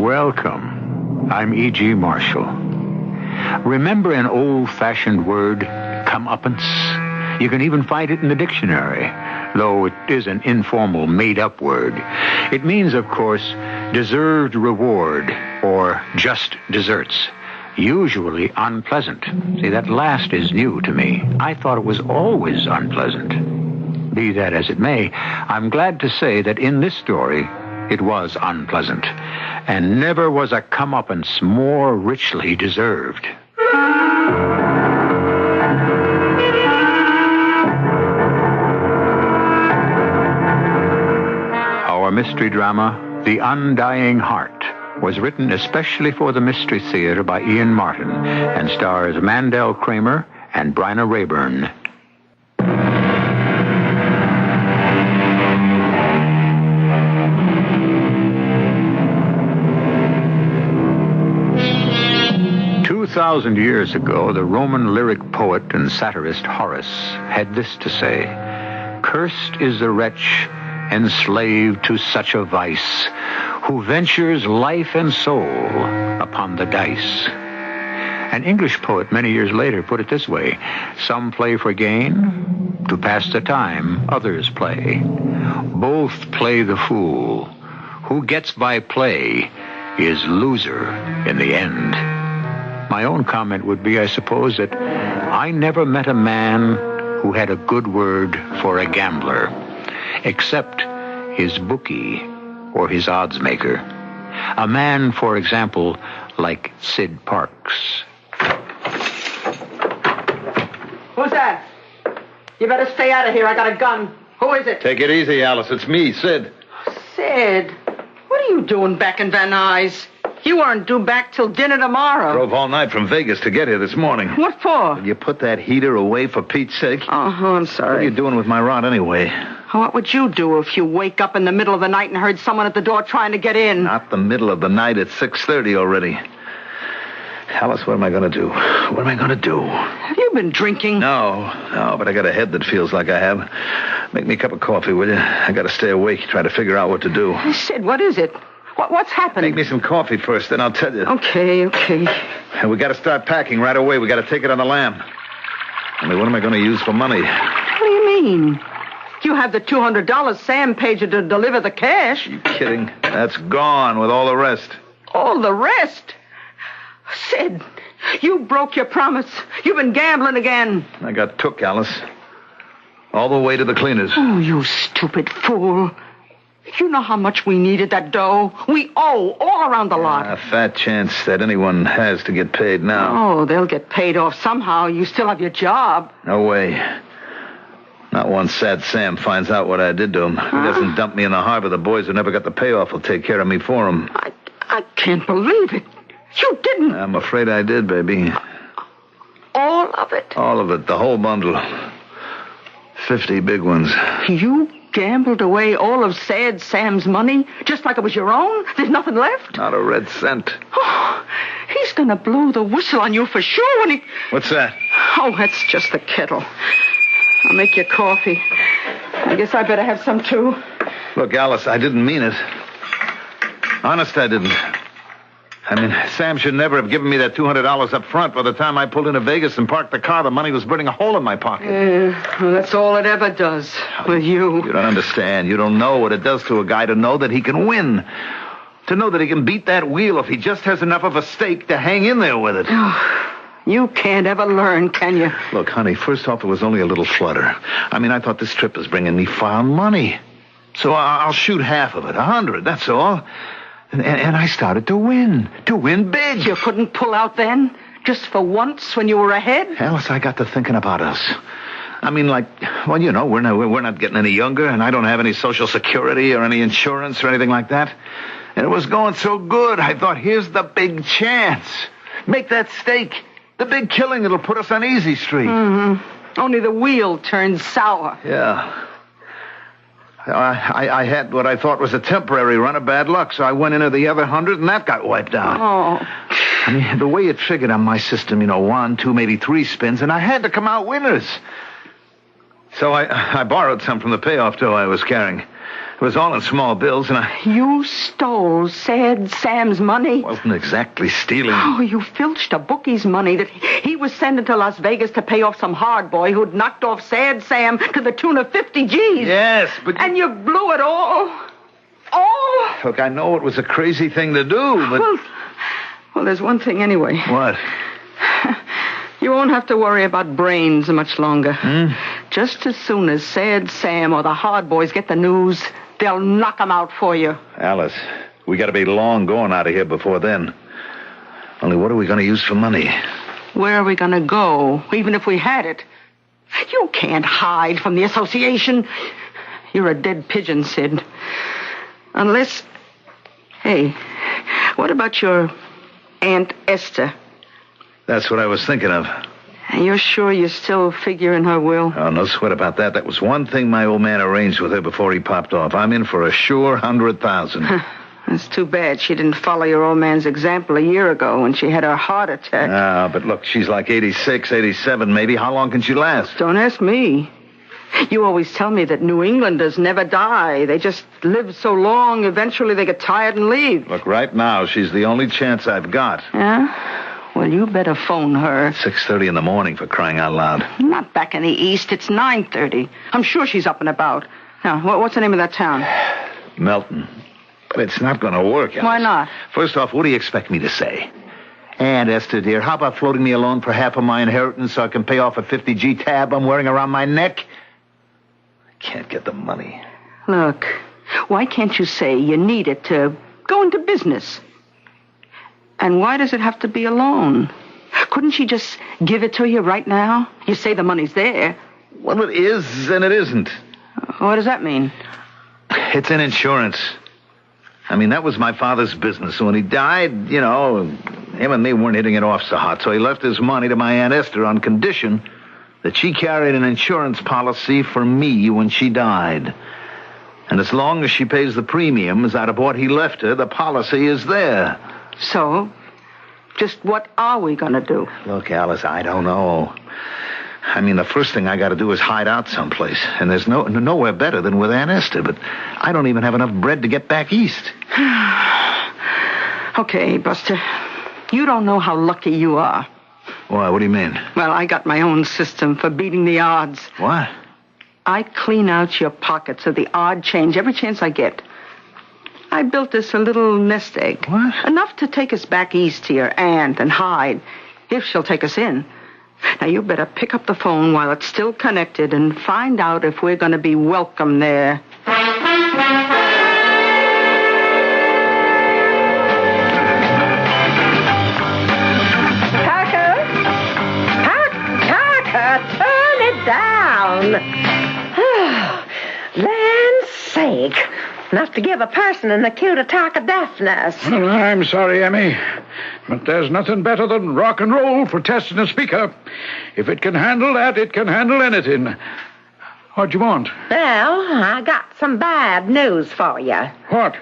Welcome. I'm E.G. Marshall. Remember an old-fashioned word, comeuppance? You can even find it in the dictionary, though it is an informal, made-up word. It means, of course, deserved reward or just desserts. Usually unpleasant. See, that last is new to me. I thought it was always unpleasant. Be that as it may, I'm glad to say that in this story, it was unpleasant. And never was a comeuppance more richly deserved. Our mystery drama, The Undying Heart, was written especially for the Mystery Theater by Ian Martin and stars Mandel Kramer and Bryna Rayburn. "2,000 years ago, the Roman lyric poet and satirist Horace had this to say: 'Cursed is the wretch enslaved to such a vice, who ventures life and soul upon the dice.' An English poet many years later put it this way: 'Some play for gain, to pass the time others play. Both play the fool. Who gets by play is loser in the end.' My own comment would be, I suppose, that I never met a man who had a good word for a gambler, except his bookie or his odds maker. A man, for example, like Sid Parks. Who's that? You better stay out of here. I got a gun. Who is it? Take it easy, Alice. It's me, Sid. Sid, what are you doing back in Van Nuys? You aren't due back till dinner tomorrow. Drove all night from Vegas to get here this morning. What for? Will you put that heater away, for Pete's sake? Oh, I'm sorry. What are you doing with my rod anyway? What would you do if you wake up in the middle of the night and heard someone at the door trying to get in? Not the middle of the night. It's 6:30 already. Alice, what am I going to do? What am I going to do? Have you been drinking? No, but I got a head that feels like I have. Make me a cup of coffee, will you? I got to stay awake, try to figure out what to do. Sid, what is it? What's happened? Make me some coffee first, then I'll tell you. Okay. And we got to start packing right away. We got to take it on the lam. Only what am I going to use for money? What do you mean? You have the $200 Sam paid you to deliver the cash. You kidding? That's gone with all the rest. All the rest? Sid, you broke your promise. You've been gambling again. I got took, Alice. All the way to the cleaners. Oh, you stupid fool. You know how much we needed that dough? We owe all around the lot. A fat chance that anyone has to get paid now. Oh, they'll get paid off somehow. You still have your job. No way. Not once Sad Sam finds out what I did to him. He doesn't dump me in the harbor. The boys who never got the payoff will take care of me for him. I can't believe it. You didn't. I'm afraid I did, baby. All of it? All of it. The whole bundle. 50 big ones. You gambled away all of Sad Sam's money just like it was your own? There's nothing left? Not a red cent. Oh, he's going to blow the whistle on you for sure when he... What's that? Oh, that's just the kettle. I'll make you coffee. I guess I better have some, too. Look, Alice, I didn't mean it. Honest, I didn't. I mean, Sam should never have given me that $200 up front. By the time I pulled into Vegas and parked the car, the money was burning a hole in my pocket. Well, that's all it ever does with you. You don't understand. You don't know what it does to a guy to know that he can win. To know that he can beat that wheel if he just has enough of a stake to hang in there with it. Oh, you can't ever learn, can you? Look, honey, first off, it was only a little flutter. I mean, I thought this trip was bringing me far money. So I'll shoot half of it, 100, that's all. And I started to win big. You couldn't pull out then? Just for once when you were ahead? Alice, I got to thinking about us. I mean, like, well, you know, we're not getting any younger, and I don't have any Social Security or any insurance or anything like that. And it was going so good, I thought, here's the big chance. Make that stake. The big killing that'll put us on Easy Street. Mm-hmm. Only the wheel turns sour. Yeah. I had what I thought was a temporary run of bad luck, so I went into the other 100, and that got wiped out. Oh. I mean, the way it figured on my system, 1, 2, maybe 3 spins, and I had to come out winners. So I borrowed some from the payoff dough I was carrying. It was all in small bills, and I You stole Sad Sam's money? wasn't exactly stealing. Oh, you filched a bookie's money that he was sending to Las Vegas to pay off some hard boy who'd knocked off Sad Sam to the tune of 50 G's. Yes, but... And you blew it all. All. Look, I know it was a crazy thing to do, but... Well, there's one thing anyway. What? You won't have to worry about brains much longer. Just as soon as Sad Sam or the hard boys get the news, they'll knock 'em out for you. Alice, we got to be long going out of here before then. Only what are we going to use for money? Where are we going to go, even if we had it? You can't hide from the association. You're a dead pigeon, Sid. Unless... Hey, what about your Aunt Esther? That's what I was thinking of. You're sure you still figure in her will? Oh, no sweat about that. That was one thing my old man arranged with her before he popped off. I'm in for a sure 100,000. It's too bad she didn't follow your old man's example a year ago when she had her heart attack. Ah, but look, she's like 86, 87 maybe. How long can she last? Don't ask me. You always tell me that New Englanders never die. They just live so long, eventually they get tired and leave. Look, right now, she's the only chance I've got. Yeah? Well, you better phone her. 6:30 in the morning, for crying out loud. Not back in the east. It's 9:30. I'm sure she's up and about. Now, what's the name of that town? Melton. But it's not going to work, Alice. Why not? First off, what do you expect me to say? Aunt Esther, dear, how about floating me a loan for half of my inheritance so I can pay off a 50G tab I'm wearing around my neck? I can't get the money. Look, why can't you say you need it to go into business? And why does it have to be a loan? Couldn't she just give it to you right now? You say the money's there. Well, it is and it isn't. What does that mean? It's an insurance. I mean, that was my father's business. So when he died, you know, him and me weren't hitting it off so hot. So he left his money to my Aunt Esther on condition that she carried an insurance policy for me when she died. And as long as she pays the premiums out of what he left her, the policy is there. So, just what are we going to do? Look, Alice, I don't know. I mean, the first thing I got to do is hide out someplace. And there's nowhere better than with Aunt Esther. But I don't even have enough bread to get back east. Okay, Buster. You don't know how lucky you are. Why? What do you mean? Well, I got my own system for beating the odds. What? I clean out your pockets of the odd change every chance I get. I built us a little nest egg. What? Enough to take us back east to your aunt and hide, if she'll take us in. Now, you better pick up the phone while it's still connected and find out if we're going to be welcome there. Tucker, turn it down. Land's sake. Enough to give a person an acute attack of deafness. Well, I'm sorry, Emmy, but there's nothing better than rock and roll for testing a speaker. If it can handle that, it can handle anything. What'd you want? Well, I got some bad news for you. What?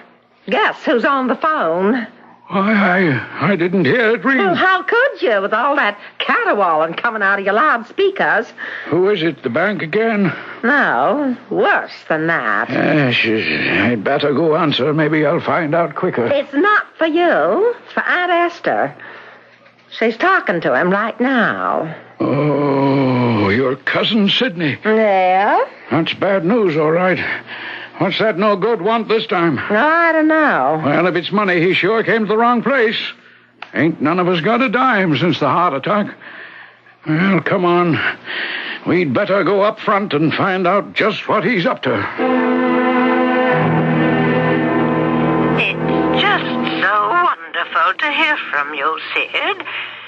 Guess who's on the phone? Why, I didn't hear it ring. Well, how could you with all that caterwauling coming out of your loudspeakers? Who is it, the bank again? No, worse than that. I'd better go answer. Maybe I'll find out quicker. It's not for you. It's for Aunt Esther. She's talking to him right now. Oh, your cousin Sidney. Yeah? That's bad news, all right. What's that no good want this time? I don't know. Well, if it's money, he sure came to the wrong place. Ain't none of us got a dime since the heart attack. Well, come on. We'd better go up front and find out just what he's up to. It's just so wonderful to hear from you, Sid,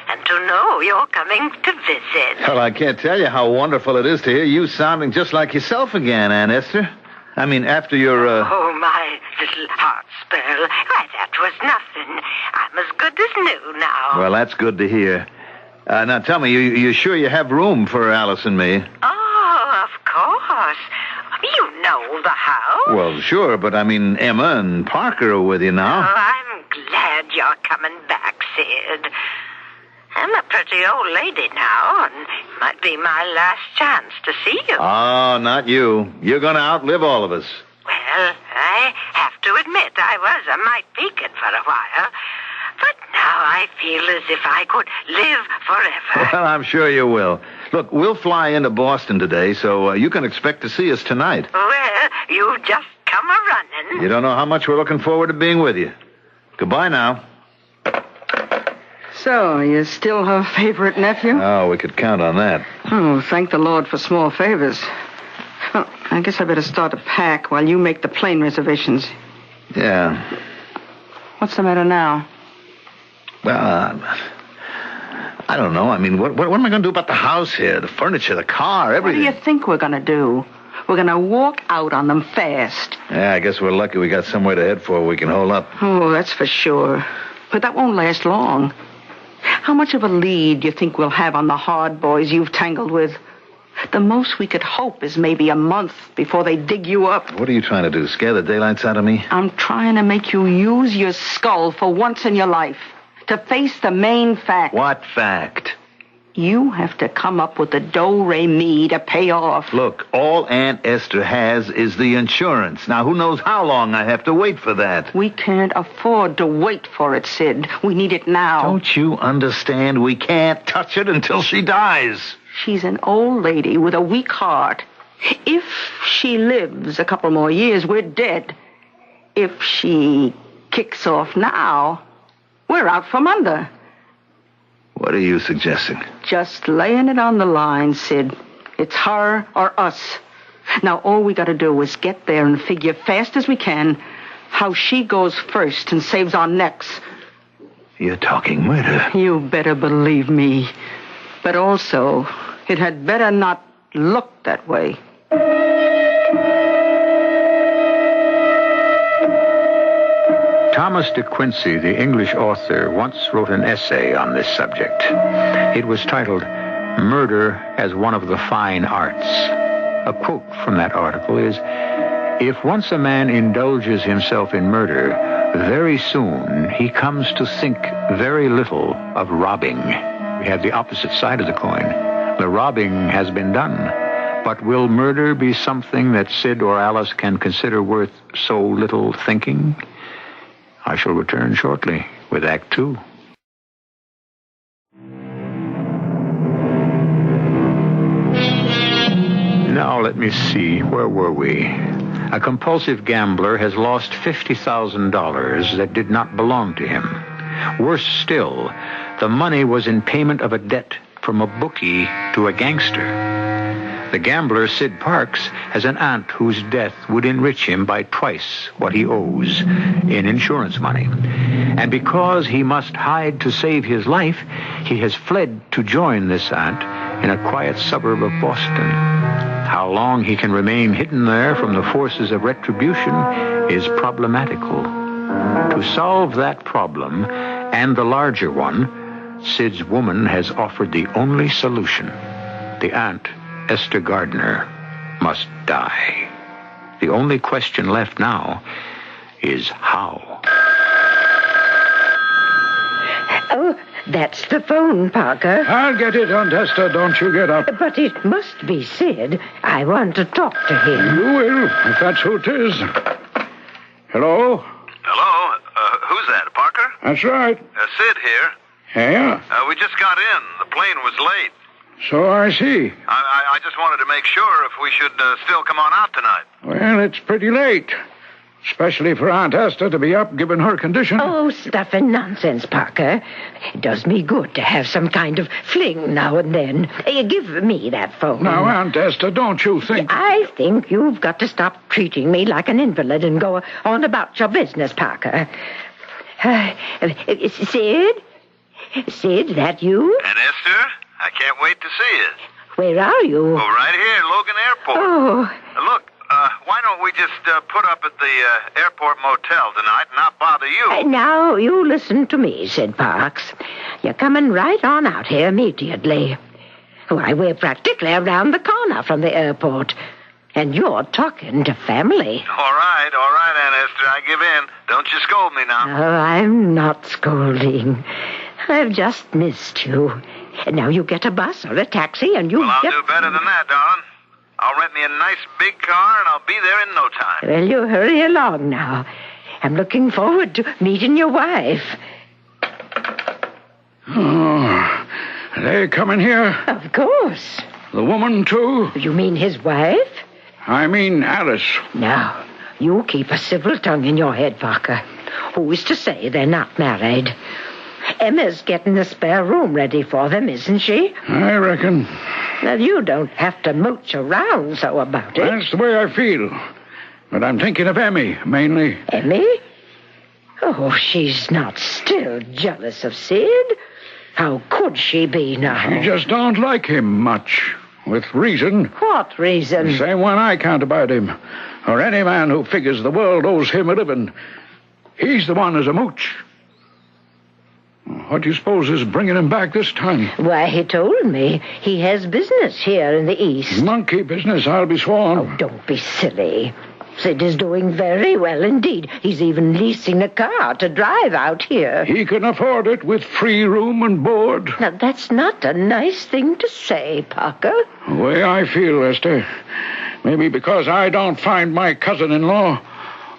and to know you're coming to visit. Well, I can't tell you how wonderful it is to hear you sounding just like yourself again, Aunt Esther. I mean, after your, Oh, my little heart spell. Why, that was nothing. I'm as good as new now. Well, that's good to hear. Now, tell me, you sure you have room for Alice and me? Oh, of course. You know the house. Well, sure, but I mean, Emma and Parker are with you Oh, now. I'm glad you're coming back, Sid. I'm a pretty old lady now, and might be my last chance to see you. Oh, not you. You're going to outlive all of us. Well, I have to admit I was a mite beacon for a while. But now I feel as if I could live forever. Well, I'm sure you will. Look, we'll fly into Boston today, so you can expect to see us tonight. Well, you just come a-running. You don't know how much we're looking forward to being with you. Goodbye now. So, you still her favorite nephew? Oh, we could count on that. Oh, thank the Lord for small favors. Well, I guess I better start to pack while you make the plane reservations. Yeah. What's the matter now? Well, I don't know. I mean, what am I going to do about the house here, the furniture, the car, everything? What do you think we're going to do? We're going to walk out on them fast. Yeah, I guess we're lucky we got somewhere to head for we can hold up. Oh, that's for sure. But that won't last long. How much of a lead do you think we'll have on the hard boys you've tangled with? The most we could hope is maybe a month before they dig you up. What are you trying to do, scare the daylights out of me? I'm trying to make you use your skull for once in your life. To face the main fact. What fact? You have to come up with the do-re-mi to pay off. Look, all Aunt Esther has is the insurance. Now, who knows how long I have to wait for that? We can't afford to wait for it, Sid. We need it now. Don't you understand? We can't touch it until she dies. She's an old lady with a weak heart. If she lives a couple more years, we're dead. If she kicks off now, we're out from under. What are you suggesting? Just laying it on the line, Sid. It's her or us. Now, all we got to do is get there and figure fast as we can how she goes first and saves our necks. You're talking murder. You better believe me. But also, it had better not look that way. Thomas de Quincey, the English author, once wrote an essay on this subject. It was titled, Murder as One of the Fine Arts. A quote from that article is, "If once a man indulges himself in murder, very soon he comes to think very little of robbing." We have the opposite side of the coin. The robbing has been done. But will murder be something that Sid or Alice can consider worth so little thinking? I shall return shortly with Act 2. Now, let me see. Where were we? A compulsive gambler has lost $50,000 that did not belong to him. Worse still, the money was in payment of a debt from a bookie to a gangster. The gambler, Sid Parks, has an aunt whose death would enrich him by twice what he owes in insurance money. And because he must hide to save his life, he has fled to join this aunt in a quiet suburb of Boston. How long he can remain hidden there from the forces of retribution is problematical. To solve that problem, and the larger one, Sid's woman has offered the only solution. The aunt, Esther Gardner, must die. The only question left now is how. Oh, that's the phone, Parker. I'll get it, Aunt Esther. Don't you get up. But it must be Sid. I want to talk to him. You will, if that's who it is. Hello? Hello? Who's that, Parker? That's right. Sid here. Yeah, We just got in. The plane was late. so I see. I just wanted to make sure if we should still come on out tonight. Well, it's pretty late. Especially for Aunt Esther to be up, given her condition. Oh, stuff and nonsense, Parker. It does me good to have some kind of fling now and then. Give me that phone. Now, Aunt Esther, don't you think... I think you've got to stop treating me like an invalid and go on about your business, Parker. Sid? Sid, that you? And Esther, I can't wait to see you. Where are you? Oh, right here, Logan Airport. Oh, Look, why don't we just put up at the airport motel tonight and not bother you? now you listen to me, Sid Parks. You're coming right on out here immediately. Why, we're practically around the corner from the airport. And you're talking to family. All right, Aunt Esther, I give in. Don't you scold me now. Oh, I'm not scolding. I've just missed you. And now you get a bus or a taxi and you Well, I'll get... do better than that, darling. I'll rent me a nice big car, and I'll be there in no time. Well, you hurry along now. I'm looking forward to meeting your wife. Oh, they coming here? Of course. The woman, too? You mean his wife? I mean Alice. Now, you keep a civil tongue in your head, Parker. Who is to say they're not married? Emma's getting a spare room ready for them, isn't she? I reckon. Now, you don't have to mooch around so about it. That's the way I feel. But I'm thinking of Emmy, mainly. Emmy? Oh, she's not still jealous of Sid. How could she be now? She just don't like him much. With reason. What reason? The same one I can't abide him. Or any man who figures the world owes him a living. He's the one as a mooch. What do you suppose is bringing him back this time? Why, he told me he has business here in the East. Monkey business, I'll be sworn. Oh, don't be silly. Sid is doing very well indeed. He's even leasing a car to drive out here. He can afford it with free room and board. Now, that's not a nice thing to say, Parker. The way I feel, Esther. Maybe because I don't find my cousin-in-law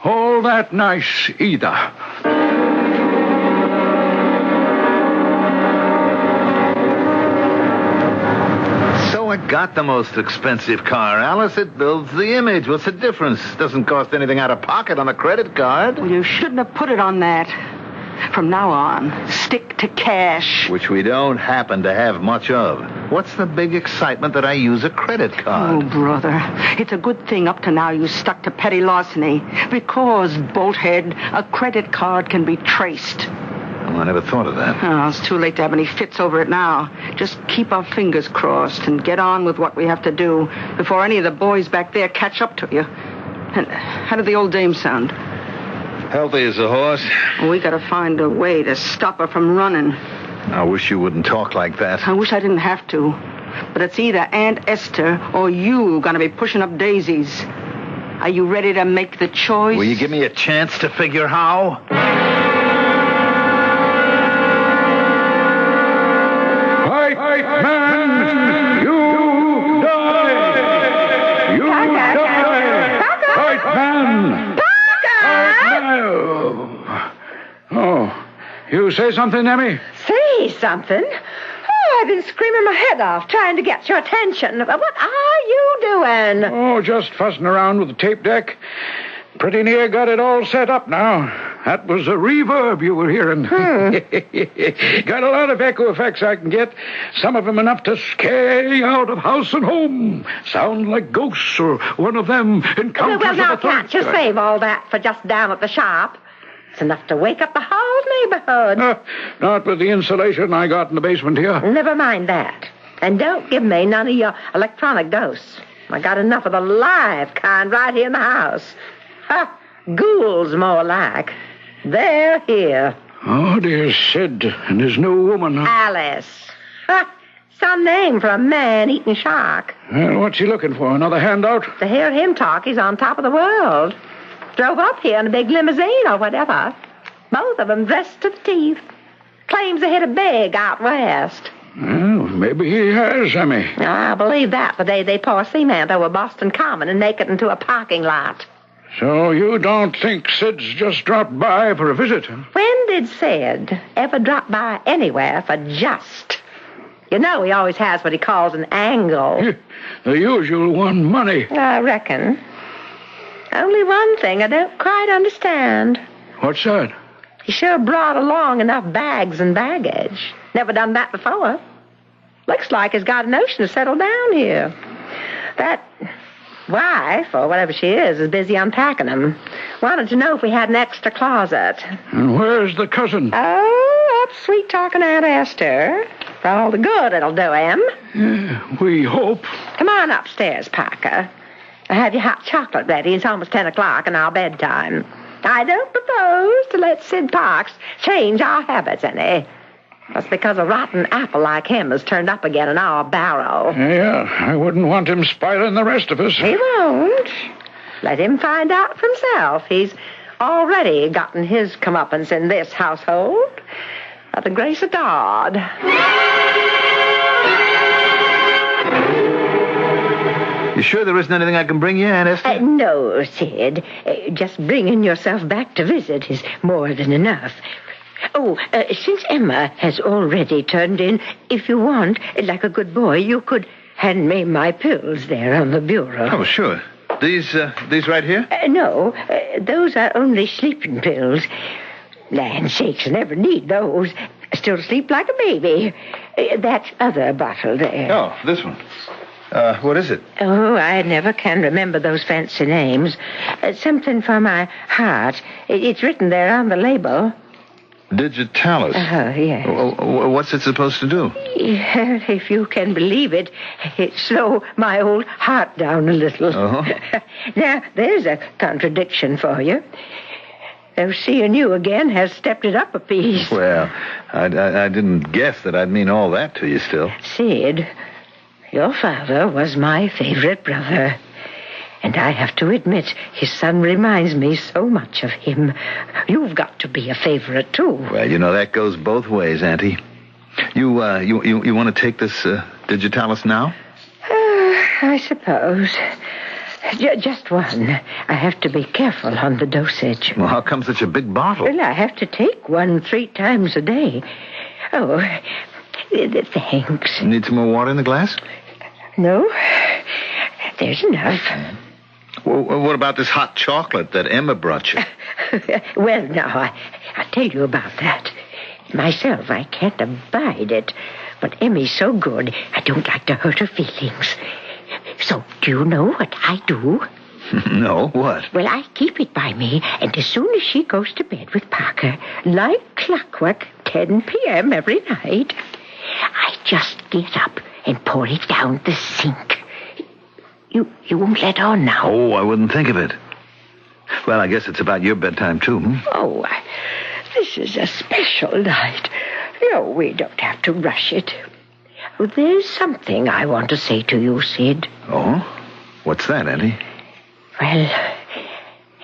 all that nice either. I got the most expensive car, Alice. It builds the image. What's the difference? Doesn't cost anything out of pocket on a credit card. Well, you shouldn't have put it on that. From now on, stick to cash. Which we don't happen to have much of. What's the big excitement that I use a credit card? Oh, brother. It's a good thing up to now you stuck to petty larceny. Because, bolthead, a credit card can be traced. Oh, I never thought of that. Oh, it's too late to have any fits over it now. Just keep our fingers crossed and get on with what we have to do before any of the boys back there catch up to you. And how did the old dame sound? Healthy as a horse. We gotta find a way to stop her from running. I wish you wouldn't talk like that. I wish I didn't have to. But it's either Aunt Esther or you gonna be pushing up daisies. Are you ready to make the choice? Will you give me a chance to figure how? Man, you die! You die! White man! Oh, you say something, Emmy? Say something? Oh, I've been screaming my head off trying to get your attention. What are you doing? Oh, just fussing around with the tape deck. Pretty near got it all set up now. That was a reverb you were hearing. Got a lot of echo effects I can get. Some of them enough to scare you out of house and home. Sound like ghosts or one of them encounters Well, now, of the can't you save all that for just down at the shop? It's enough to wake up the whole neighborhood. Not with the insulation I got in the basement here. Never mind that. And don't give me none of your electronic ghosts. I got enough of the live kind right here in the house. Ha! Ghouls, more like. They're here. Oh, dear Sid and his new woman. Alice. Ha! Some name for a man-eating shark. Well, what's he looking for? Another handout? To hear him talk, he's on top of the world. Drove up here in a big limousine or whatever. Both of them dressed to the teeth. Claims they hit a big out west. Well, maybe he has, Emmy. I believe that the day they pour cement over Boston Common and make it into a parking lot. So you don't think Sid's just dropped by for a visit? Huh? When did Sid ever drop by anywhere for just? You know he always has what he calls an angle. The usual one, money. I reckon. Only one thing I don't quite understand. What's that? He sure brought along enough bags and baggage. Never done that before. Looks like he's got a notion to settle down here. That wife, or whatever she is busy unpacking them. Wanted to know if we had an extra closet. And where's the cousin? Oh, up sweet-talking Aunt Esther. For all the good it'll do him. Yeah, we hope. Come on upstairs, Parker. I have your hot chocolate ready. It's almost 10 o'clock and our bedtime. I don't propose to let Sid Parks change our habits any. That's because a rotten apple like him has turned up again in our barrel. Yeah, I wouldn't want him spoiling the rest of us. He won't. Let him find out for himself. He's already gotten his comeuppance in this household. By the grace of God. You sure there isn't anything I can bring you, Aunt Esther? No, Sid. Just bringing yourself back to visit is more than enough. Oh, since Emma has already turned in, if you want, like a good boy, you could hand me my pills there on the bureau. Oh, sure. These right here? No, those are only sleeping pills. Land sakes, never need those. Still sleep like a baby. That other bottle there. Oh, this one. What is it? Oh, I never can remember those fancy names. Something for my heart. It's written there on the label. Digitalis. Oh, yes. What's it supposed to do? Yeah, if you can believe it, it slowed my old heart down a little. Uh-huh. Now, there's a contradiction for you. Though seeing you again has stepped it up a piece. Well, I didn't guess that I'd mean all that to you still. Sid, your father was my favorite brother. And I have to admit, his son reminds me so much of him. You've got to be a favorite, too. Well, you know, that goes both ways, Auntie. You want to take this Digitalis now? I suppose. Just one. I have to be careful on the dosage. Well, how come such a big bottle? Well, I have to take one 3 times a day. Oh, thanks. Need some more water in the glass? No, there's enough. Well, what about this hot chocolate that Emma brought you? Well, now, I'll tell you about that. Myself, I can't abide it. But Emmy's so good, I don't like to hurt her feelings. So, do you know what I do? No, what? Well, I keep it by me, and as soon as she goes to bed with Parker, like clockwork, 10 p.m. every night, I just get up and pour it down the sink. You won't let on now. Oh, I wouldn't think of it. Well, I guess it's about your bedtime, too. Oh, this is a special night. No, we don't have to rush it. There's something I want to say to you, Sid. Oh? What's that, Auntie? Well,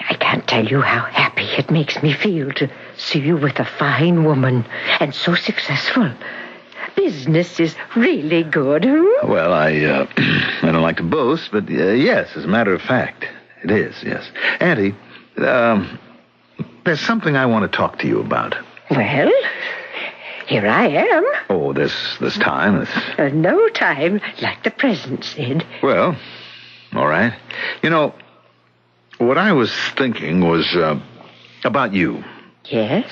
I can't tell you how happy it makes me feel to see you with a fine woman and so successful. Business is really good, Well, I don't like to boast, but yes, as a matter of fact, it is, yes. Auntie, there's something I want to talk to you about. Well, here I am. Oh, this time? No time like the present, Sid. Well, all right. You know, what I was thinking was about you. Yes?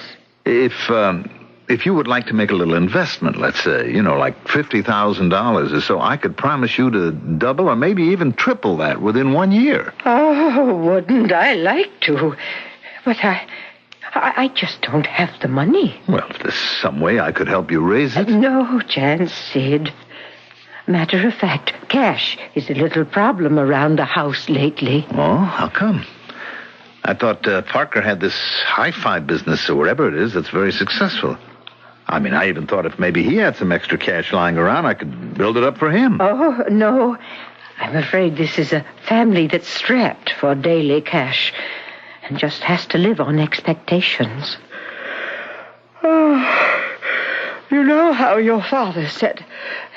If you would like to make a little investment, let's say, like $50,000 or so, I could promise you to double or maybe even triple that within 1 year. Oh, wouldn't I like to? But I just don't have the money. Well, if there's some way I could help you raise it. No chance, Sid. Matter of fact, cash is a little problem around the house lately. Oh, how come? I thought Parker had this hi-fi business or whatever it is that's very successful. I mean, I even thought if maybe he had some extra cash lying around, I could build it up for him. Oh, no. I'm afraid this is a family that's strapped for daily cash and just has to live on expectations. Oh, you know how your father set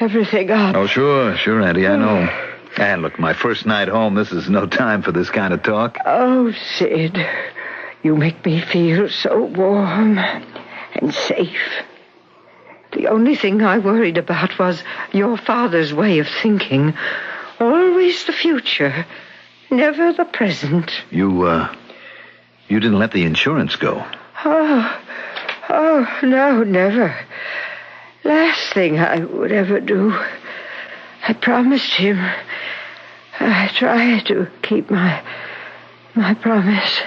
everything up. Oh, sure, Auntie, I know. And look, my first night home, this is no time for this kind of talk. Oh, Sid, you make me feel so warm and safe. The only thing I worried about was your father's way of thinking. Always the future, never the present. You didn't let the insurance go. Oh, no, never. Last thing I would ever do. I promised him. I try to keep my promise.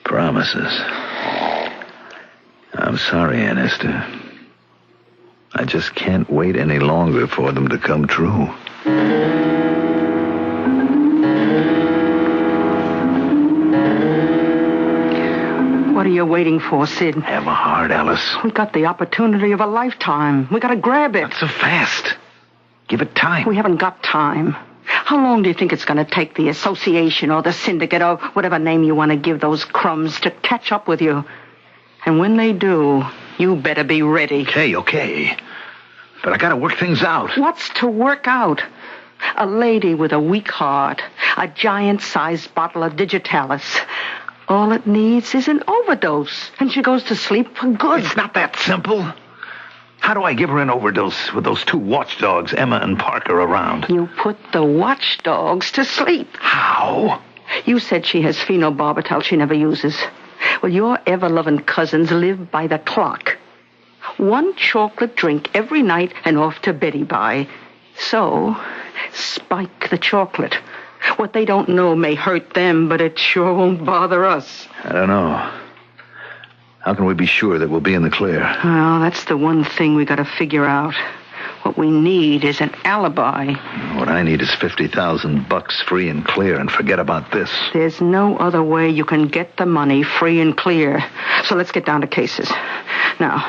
Promises. I'm sorry, Aunt Esther. I just can't wait any longer for them to come true. What are you waiting for, Sid? Have a heart, Alice. We got the opportunity of a lifetime. We got to grab it. Not so fast. Give it time. We haven't got time. How long do you think it's going to take the association or the syndicate or whatever name you want to give those crumbs to catch up with you? And when they do, You better be ready. Okay. But I gotta work things out. What's to work out? A lady with a weak heart, a giant-sized bottle of Digitalis. All it needs is an overdose, and she goes to sleep for good. It's not that simple. How do I give her an overdose with those two watchdogs, Emma and Parker, around? You put the watchdogs to sleep. How? You said she has phenobarbital she never uses. Well, your ever-loving cousins live by the clock. 1 chocolate drink every night and off to Betty by. So, spike the chocolate. What they don't know may hurt them, but it sure won't bother us. I don't know. How can we be sure that we'll be in the clear? Well, that's the one thing we got to figure out. What we need is an alibi. What I need is $50,000 free and clear, and forget about this. There's no other way you can get the money free and clear. So let's get down to cases. Now,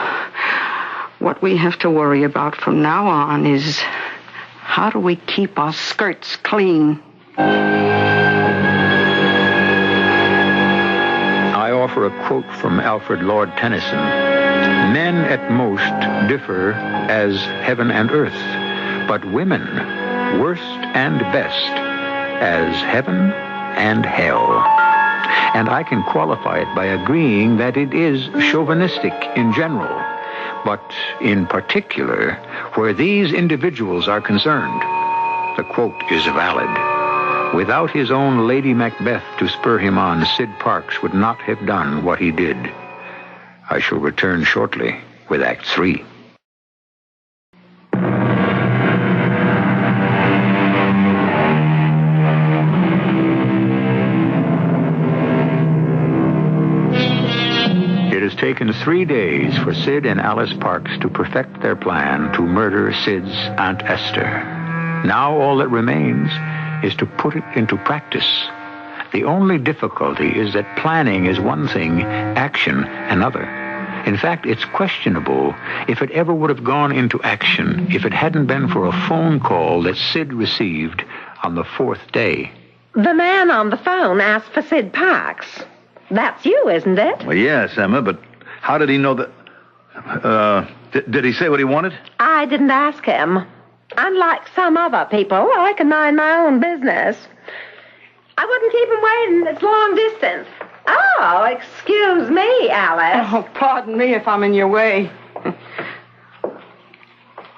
what we have to worry about from now on is how do we keep our skirts clean? I offer a quote from Alfred Lord Tennyson. Men at most differ as heaven and earth, but women, worst and best, as heaven and hell. And I can qualify it by agreeing that it is chauvinistic in general, but in particular, where these individuals are concerned, the quote is valid. Without his own Lady Macbeth to spur him on, Sid Parks would not have done what he did. I shall return shortly with Act 3. It has taken 3 days for Sid and Alice Parks to perfect their plan to murder Sid's Aunt Esther. Now all that remains is to put it into practice. The only difficulty is that planning is one thing, action another. In fact, it's questionable if it ever would have gone into action if it hadn't been for a phone call that Sid received on the 4th day. The man on the phone asked for Sid Parks. That's you, isn't it? Well, yes, Emma, but how did he know that... did he say what he wanted? I didn't ask him. Unlike some other people, I can mind my own business. I wouldn't keep him waiting. It's long distance. Oh, excuse me, Alice. Oh, pardon me if I'm in your way.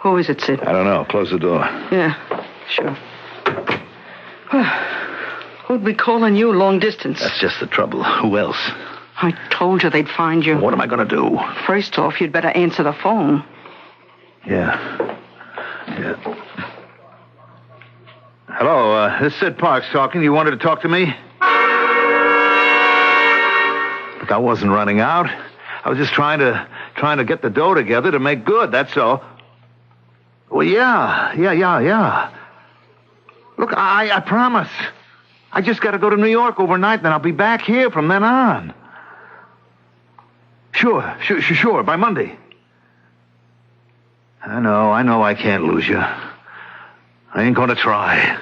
Who is it, Sid? I don't know. Close the door. Yeah, sure. Who'd be calling you long distance? That's just the trouble. Who else? I told you they'd find you. What am I going to do? First off, you'd better answer the phone. Yeah. Hello, this is Sid Parks talking. You wanted to talk to me? Look, I wasn't running out. I was just trying to get the dough together to make good, that's all. Well, yeah. Look, I promise. I just got to go to New York overnight, then I'll be back here from then on. Sure, by Monday. I know I can't lose you. I ain't going to try.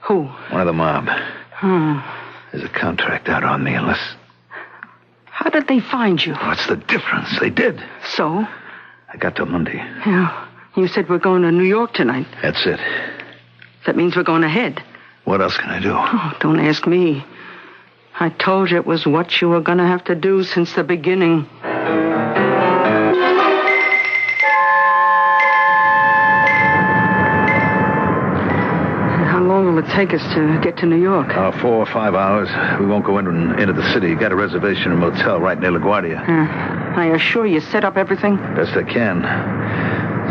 Who? One of the mob. There's a contract out on me unless... How did they find you? What's the difference? They did. So? I got till Monday. Yeah. You said we're going to New York tonight. That's it. That means we're going ahead. What else can I do? Oh, don't ask me. I told you it was what you were going to have to do since the beginning. How long will it take us to get to New York? 4 or 5 hours. We won't go into the city. Got a reservation in a motel right near LaGuardia. I assure you set up everything? Best I can.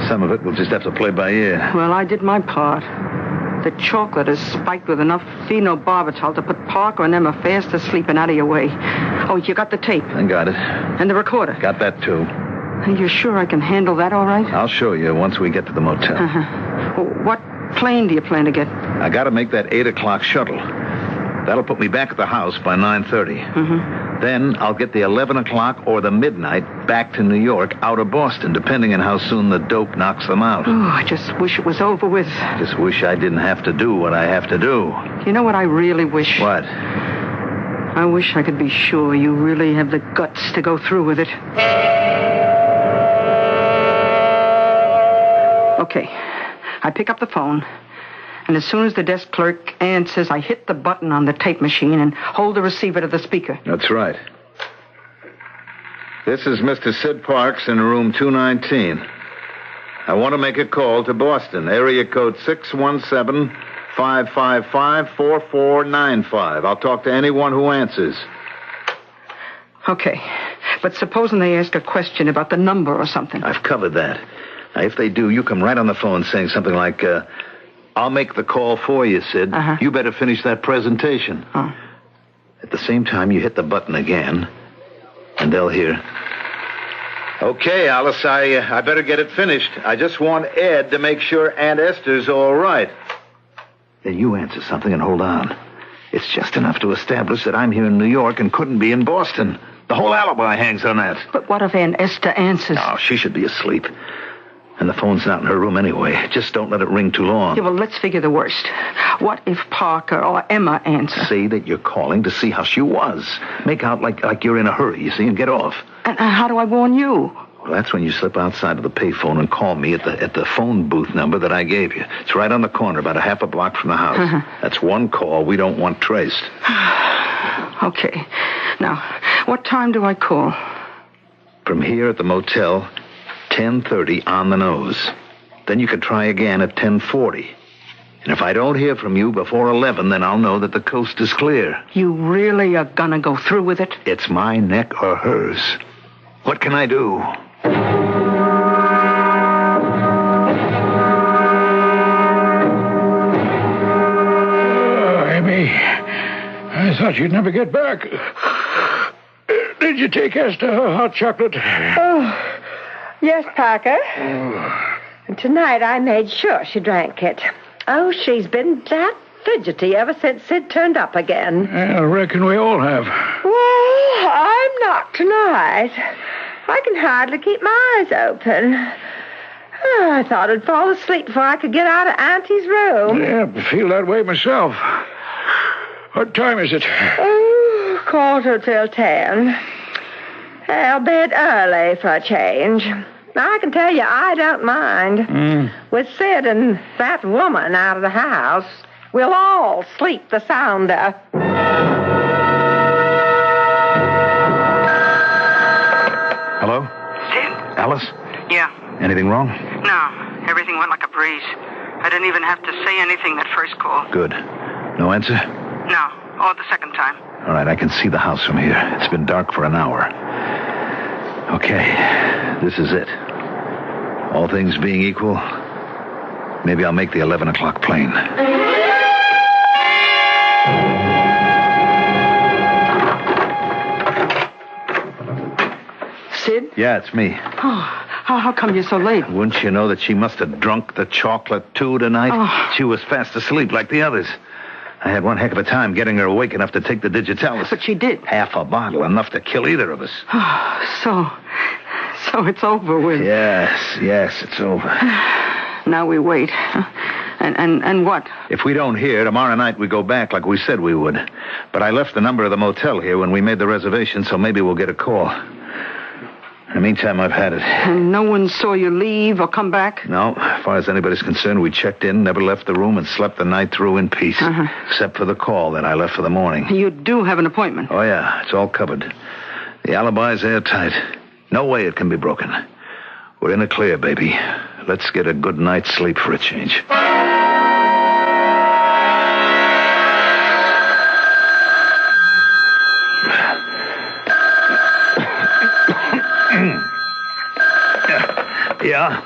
Some of it we'll just have to play by ear. Well, I did my part. The chocolate is spiked with enough phenobarbital to put Parker and Emma fast asleep and out of your way. Oh, you got the tape? I got it. And the recorder? Got that, too. Are you sure I can handle that all right? I'll show you once we get to the motel. Well, what plane do you plan to get? I got to make that 8 o'clock shuttle. That'll put me back at the house by 9:30. Then I'll get the 11 o'clock or the midnight back to New York out of Boston, depending on how soon the dope knocks them out. Oh, I just wish it was over with. Just wish I didn't have to do what I have to do. You know what I really wish? What? I wish I could be sure you really have the guts to go through with it. Okay. I pick up the phone, and as soon as the desk clerk answers, I hit the button on the tape machine and hold the receiver to the speaker. That's right. This is Mr. Sid Parks in room 219. I want to make a call to Boston, area code 617-555-4495. I'll talk to anyone who answers. Okay. But supposing they ask a question about the number or something. I've covered that. Now, if they do, you come right on the phone saying something like, I'll make the call for you, Sid. Uh-huh. You better finish that presentation. Oh. At the same time, you hit the button again, and they'll hear. Okay, Alice, I better get it finished. I just want Ed to make sure Aunt Esther's all right. Then you answer something and hold on. It's just enough to establish that I'm here in New York and couldn't be in Boston. The whole alibi hangs on that. But what if Aunt Esther answers? Oh, she should be asleep. And the phone's not in her room anyway. Just don't let it ring too long. Yeah, well, let's figure the worst. What if Parker or Emma answer? Say that you're calling to see how she was. Make out like you're in a hurry, you see, and get off. And how do I warn you? Well, that's when you slip outside of the payphone and call me at the phone booth number that I gave you. It's right on the corner, about a half a block from the house. Uh-huh. That's one call we don't want traced. Okay. Now, what time do I call? From here at the motel, 10:30 on the nose. Then you can try again at 10:40. And if I don't hear from you before 11, then I'll know that the coast is clear. You really are gonna go through with it? It's my neck or hers. What can I do? Amy, I thought you'd never get back. Did you take Esther her hot chocolate? Oh, yes, Parker. And tonight I made sure she drank it. Oh, she's been that fidgety ever since Sid turned up again. I reckon we all have. Well, I'm not tonight. I can hardly keep my eyes open. Oh, I thought I'd fall asleep before I could get out of Auntie's room. Yeah, I feel that way myself. What time is it? Oh, 10:15. Well, bed early for a change. Now, I can tell you, I don't mind. With Sid and that woman out of the house, we'll all sleep the sounder. Hello? Sid? Alice? Yeah. Anything wrong? No. Everything went like a breeze. I didn't even have to say anything that first call. Good. No answer? No. Oh, the second time. All right, I can see the house from here. It's been dark for an hour. Okay, this is it. All things being equal, maybe I'll make the 11 o'clock plane. Sid? Yeah, it's me. Oh, how come you're so late? Wouldn't you know that she must have drunk the chocolate, too, tonight? Oh. She was fast asleep like the others. I had one heck of a time getting her awake enough to take the digitalis. But she did. Half a bottle, enough to kill either of us. Oh, so it's over with. Yes, it's over. Now we wait. And what? If we don't hear, tomorrow night we go back like we said we would. But I left the number of the motel here when we made the reservation, so maybe we'll get a call. In the meantime, I've had it. And no one saw you leave or come back? No, as far as anybody's concerned, we checked in, never left the room, and slept the night through in peace. Uh-huh. Except for the call that I left for the morning. You do have an appointment. Oh, yeah, it's all covered. The alibi's airtight. No way it can be broken. We're in the clear, baby. Let's get a good night's sleep for a change. Yeah?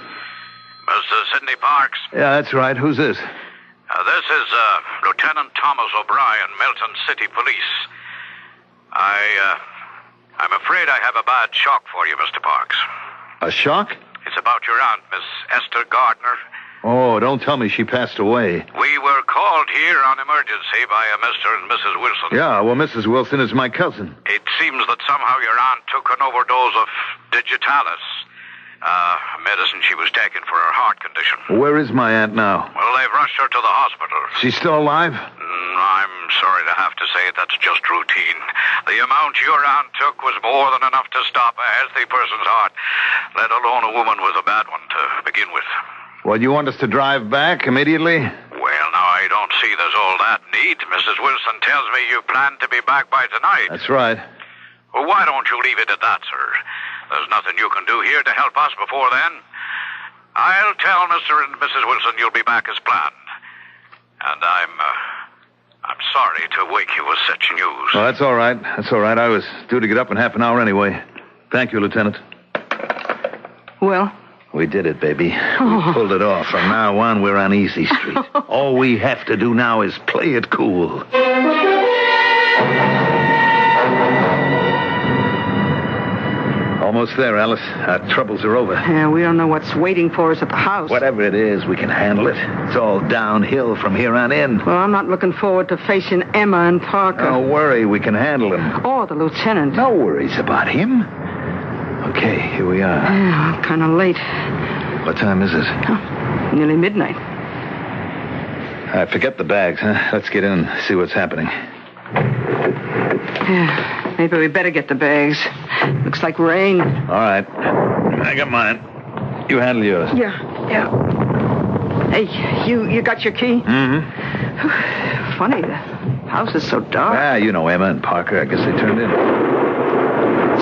Mr. Sidney Parks. Yeah, that's right. Who's this? This is Lieutenant Thomas O'Brien, Milton City Police. I'm afraid I have a bad shock for you, Mr. Parks. A shock? It's about your aunt, Miss Esther Gardner. Oh, don't tell me she passed away. We were called here on emergency by a Mr. and Mrs. Wilson. Yeah, well, Mrs. Wilson is my cousin. It seems that somehow your aunt took an overdose of digitalis, medicine she was taking for her heart condition. Where is my aunt now? Well, they've rushed her to the hospital. She's still alive? I'm I'm sorry to have to say it, that's just routine. The amount your aunt took was more than enough to stop a healthy person's heart, let alone a woman with a bad one to begin with. Well, you want us to drive back immediately? Well, now, I don't see there's all that need. Mrs. Wilson tells me you plan to be back by tonight. That's right. Well, why don't you leave it at that, sir? There's nothing you can do here to help us before then. I'll tell Mr. and Mrs. Wilson you'll be back as planned. And I'm sorry to wake you with such news. Well, that's all right. That's all right. I was due to get up in half an hour anyway. Thank you, Lieutenant. Well? We did it, baby. We pulled it off. From now on, we're on easy street. All we have to do now is play it cool. Almost there, Alice. Our troubles are over. Yeah, we don't know what's waiting for us at the house. Whatever it is, we can handle it. It's all downhill from here on in. Well, I'm not looking forward to facing Emma and Parker. Don't worry, we can handle him. Or the lieutenant. No worries about him. Okay, here we are. Yeah, kind of late. What time is it? Oh, nearly midnight. All right, forget the bags, huh? Let's get in and see what's happening. Yeah, maybe we better get the bags. Looks like rain. All right. I got mine. You handle yours. Yeah. Hey, you got your key? Mm-hmm. Funny, the house is so dark. Ah, you know Emma and Parker. I guess they turned in.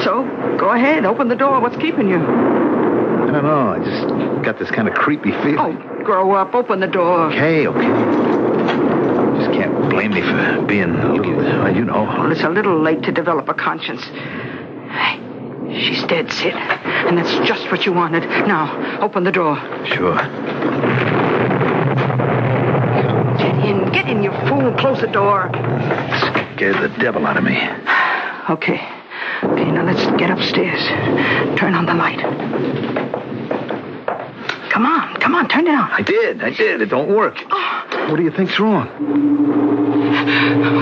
So, go ahead. Open the door. What's keeping you? I don't know. I just got this kind of creepy feeling. Oh, grow up. Open the door. Okay. Just can't blame me for being a little, Well, it's a little late to develop a conscience. Hey, she's dead, Sid. And that's just what you wanted. Now, open the door. Sure. Get in, you fool. Close the door. Scared the devil out of me. Okay, now let's get upstairs. Turn on the light. Come on, turn it on. I did. It don't work. What do you think's wrong?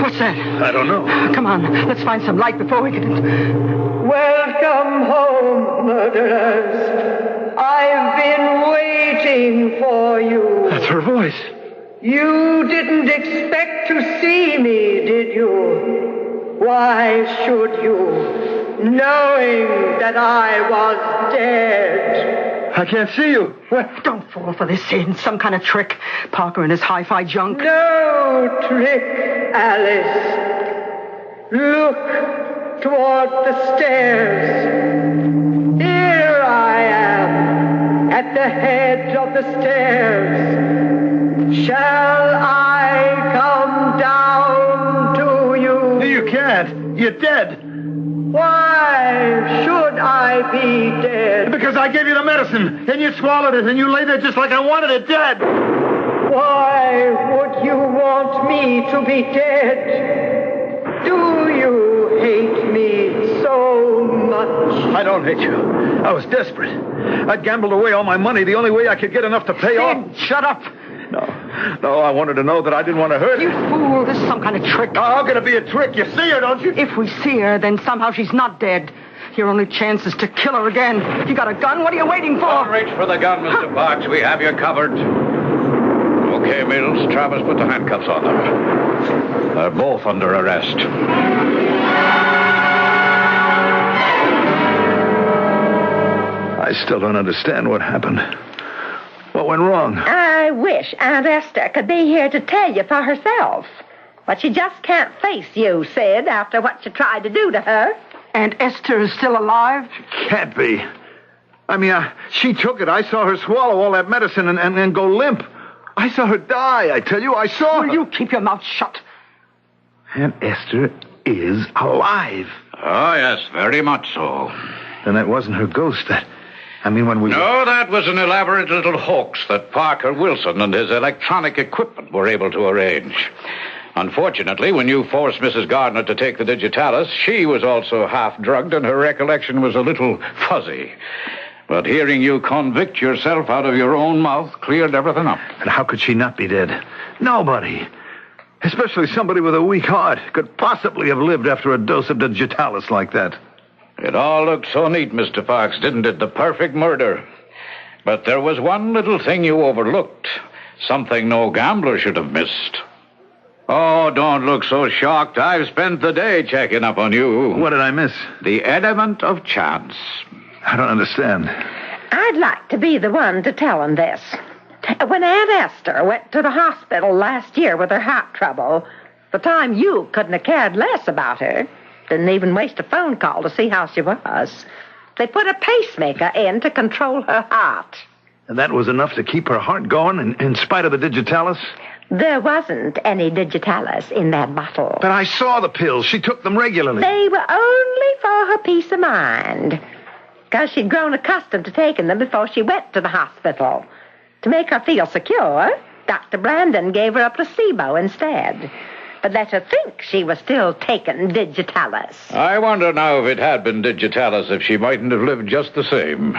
What's that? I don't know. Come on, let's find some light before we get in. Welcome home, murderers. I've been waiting for you. That's her voice. You didn't expect to see me, did you? Why should you, knowing that I was dead? I can't see you. What? Don't fall for this, Sid. Some kind of trick. Parker and his hi-fi junk. No trick, Alice. Look toward the stairs. Here I am, at the head of the stairs. Shall I come down to you? You can't. You're dead. Why should I be dead? Because I gave you the medicine, and you swallowed it, and you lay there just like I wanted it, dead. Why would you want me to be dead? Do you hate me so much? I don't hate you. I was desperate. I gambled away all my money the only way I could get enough to pay off. Shut up. No, I wanted to know that I didn't want to hurt You her. fool, this is some kind of trick. How can it be a trick? You see her, don't you? If we see her, then somehow she's not dead. Your only chance is to kill her again. You got a gun? What are you waiting for? Don't reach for the gun, Mr. Parks. We have you covered. Okay, Mills. Travis, put the handcuffs on them. They're both under arrest. I still don't understand what happened. What went wrong? I wish Aunt Esther could be here to tell you for herself. But she just can't face you, Sid, after what you tried to do to her. And Esther is still alive? Can't be. I mean, she took it. I saw her swallow all that medicine and go limp. I saw her die, I tell you. I saw her. Will you keep your mouth shut? Aunt Esther is alive. Oh, yes, very much so. Then that wasn't her ghost. When we... No, that was an elaborate little hoax that Parker Wilson and his electronic equipment were able to arrange. Unfortunately, when you forced Mrs. Gardner to take the digitalis, she was also half drugged and her recollection was a little fuzzy. But hearing you convict yourself out of your own mouth cleared everything up. And how could she not be dead? Nobody, especially somebody with a weak heart, could possibly have lived after a dose of digitalis like that. It all looked so neat, Mr. Parks, didn't it? The perfect murder. But there was one little thing you overlooked. Something no gambler should have missed. Oh, Oh, don't look so shocked. I've spent the day checking up on you. What did I miss? The element of chance. I don't understand. I'd like to be the one to tell him this. When Aunt Esther went to the hospital last year with her heart trouble, the time you couldn't have cared less about her, didn't even waste a phone call to see how she was, they put a pacemaker in to control her heart. And that was enough to keep her heart going in spite of the digitalis? There wasn't any digitalis in that bottle. But I saw the pills. She took them regularly. They were only for her peace of mind, because she'd grown accustomed to taking them before she went to the hospital. To make her feel secure, Dr. Brandon gave her a placebo instead, but let her think she was still taking digitalis. I wonder now if it had been digitalis, if she mightn't have lived just the same.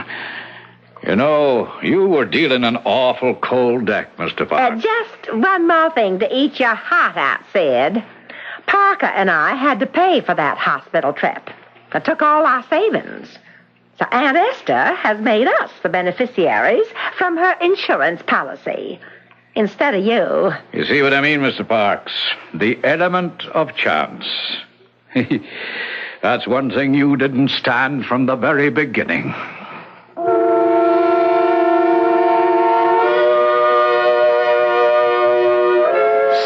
You know, you were dealing an awful cold deck, Mr. Parks. Just one more thing to eat your heart out, Sid. Parker and I had to pay for that hospital trip. It took all our savings. So Aunt Esther has made us the beneficiaries from her insurance policy, instead of you. You see what I mean, Mr. Parks? The element of chance. That's one thing you didn't stand from the very beginning.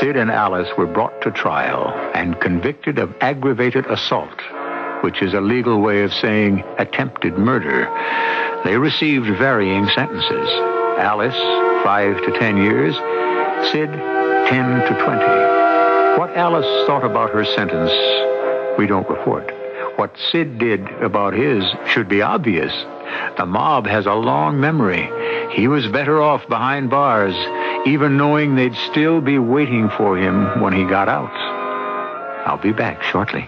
Sid and Alice were brought to trial and convicted of aggravated assault, which is a legal way of saying attempted murder. They received varying sentences. Alice, 5 to 10 years. Sid, 10 to 20. What Alice thought about her sentence, we don't report. What Sid did about his should be obvious. The mob has a long memory. He was better off behind bars, even knowing they'd still be waiting for him when he got out. I'll be back shortly.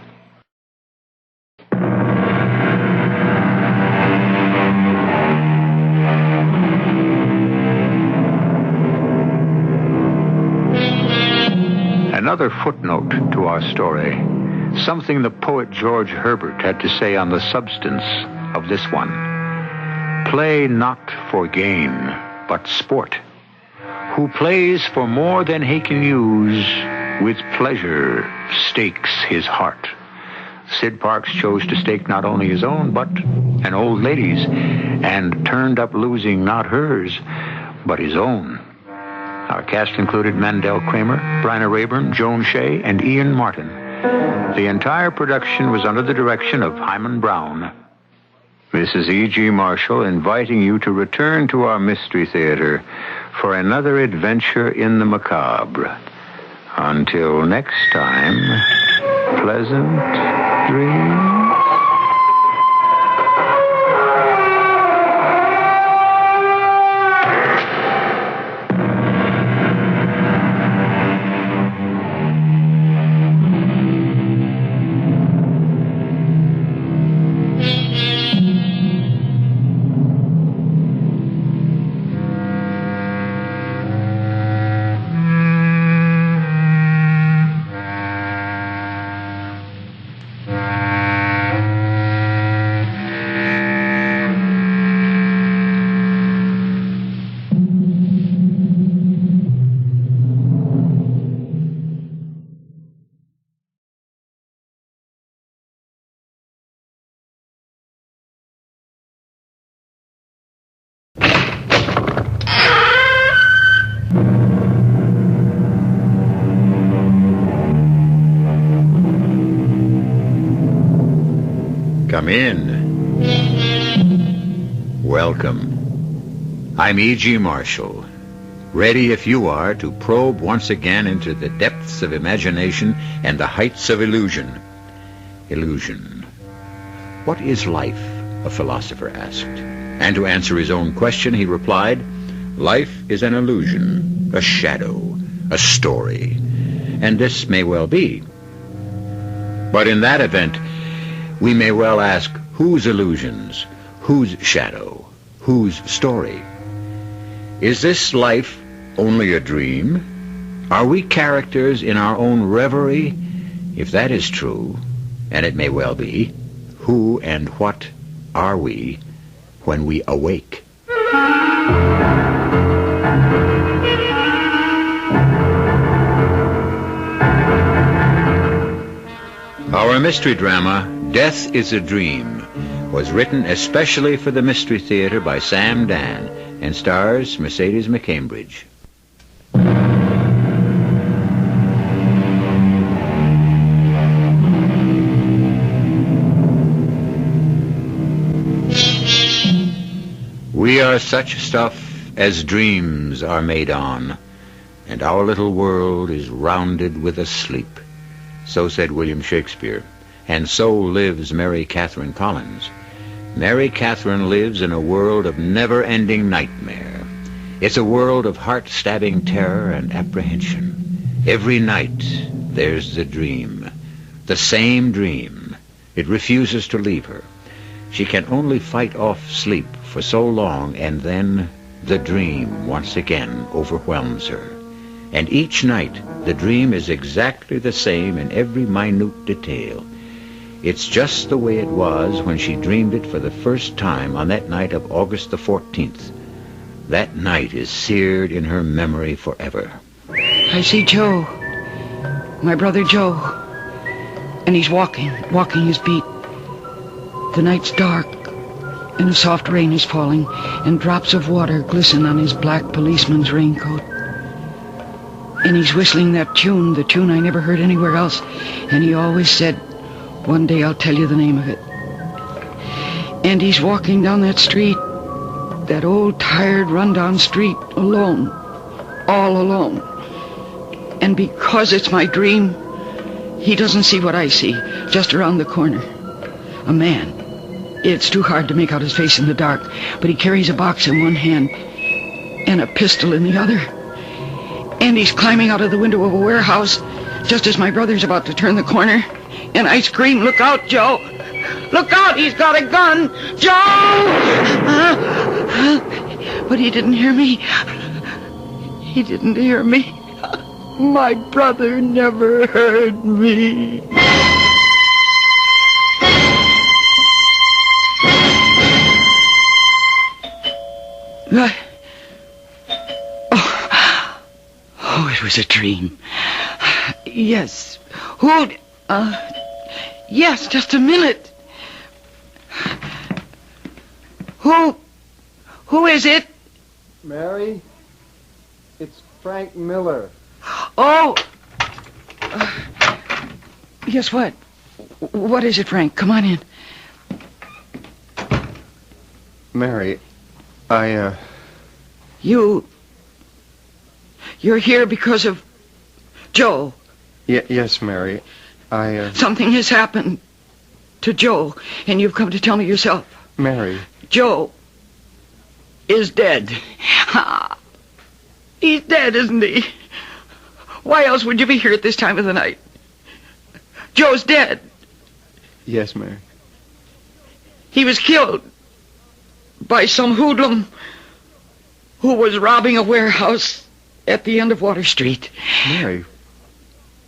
Another footnote to our story, something the poet George Herbert had to say on the substance of this one. Play not for gain, but sport. Who plays for more than he can use, with pleasure stakes his heart. Sid Parks chose to stake not only his own, but an old lady's, and turned up losing not hers, but his own. Our cast included Mandel Kramer, Bryna Rayburn, Joan Shea, and Ian Martin. The entire production was under the direction of Hyman Brown. This is E.G. Marshall inviting you to return to our Mystery Theater for another adventure in the macabre. Until next time, pleasant dreams. Come in. Welcome. I'm E.G. Marshall, ready if you are to probe once again into the depths of imagination and the heights of illusion. Illusion. What is life? A philosopher asked. And to answer his own question, he replied, life is an illusion, a shadow, a story. And this may well be. But in that event, we may well ask, whose illusions, whose shadow, whose story? Is this life only a dream? Are we characters in our own reverie? If that is true, and it may well be, who and what are we when we awake? Our mystery drama, Death is a Dream, was written especially for the Mystery Theater by Sam Dan and stars Mercedes McCambridge. We are such stuff as dreams are made on, and our little world is rounded with a sleep. So said William Shakespeare, and so lives Mary Catherine Collins. Mary Catherine lives in a world of never-ending nightmare. It's a world of heart-stabbing terror and apprehension. Every night there's the dream, the same dream. It refuses to leave her. She can only fight off sleep for so long, and then the dream once again overwhelms her. And each night, the dream is exactly the same in every minute detail. It's just the way it was when she dreamed it for the first time on that night of August the 14th. That night is seared in her memory forever. I see Joe, my brother Joe, and he's walking his beat. The night's dark, and a soft rain is falling, and drops of water glisten on his black policeman's raincoat. And he's whistling that tune, the tune I never heard anywhere else, and he always said, "One day I'll tell you the name of it." And he's walking down that street, that old, tired, run-down street, alone, all alone. And because it's my dream, he doesn't see what I see, just around the corner. A man. It's too hard to make out his face in the dark, but he carries a box in one hand and a pistol in the other. And he's climbing out of the window of a warehouse just as my brother's about to turn the corner. And I scream, "Look out, Joe! Look out! He's got a gun! Joe!" But he didn't hear me. He didn't hear me. My brother never heard me. Oh, it was a dream. Yes. Yes, just a minute. Who is it? Mary, it's Frank Miller. Oh. Guess what? What is it, Frank? Come on in. Mary, You're here because of Joe. Yes, Mary. Something has happened to Joe, and you've come to tell me yourself. Mary. Joe is dead. He's dead, isn't he? Why else would you be here at this time of the night? Joe's dead. Yes, Mary. He was killed by some hoodlum who was robbing a warehouse at the end of Water Street. Mary,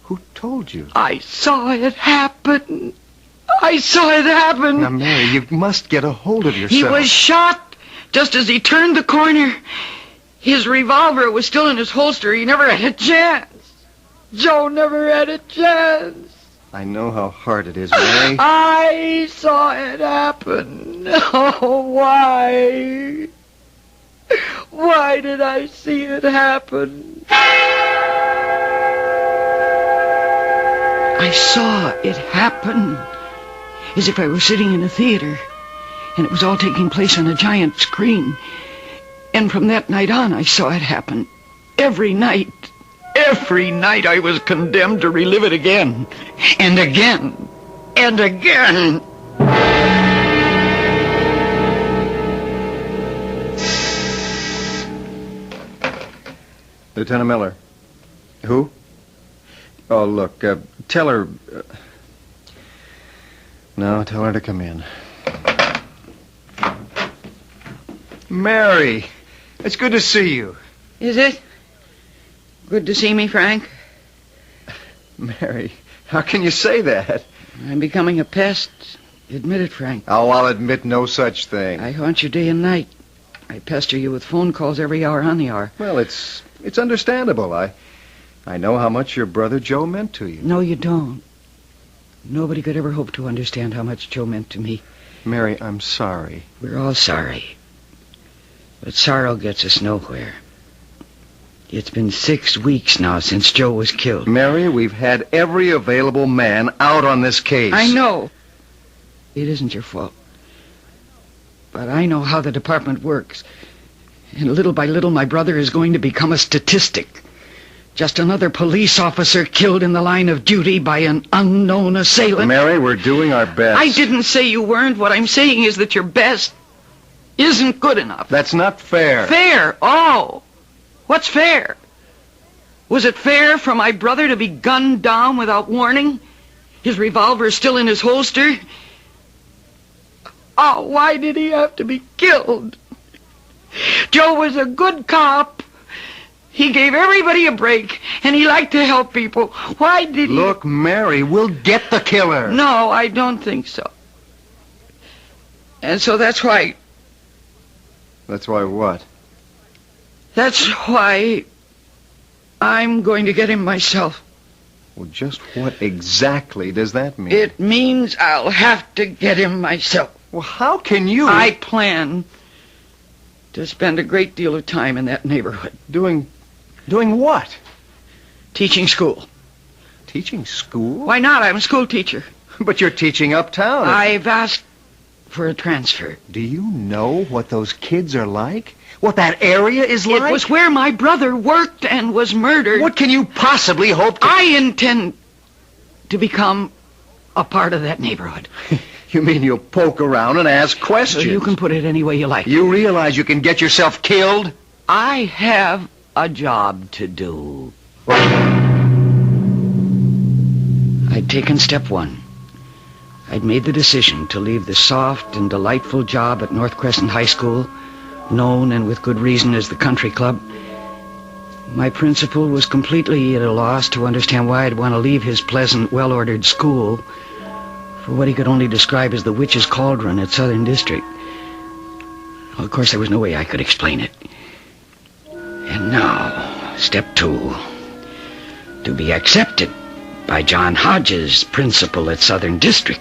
who told you? I saw it happen. Now, Mary, you must get a hold of yourself. He was shot just as he turned the corner. His revolver was still in his holster. He never had a chance. Joe never had a chance. I know how hard it is, Mary. I saw it happen. Oh, why? Why did I see it happen? I saw it happen as if I were sitting in a theater, and it was all taking place on a giant screen. And from that night on, I saw it happen. Every night I was condemned to relive it again, and again, and again. Lieutenant Miller. Who? Oh, look, tell her... No, tell her to come in. Mary, it's good to see you. Is it? Good to see me, Frank. Mary, how can you say that? I'm becoming a pest. Admit it, Frank. Oh, I'll admit no such thing. I haunt you day and night. I pester you with phone calls every hour on the hour. Well, it's understandable. I know how much your brother Joe meant to you. No, you don't. Nobody could ever hope to understand how much Joe meant to me. Mary, I'm sorry. We're all sorry. But sorrow gets us nowhere. It's been 6 weeks now since Joe was killed. Mary, we've had every available man out on this case. I know. It isn't your fault. But I know how the department works. And little by little, my brother is going to become a statistic. Just another police officer killed in the line of duty by an unknown assailant. Mary, we're doing our best. I didn't say you weren't. What I'm saying is that your best isn't good enough. That's not fair. Fair? Oh. What's fair? Was it fair for my brother to be gunned down without warning? His revolver still in his holster? Oh, why did he have to be killed? Joe was a good cop. He gave everybody a break, and he liked to help people. Why did he... Look, Mary, we'll get the killer. No, I don't think so. And so that's why... That's why what? That's why I'm going to get him myself. Well, just what exactly does that mean? It means I'll have to get him myself. Well, how can you... I plan to spend a great deal of time in that neighborhood. Doing what? Teaching school. Teaching school? Why not? I'm a school teacher. But you're teaching uptown. I've asked for a transfer. Do you know what those kids are like? What that area is like? It was where my brother worked and was murdered. What can you possibly hope to... I intend to become a part of that neighborhood. You mean you'll poke around and ask questions? So you can put it any way you like. You realize you can get yourself killed? I have a job to do. I'd taken step one. I'd made the decision to leave the soft and delightful job at North Crescent High School, known and with good reason as the country club. My principal was completely at a loss to understand why I'd want to leave his pleasant, well-ordered school for what he could only describe as the witch's cauldron at Southern District. Well, of course, there was no way I could explain it. And now, step two. To be accepted by John Hodges, principal at Southern District.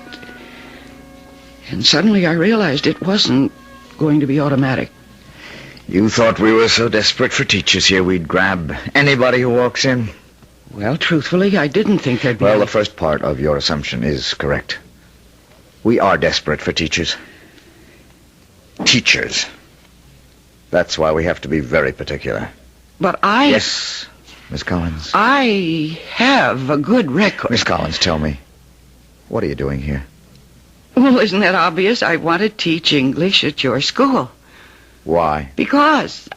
And suddenly I realized it wasn't going to be automatic. You thought we were so desperate for teachers here we'd grab anybody who walks in? Well, truthfully, I didn't think there'd be... Well, the first part of your assumption is correct. We are desperate for teachers. Teachers. That's why we have to be very particular. But I... Yes, Miss Collins. I have a good record. Miss Collins, tell me, what are you doing here? Well, isn't that obvious? I want to teach English at your school. Why? Because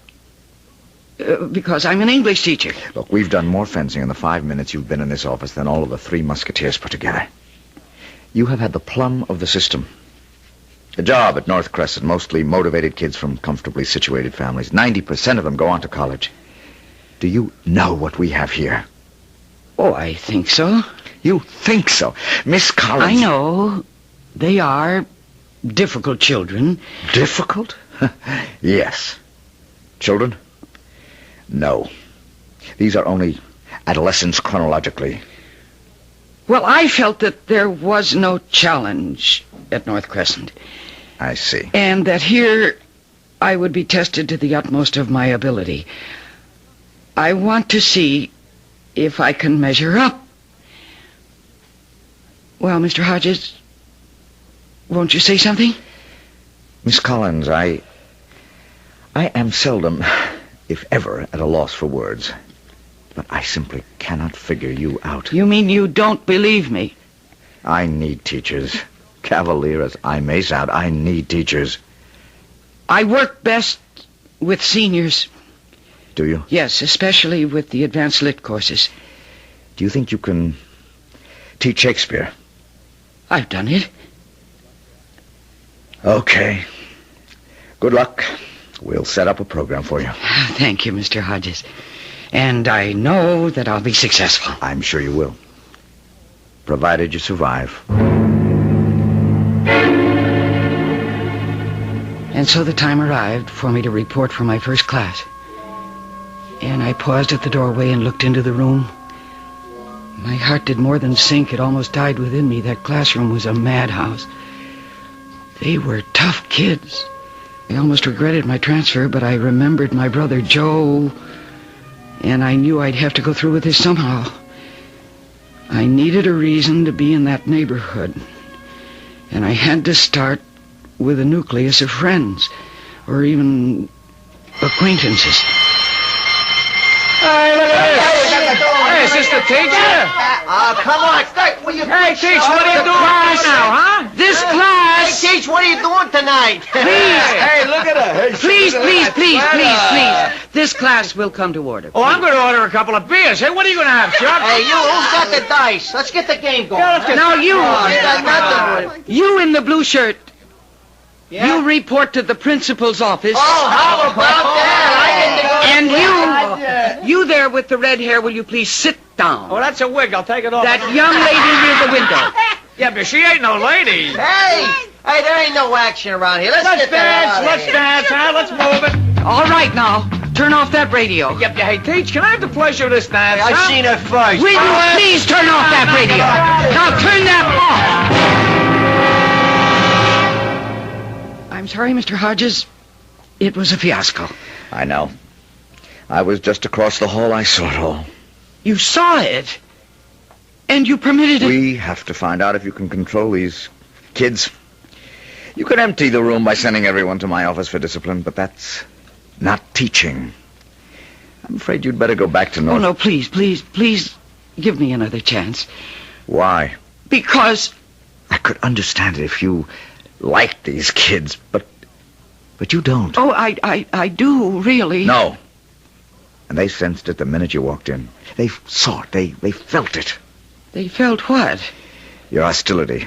I'm an English teacher. Look, we've done more fencing in the 5 minutes you've been in this office than all of the Three Musketeers put together. You have had the plum of the system. A job at North Crescent, mostly motivated kids from comfortably situated families. 90% of them go on to college. Do you know what we have here? Oh, I think so. You think so? Miss Collins... I know. They are difficult children. Difficult? Yes. Children? No. These are only adolescents chronologically. Well, I felt that there was no challenge at North Crescent. I see. And that here I would be tested to the utmost of my ability. I want to see if I can measure up. Well, Mr. Hodges, won't you say something? Miss Collins, I am seldom, if ever, at a loss for words. But I simply cannot figure you out. You mean you don't believe me? I need teachers. Cavalier as I may sound, I need teachers. I work best with seniors. Do you? Yes, especially with the advanced lit courses. Do you think you can teach Shakespeare? I've done it. Okay. Good luck. We'll set up a program for you. Thank you, Mr. Hodges. And I know that I'll be successful. I'm sure you will. Provided you survive. And so the time arrived for me to report for my first class. And I paused at the doorway and looked into the room. My heart did more than sink. It almost died within me. That classroom was a madhouse. They were tough kids. I almost regretted my transfer, but I remembered my brother Joe, and I knew I'd have to go through with this somehow. I needed a reason to be in that neighborhood, and I had to start with a nucleus of friends, or even acquaintances. Hey, look at this. Hey, is this the teacher? Come on, start. Hey, Teach, what are you doing right now, huh? This class... Hey, Teach, what are you doing tonight? Please. Hey, look at her. Please. This class will come to order. Oh, I'm going to order a couple of beers. Hey, what are you going to have, Chuck? Hey, you, who's got the dice? Let's get the game going. Yeah, let's get... Now, you... You got nothing. You in the blue shirt. Yeah? You report to the principal's office. Oh, how about that? And you there with the red hair, will you please sit down? Oh, that's a wig. I'll take it off. That young lady near the window. Yeah, but she ain't no lady. Hey, there ain't no action around here. Let's dance, huh? Let's move it. All right, now, turn off that radio. Yep, yeah, hey, Teach, can I have the pleasure of this dance? I've seen her first. Will you please turn off that radio? Now, turn that off. I'm sorry, Mr. Hodges. It was a fiasco. I know. I was just across the hall. I saw it all. You saw it? And you permitted it? We have to find out if you can control these kids. You could empty the room by sending everyone to my office for discipline, but that's not teaching. I'm afraid you'd better go back to North... Oh, no, please give me another chance. Why? Because... I could understand it if you liked these kids, but you don't. Oh, I do, really. No. And they sensed it the minute you walked in. They saw it. They felt it. They felt what? Your hostility.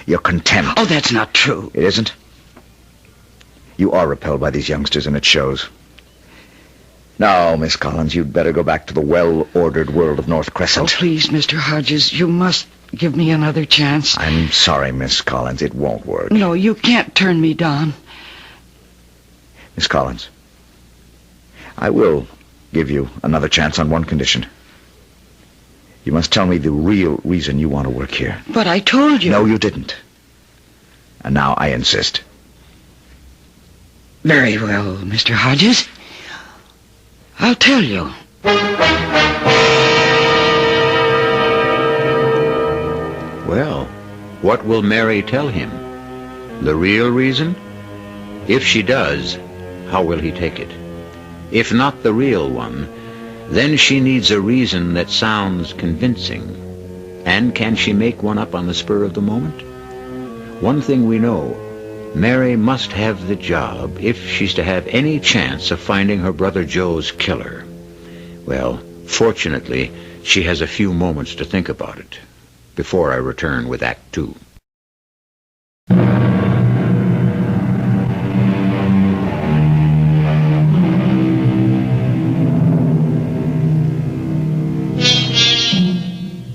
Your contempt. Oh, that's not true. It isn't? You are repelled by these youngsters, and it shows. Now, Miss Collins, you'd better go back to the well-ordered world of North Crescent. Oh, please, Mr. Hodges, you must give me another chance. I'm sorry, Miss Collins. It won't work. No, you can't turn me down. Miss Collins, I will give you another chance on one condition. You must tell me the real reason you want to work here. But I told you. No, you didn't. And now I insist. Very well, Mr. Hodges. I'll tell you. Well, what will Mary tell him? The real reason? If she does, how will he take it? If not the real one, then she needs a reason that sounds convincing. And can she make one up on the spur of the moment? One thing we know, Mary must have the job if she's to have any chance of finding her brother Joe's killer. Well, fortunately, she has a few moments to think about it before I return with Act 2.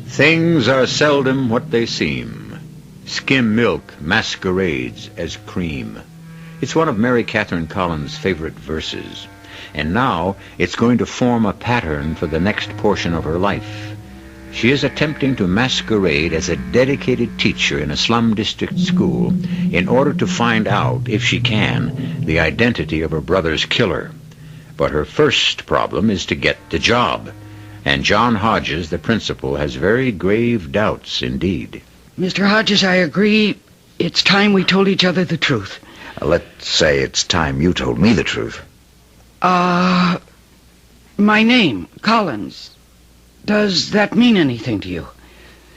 Things are seldom what they seem. Skim milk masquerades as cream. It's one of Mary Catherine Collins' favorite verses. And now it's going to form a pattern for the next portion of her life. She is attempting to masquerade as a dedicated teacher in a slum district school in order to find out, if she can, the identity of her brother's killer. But her first problem is to get the job. And John Hodges, the principal, has very grave doubts indeed. Mr. Hodges, I agree. It's time we told each other the truth. Let's say it's time you told me the truth. My name, Collins. Does that mean anything to you?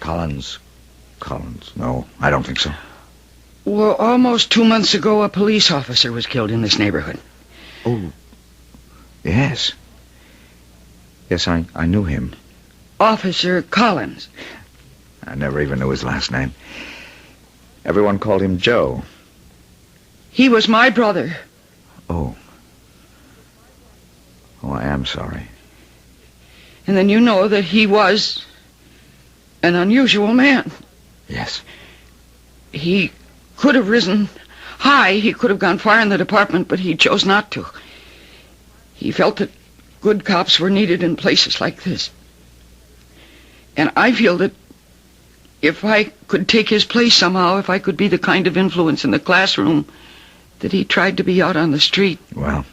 Collins? No, I don't think so. Well, almost 2 months ago, a police officer was killed in this neighborhood. Oh, yes. Yes, I knew him. Officer Collins. I never even knew his last name. Everyone called him Joe. He was my brother. Oh, I am sorry. And then you know that he was an unusual man. Yes. He could have risen high. He could have gone far in the department, but he chose not to. He felt that good cops were needed in places like this. And I feel that if I could take his place somehow, if I could be the kind of influence in the classroom that he tried to be out on the street. Well,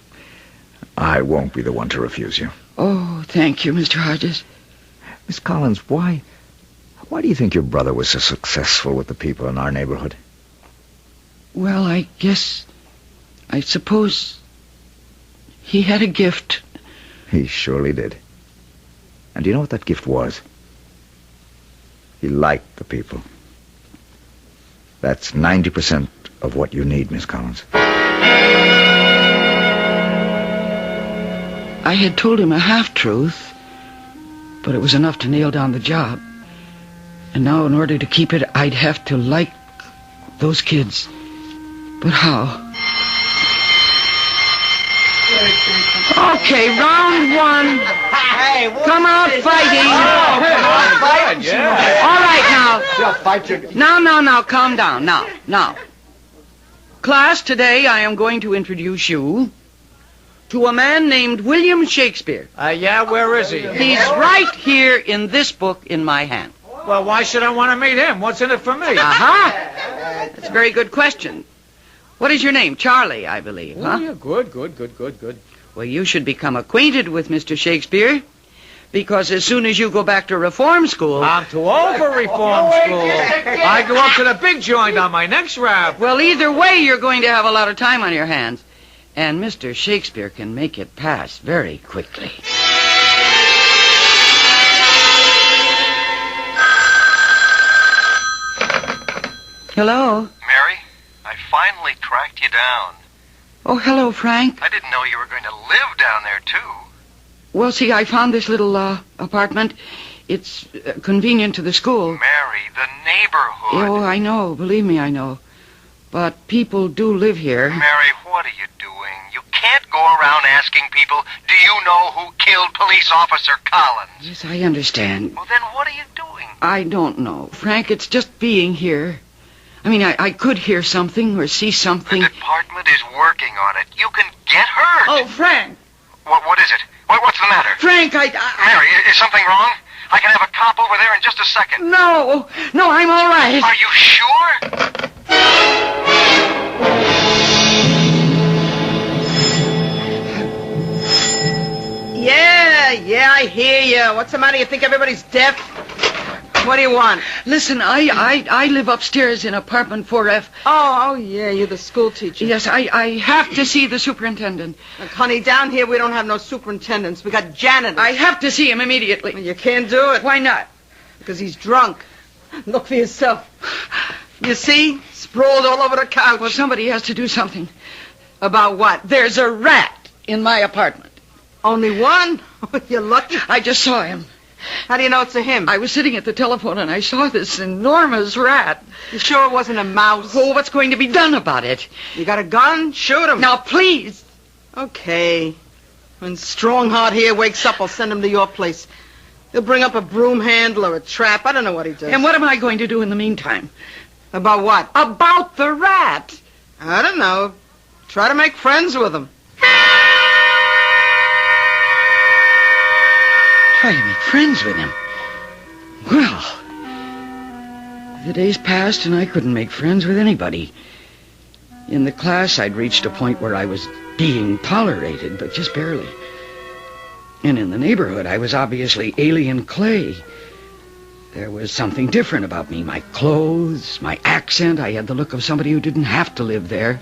I won't be the one to refuse you. Oh, thank you, Mr. Hodges. Miss Collins, why do you think your brother was so successful with the people in our neighborhood? Well, I suppose he had a gift. He surely did. And do you know what that gift was? He liked the people. That's 90% of what you need, Miss Collins. I had told him a half-truth, but it was enough to nail down the job. And now, in order to keep it, I'd have to like those kids. But how? Okay, round one. Hey, come out fighting. All right, now. Now, calm down. Now. Class, today I am going to introduce you to a man named William Shakespeare. Yeah, where is he? He's right here in this book in my hand. Well, why should I want to meet him? What's in it for me? Aha! That's a very good question. What is your name? Charlie, I believe, huh? Oh, yeah, good. Well, you should become acquainted with Mr. Shakespeare, because as soon as you go back to reform school... I'm too old for reform school. I go up to the big joint on my next rap. Well, either way, you're going to have a lot of time on your hands. And Mr. Shakespeare can make it pass very quickly. Hello? Mary, I finally tracked you down. Oh, hello, Frank. I didn't know you were going to live down there, too. Well, see, I found this little apartment. It's convenient to the school. Mary, the neighborhood. Oh, I know. Believe me, I know. But people do live here. Mary, what are you doing? You can't go around asking people, do you know who killed police officer Collins? Yes, I understand. Well, then what are you doing? I don't know. Frank, it's just being here. I mean, I could hear something or see something. The department is working on it. You can get hurt. Oh, Frank. What is it? What's the matter? Frank, Mary, is something wrong? I can have a cop over there in just a second. No, I'm all right. Are you sure? Yeah, I hear you. What's the matter? You think everybody's deaf? What do you want? Listen, I live upstairs in apartment 4F. Oh, yeah, you're the school teacher. Yes, I have to see the superintendent. Look, honey, down here we don't have no superintendents. We got janitors. I have to see him immediately. Well, you can't do it. Why not? Because he's drunk. Look for yourself. You see? Sprawled all over the couch. Well, somebody has to do something. About what? There's a rat in my apartment. Only one? You're lucky. I just saw him. How do you know it's a him? I was sitting at the telephone and I saw this enormous rat. You sure it wasn't a mouse? Oh, what's going to be done about it? You got a gun? Shoot him. Now, please. Okay. When Strongheart here wakes up, I'll send him to your place. He'll bring up a broom handle or a trap. I don't know what he does. And what am I going to do in the meantime? About what? About the rat. I don't know. Try to make friends with him. Try to make friends with him. Well, the days passed and I couldn't make friends with anybody. In the class, I'd reached a point where I was being tolerated, but just barely. And in the neighborhood, I was obviously alien clay. There was something different about me. My clothes, my accent. I had the look of somebody who didn't have to live there.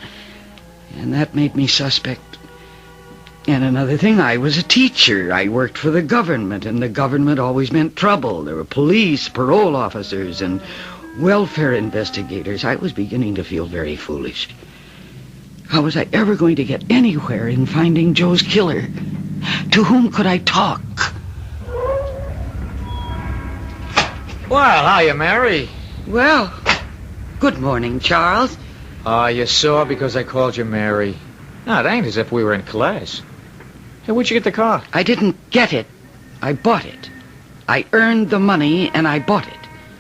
And that made me suspect. And another thing, I was a teacher. I worked for the government, and the government always meant trouble. There were police, parole officers, and welfare investigators. I was beginning to feel very foolish. How was I ever going to get anywhere in finding Joe's killer? To whom could I talk? Well, hiya, Mary. Well, good morning, Charles. You saw because I called you Mary. No, it ain't as if we were in class. Hey, where'd you get the car? I didn't get it. I bought it. I earned the money, and I bought it.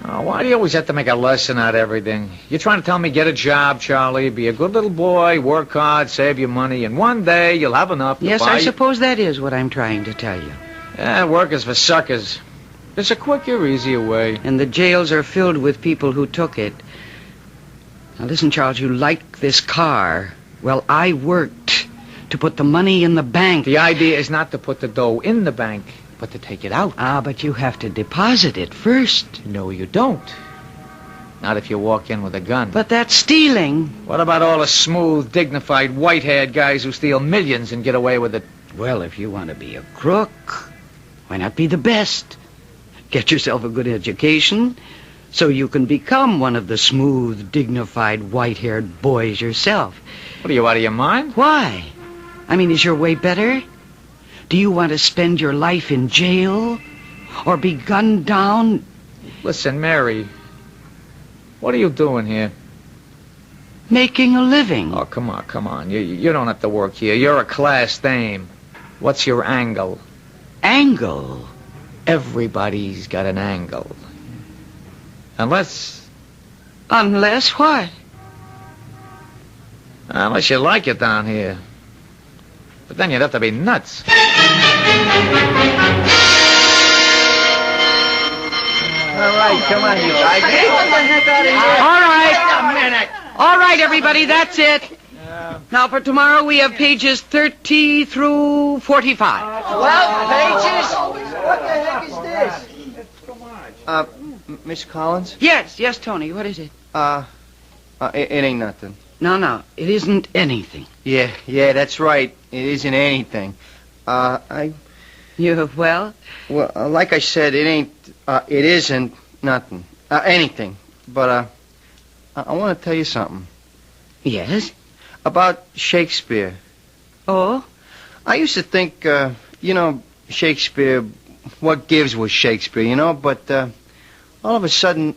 Oh, why do you always have to make a lesson out of everything? You're trying to tell me get a job, Charlie, be a good little boy, work hard, save your money, and one day you'll have enough to Yes, buy... I suppose that is what I'm trying to tell you. Yeah, work is for suckers. There's a quicker, easier way. And the jails are filled with people who took it. Now listen, Charles, you like this car. Well, I worked to put the money in the bank. The idea is not to put the dough in the bank, but to take it out. Ah, but you have to deposit it first. No, you don't. Not if you walk in with a gun. But that's stealing. What about all the smooth, dignified, white-haired guys who steal millions and get away with it? Well, if you want to be a crook, why not be the best? Get yourself a good education so you can become one of the smooth, dignified, white-haired boys yourself. What are you, out of your mind? Why? I mean, is your way better? Do you want to spend your life in jail? Or be gunned down? Listen, Mary, what are you doing here? Making a living. Oh, come on. You don't have to work here. You're a class dame. What's your angle? Angle? Everybody's got an angle. Unless what? Unless you like it down here. But then you'd have to be nuts. All right, come on, you guys. Get the heck out of here. All right. Wait a minute. All right, everybody, that's it. Now, for tomorrow, we have pages 30 through 45. 12 pages? What the heck is this? Miss Collins? Yes, Tony, what is it? It ain't nothing. No, it isn't anything. Yeah, that's right. It isn't anything. Well, like I said, it isn't nothing. Anything. But, I want to tell you something. Yes? About Shakespeare. Oh? I used to think, Shakespeare, what gives was Shakespeare, but, all of a sudden,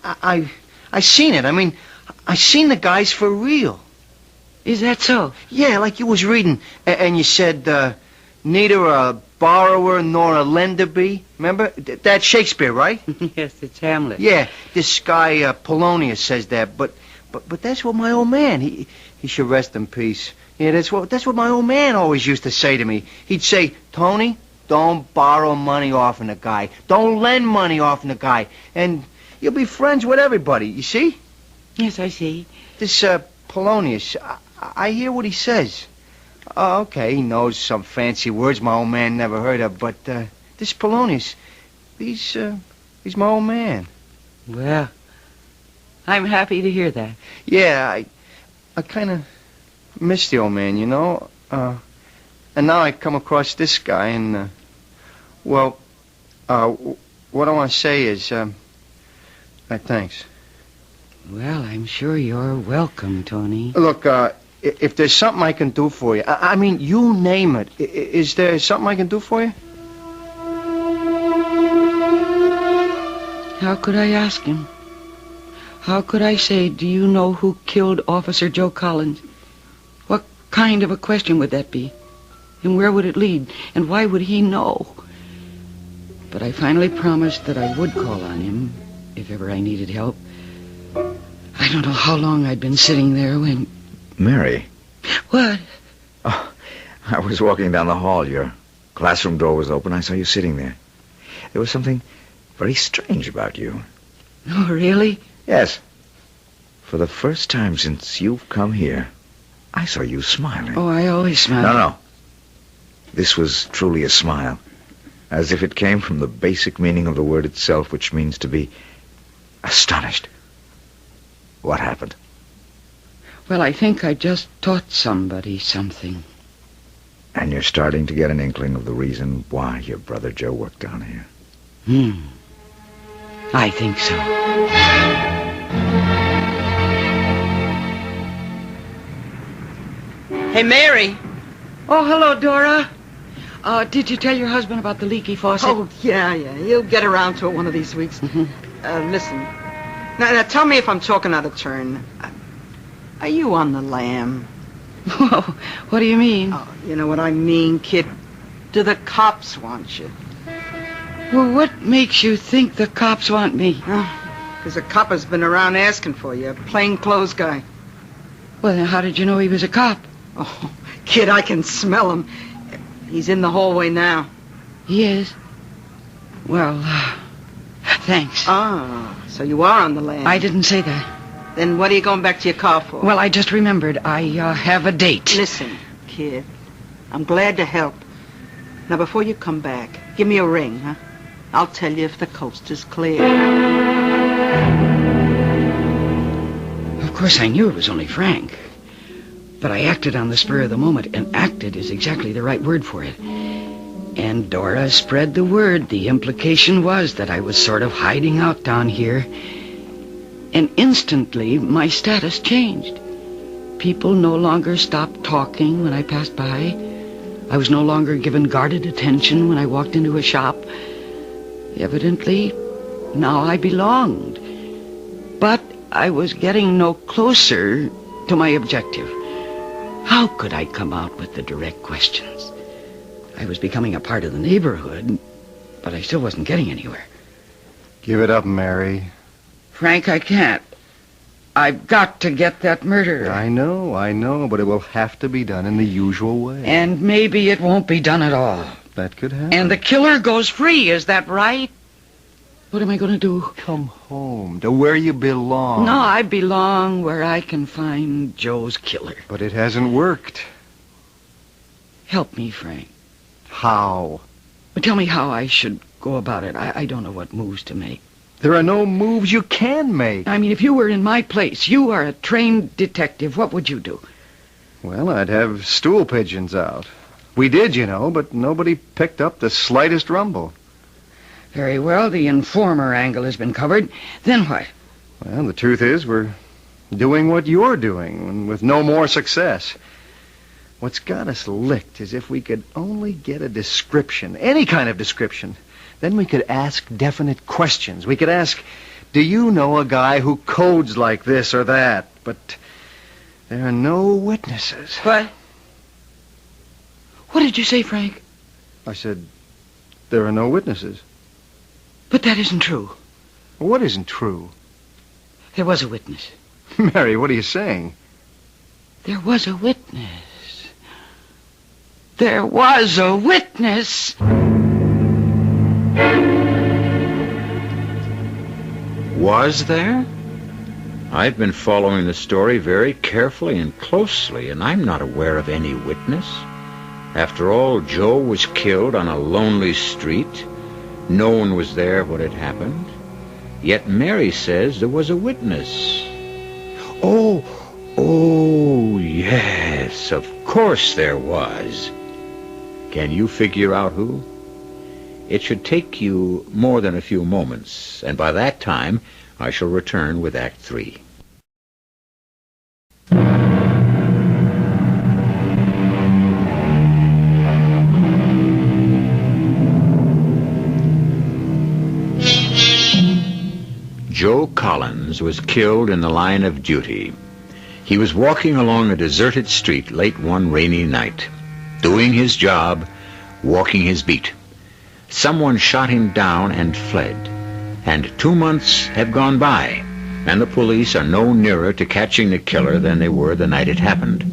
I seen it. I mean, I seen the guys for real. Is that so? Yeah, like you was reading, and you said, neither a borrower nor a lender be. Remember? That's Shakespeare, right? Yes, it's Hamlet. Yeah, this guy, Polonius says that, but that's what my old man, he should rest in peace. Yeah, that's what my old man always used to say to me. He'd say, Tony, don't borrow money off of the guy. Don't lend money off of the guy. And you'll be friends with everybody, you see? Yes, I see. This, Polonius, I hear what he says. Oh, okay, he knows some fancy words my old man never heard of, but, this Polonius, he's my old man. Well, I'm happy to hear that. Yeah, I kind of miss the old man, and now I come across this guy, and, what I want to say is, thanks. Well, I'm sure you're welcome, Tony. Look, if there's something I can do for you, I mean, you name it. Is there something I can do for you? How could I ask him? How could I say, do you know who killed Officer Joe Collins? What kind of a question would that be? And where would it lead? And why would he know? But I finally promised that I would call on him if ever I needed help. I don't know how long I'd been sitting there when... Mary. What? Oh, I was walking down the hall. Your classroom door was open. I saw you sitting there. There was something very strange about you. Oh, really? Yes. For the first time since you've come here, I saw you smiling. Oh, I always smile. No. This was truly a smile. As if it came from the basic meaning of the word itself, which means to be astonished. What happened? Well, I think I just taught somebody something. And you're starting to get an inkling of the reason why your brother Joe worked down here. I think so. Hey, Mary. Oh, hello, Dora. Did you tell your husband about the leaky faucet? Oh, yeah. He'll get around to it one of these weeks. Listen. Now, tell me if I'm talking out of turn. Are you on the lam? Whoa, what do you mean? Oh, you know what I mean, kid. Do the cops want you? Well, what makes you think the cops want me? Because a cop has been around asking for you, a plainclothes guy. Well, then how did you know he was a cop? Oh, kid, I can smell him. He's in the hallway now. He is? Well, Thanks. Ah, so you are on the lam. I didn't say that. Then what are you going back to your car for? Well, I just remembered. I have a date. Listen, kid. I'm glad to help. Now, before you come back, give me a ring, huh? I'll tell you if the coast is clear. Of course, I knew it was only Frank. But I acted on the spur of the moment, and acted is exactly the right word for it. And Dora spread the word. The implication was that I was sort of hiding out down here. And instantly, my status changed. People no longer stopped talking when I passed by. I was no longer given guarded attention when I walked into a shop. Evidently, now I belonged. But I was getting no closer to my objective. How could I come out with the direct questions? I was becoming a part of the neighborhood, but I still wasn't getting anywhere. Give it up, Mary. Frank, I can't. I've got to get that murderer. I know, but it will have to be done in the usual way. And maybe it won't be done at all. That could happen. And the killer goes free, is that right? What am I going to do? Come home, to where you belong. No, I belong where I can find Joe's killer. But it hasn't worked. Help me, Frank. How? Tell me how I should go about it. I don't know what moves to make. There are no moves you can make. I mean, if you were in my place, you are a trained detective, what would you do? Well, I'd have stool pigeons out. We did, but nobody picked up the slightest rumble. Very well, the informer angle has been covered. Then what? Well, the truth is we're doing what you're doing, and with no more success. What's got us licked is if we could only get a description, any kind of description. Then we could ask definite questions. We could ask, do you know a guy who codes like this or that? But there are no witnesses. What? What did you say, Frank? I said, there are no witnesses. But that isn't true. What isn't true? There was a witness. Mary, what are you saying? There was a witness. There was a witness. Was there? I've been following the story very carefully and closely, and I'm not aware of any witness. After all, Joe was killed on a lonely street. No one was there when it happened. Yet Mary says there was a witness. Oh, yes, of course there was. Can you figure out who? It should take you more than a few moments, and by that time, I shall return with Act 3. Joe Collins was killed in the line of duty. He was walking along a deserted street late one rainy night, doing his job, walking his beat. Someone shot him down and fled. And 2 months have gone by, and the police are no nearer to catching the killer than they were the night it happened.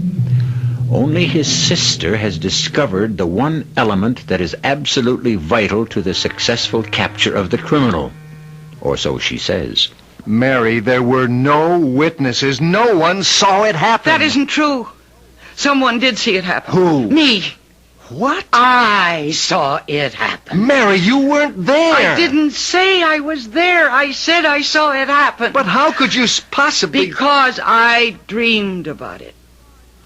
Only his sister has discovered the one element that is absolutely vital to the successful capture of the criminal. Or so she says. Mary, there were no witnesses. No one saw it happen. That isn't true. Someone did see it happen. Who? Me. What? I saw it happen. Mary, you weren't there. I didn't say I was there. I said I saw it happen. But how could you possibly... Because I dreamed about it.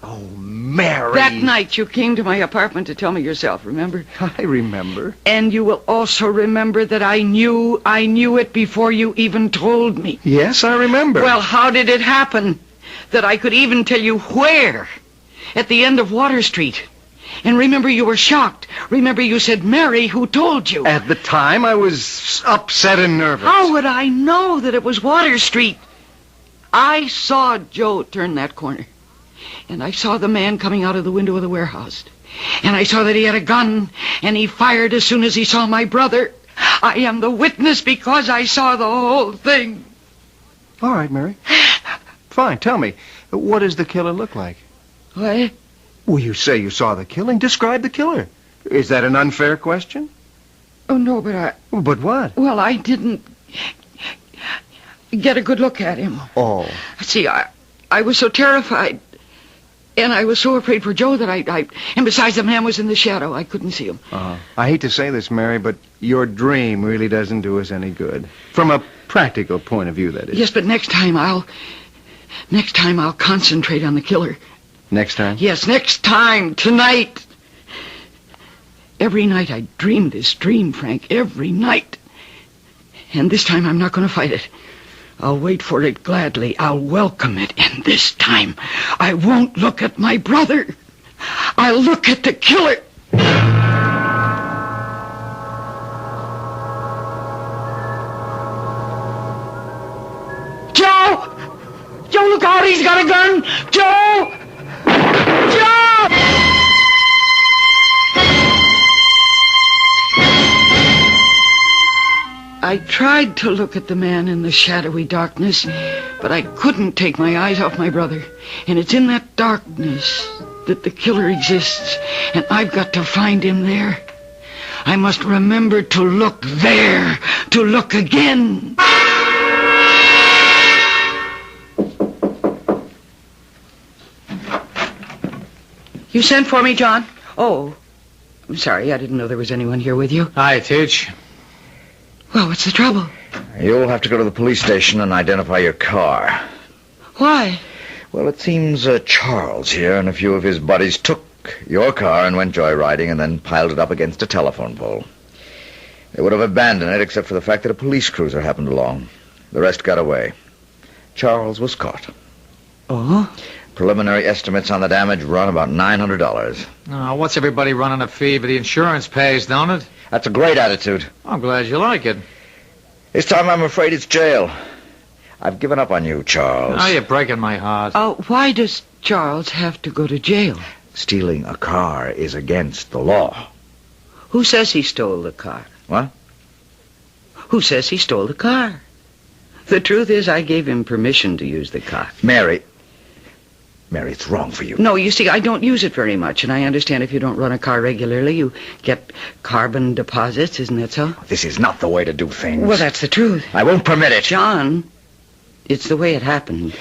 Oh, Mary. That night you came to my apartment to tell me yourself, remember? I remember. And you will also remember that I knew it before you even told me. Yes, I remember. Well, how did it happen that I could even tell you where? At the end of Water Street. And remember, you were shocked. Remember, you said, Mary, who told you? At the time, I was upset and nervous. How would I know that it was Water Street? I saw Joe turn that corner. And I saw the man coming out of the window of the warehouse. And I saw that he had a gun, and he fired as soon as he saw my brother. I am the witness because I saw the whole thing. All right, Mary. Fine, tell me, what does the killer look like? What? Well, you say you saw the killing. Describe the killer. Is that an unfair question? Oh, no, but But what? Well, I didn't get a good look at him. Oh. See, I was so terrified. And I was so afraid for Joe that and besides, the man was in the shadow. I couldn't see him. I hate to say this, Mary, but your dream really doesn't do us any good. From a practical point of view, that is. Yes, but next time I'll concentrate on the killer. Next time? Yes, next time. Tonight. Every night I dream this dream, Frank. Every night. And this time I'm not going to fight it. I'll wait for it gladly. I'll welcome it. And this time, I won't look at my brother. I'll look at the killer. Joe! Joe, look out. He's got a gun. Joe! Joe! I tried to look at the man in the shadowy darkness, but I couldn't take my eyes off my brother. And it's in that darkness that the killer exists, and I've got to find him there. I must remember to look there, to look again. You sent for me, John? Oh, I'm sorry. I didn't know there was anyone here with you. Hi, Teach. Well, what's the trouble? You'll have to go to the police station and identify your car. Why? Well, it seems Charles here and a few of his buddies took your car and went joyriding and then piled it up against a telephone pole. They would have abandoned it except for the fact that a police cruiser happened along. The rest got away. Charles was caught. Oh? Preliminary estimates on the damage run about $900. Oh, what's everybody running a fee? But the insurance pays, don't it? That's a great attitude. I'm glad you like it. This time I'm afraid it's jail. I've given up on you, Charles. Oh, you're breaking my heart. Oh, why does Charles have to go to jail? Stealing a car is against the law. Who says he stole the car? What? Who says he stole the car? The truth is, I gave him permission to use the car. Mary, it's wrong for you. No, you see, I don't use it very much, and I understand if you don't run a car regularly, you get carbon deposits, isn't that so? This is not the way to do things. Well, that's the truth. I won't permit it. John, it's the way it happened.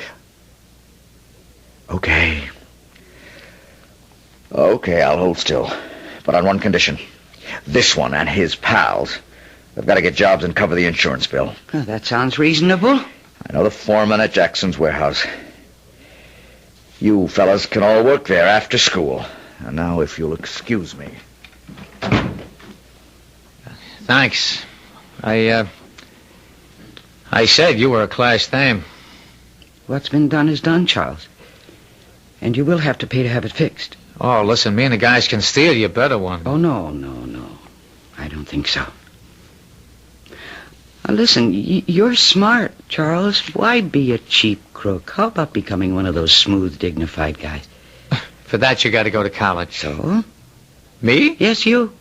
Okay, I'll hold still. But on one condition. This one and his pals have got to get jobs and cover the insurance bill. Oh, that sounds reasonable. I know the foreman at Jackson's warehouse. You fellas can all work there after school. And now, if you'll excuse me. Thanks. I said you were a class dame. What's been done is done, Charles. And you will have to pay to have it fixed. Oh, listen, me and the guys can steal you a better one. Oh, no. I don't think so. Now, listen, you're smart, Charles. Why be a cheap crook? How about becoming one of those smooth, dignified guys? For that, you got to go to college. So? Me? Yes, you.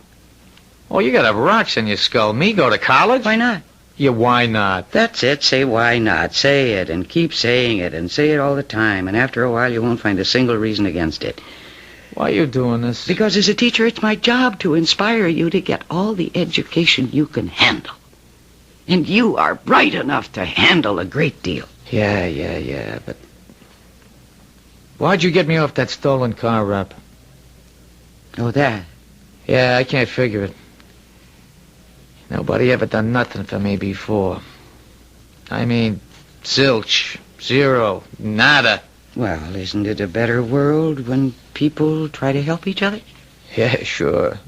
Oh, you got to have rocks in your skull. Me go to college? Why not? Yeah, why not? That's it. Say why not. Say it and keep saying it and say it all the time. And after a while, you won't find a single reason against it. Why are you doing this? Because as a teacher, it's my job to inspire you to get all the education you can handle. And you are bright enough to handle a great deal. Yeah, but... Why'd you get me off that stolen car rap? Oh, that? Yeah, I can't figure it. Nobody ever done nothing for me before. I mean, zilch, zero, nada. Well, isn't it a better world when people try to help each other? Yeah, sure.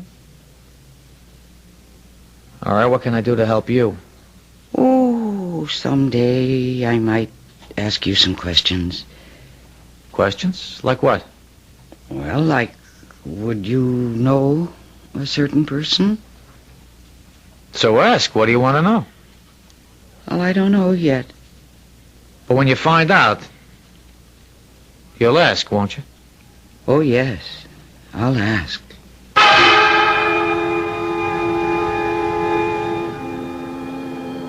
All right, what can I do to help you? Oh, someday I might ask you some questions. Questions? Like what? Well, like, would you know a certain person? So ask. What do you want to know? Well, I don't know yet. But when you find out, you'll ask, won't you? Oh, yes. I'll ask.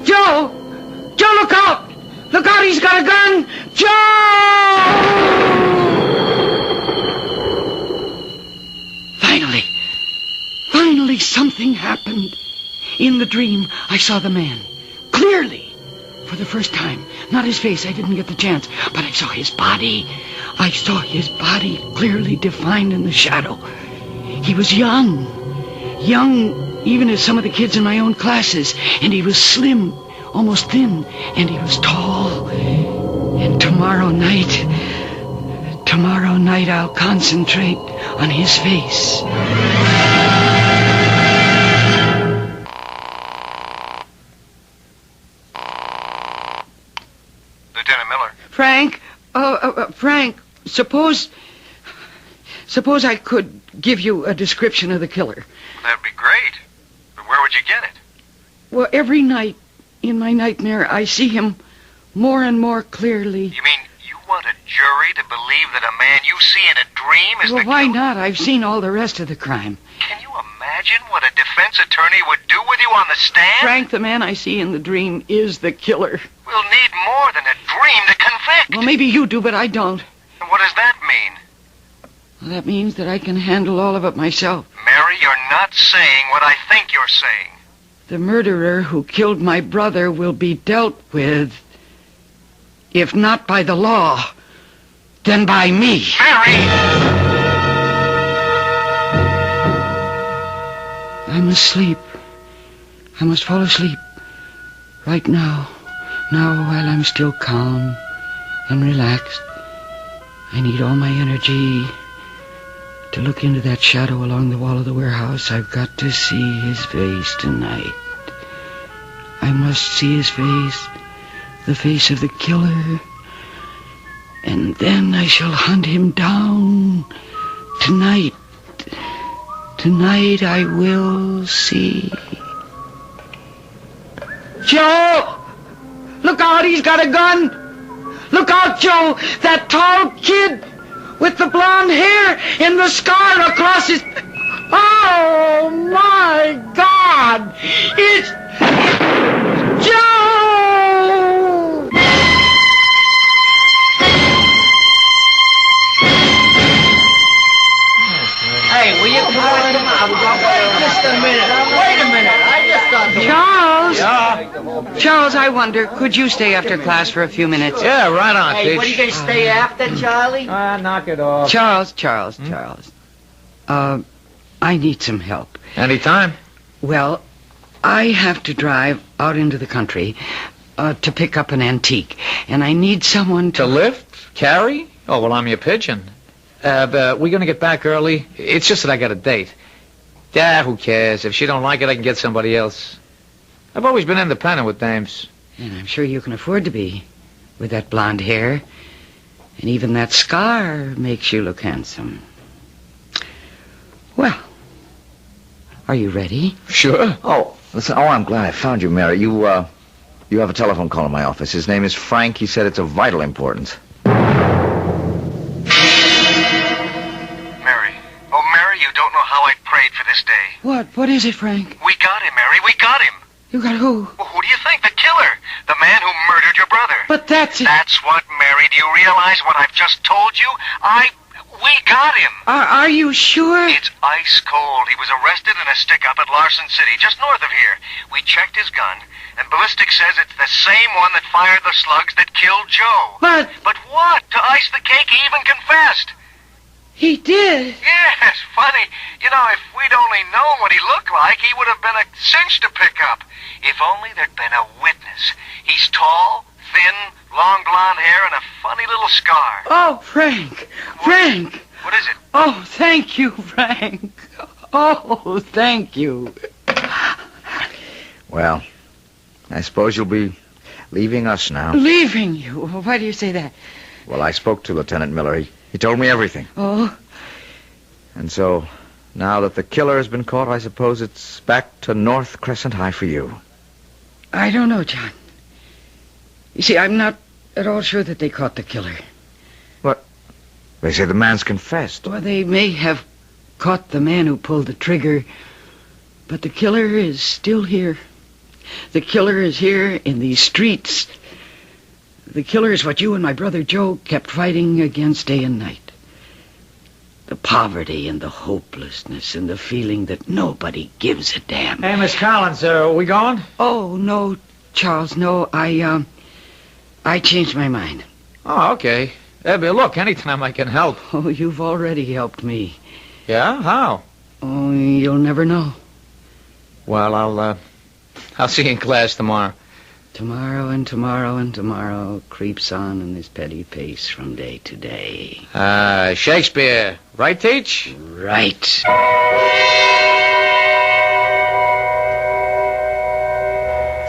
Joe! Joe, look out! Look out, he's got a gun! Joe! Finally, something happened. In the dream, I saw the man. Clearly. for the first time. Not his face, I didn't get the chance, but I saw his body. I saw his body clearly defined in the shadow. He was young even as some of the kids in my own classes, and he was slim, almost thin, and he was tall. And tomorrow night I'll concentrate on his face. Lieutenant Miller. Frank, Frank, suppose I could give you a description of the killer. That'd be great. But where would you get it? Well, every night in my nightmare, I see him more and more clearly. You mean you want a jury to believe that a man you see in a dream is Well, the why killer? not? I've seen all the rest of the crime. Can you imagine what a defense attorney would do with you on the stand? Frank, the man I see in the dream is the killer. We'll need more than a dream to convict. Well, maybe you do, but I don't. And what does that mean? Well, that means that I can handle all of it myself. Mary, you're not saying what I think you're saying. The murderer who killed my brother will be dealt with, if not by the law, then by me. Mary! I must sleep. I must fall asleep. Right now. Now, while I'm still calm and relaxed. I need all my energy to look into that shadow along the wall of the warehouse. I've got to see his face tonight. I must see his face, the face of the killer. And then I shall hunt him down tonight. Tonight I will see. Joe! Look out, he's got a gun! Look out, Joe! That tall kid with the blonde hair and the scar across his... Oh, my God! It's... Joe! Hey, will you come on? Wait just a minute. Wait a minute. I just thought... Charles! Yeah? Charles, I wonder, could you stay after class for a few minutes? Yeah, right on, Hey, Teach. what are you going to stay after, Charlie? Knock it off. Charles. I need some help. Anytime. Well, I have to drive out into the country to pick up an antique, and I need someone To lift? Carry? Oh, well, I'm your pigeon. But we're going to get back early. It's just that I got a date. Yeah, who cares? If she don't like it, I can get somebody else. I've always been independent with dames. And I'm sure you can afford to be, with that blonde hair. And even that scar makes you look handsome. Well, are you ready? Sure. Oh, listen. Oh, I'm glad I found you, Mary. You have a telephone call in my office. His name is Frank. He said it's of vital importance. Mary. Oh, Mary, you don't know how I prayed for this day. What is it, Frank? We got him, Mary. We got him. You got who? Well, who do you think? The killer. The man who murdered your brother. But that's... That's what, Mary. Do you realize what I've just told you? We got him. Are you sure? It's ice cold. He was arrested in a stick-up at Larson City, just north of here. We checked his gun, and ballistics says it's the same one that fired the slugs that killed Joe. But what? To ice the cake, he even confessed. he did. Yes, funny. You know, if we'd only known what he looked like, he would have been a cinch to pick up. If only there'd been a witness. He's tall, thin, long blonde hair, and a funny little scar. Oh, Frank. What is it? Oh, thank you, Frank. Oh, thank you. Well, I suppose you'll be leaving us now. Leaving you? Why do you say that? Well, I spoke to Lieutenant Miller. He told me everything. Oh? And so, now that the killer has been caught, I suppose it's back to North Crescent High for you. I don't know, John. You see, I'm not at all sure that they caught the killer. What? They say the man's confessed. Well, they may have caught the man who pulled the trigger, but the killer is still here. The killer is here in these streets. The killer is what you and my brother Joe kept fighting against day and night. The poverty and the hopelessness and the feeling that nobody gives a damn. Hey, Miss Collins, are we going? Oh, no, Charles, no. I changed my mind. Oh, okay. But look, anytime I can help. Oh, you've already helped me. Yeah? How? Oh, you'll never know. Well, I'll see you in class tomorrow. Tomorrow and tomorrow and tomorrow creeps on in this petty pace from day to day. Shakespeare. Right, Teach? Right.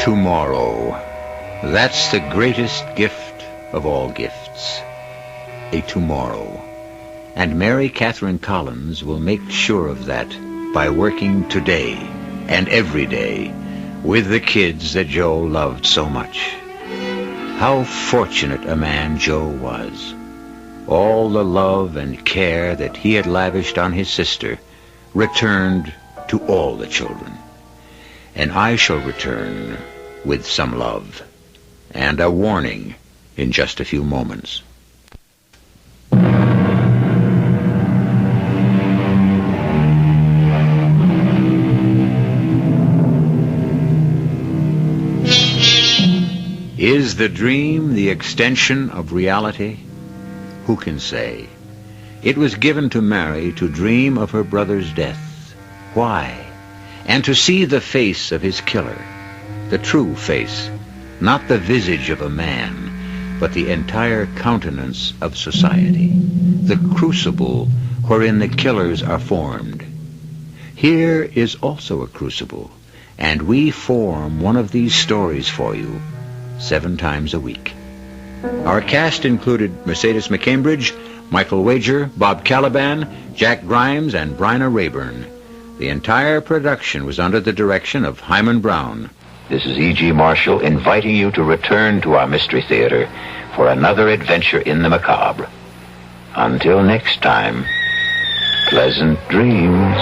Tomorrow. That's the greatest gift of all gifts. A tomorrow. And Mary Catherine Collins will make sure of that by working today and every day with the kids that Joe loved so much. How fortunate a man Joe was. All the love and care that he had lavished on his sister returned to all the children. And I shall return with some love and a warning in just a few moments. Is the dream the extension of reality? Who can say? It was given to Mary to dream of her brother's death. Why? And to see the face of his killer. The true face, not the visage of a man, but the entire countenance of society. The crucible wherein the killers are formed. Here is also a crucible, and we form one of these stories for you 7 times a week. Our cast included Mercedes McCambridge, Michael Wager, Bob Caliban, Jack Grimes, and Bryna Rayburn. The entire production was under the direction of Hyman Brown. This is E.G. Marshall inviting you to return to our Mystery Theater for another adventure in the macabre. Until next time, pleasant dreams.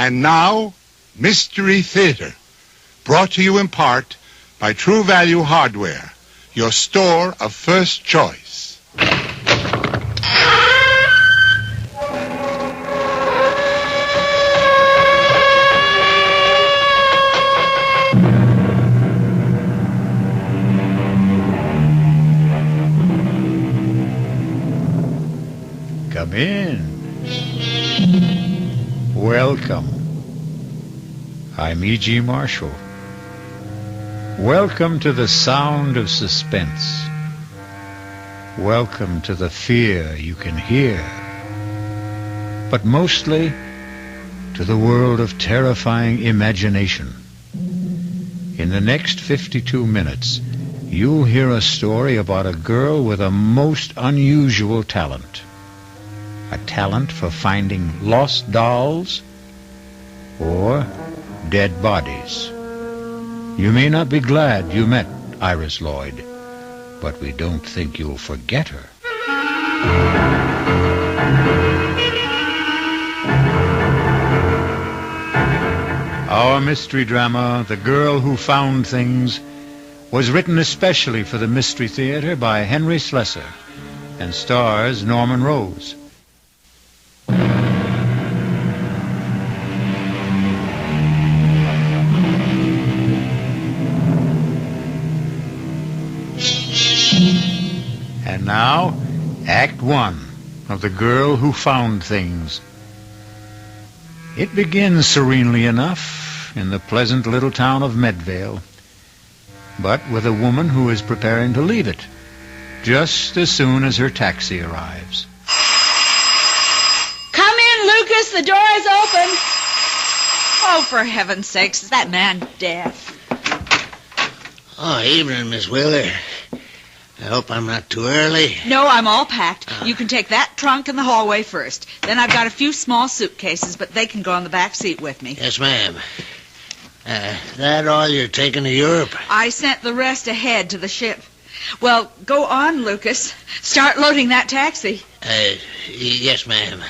And now, Mystery Theater, brought to you in part by True Value Hardware, your store of first choice. Come in. Welcome. I'm E.G. Marshall. Welcome to the sound of suspense. Welcome to the fear you can hear. But mostly to the world of terrifying imagination. In the next 52 minutes, you'll hear a story about a girl with a most unusual talent. A talent for finding lost dolls or dead bodies. You may not be glad you met Iris Lloyd, but we don't think you'll forget her. Our mystery drama, The Girl Who Found Things, was written especially for the Mystery Theater by Henry Slessor and stars Norman Rose. And now, Act 1 of The Girl Who Found Things. It begins serenely enough in the pleasant little town of Medvale, but with a woman who is preparing to leave it, just as soon as her taxi arrives. Come in, Lucas. The door is open. Oh, for heaven's sakes, is that man dead? Oh, evening, Miss Wheeler. I hope I'm not too early. No, I'm all packed. You can take that trunk in the hallway first. Then I've got a few small suitcases, but they can go on the back seat with me. Yes, ma'am. That all you're taking to Europe? I sent the rest ahead to the ship. Well, go on, Lucas. Start loading that taxi. Yes, ma'am.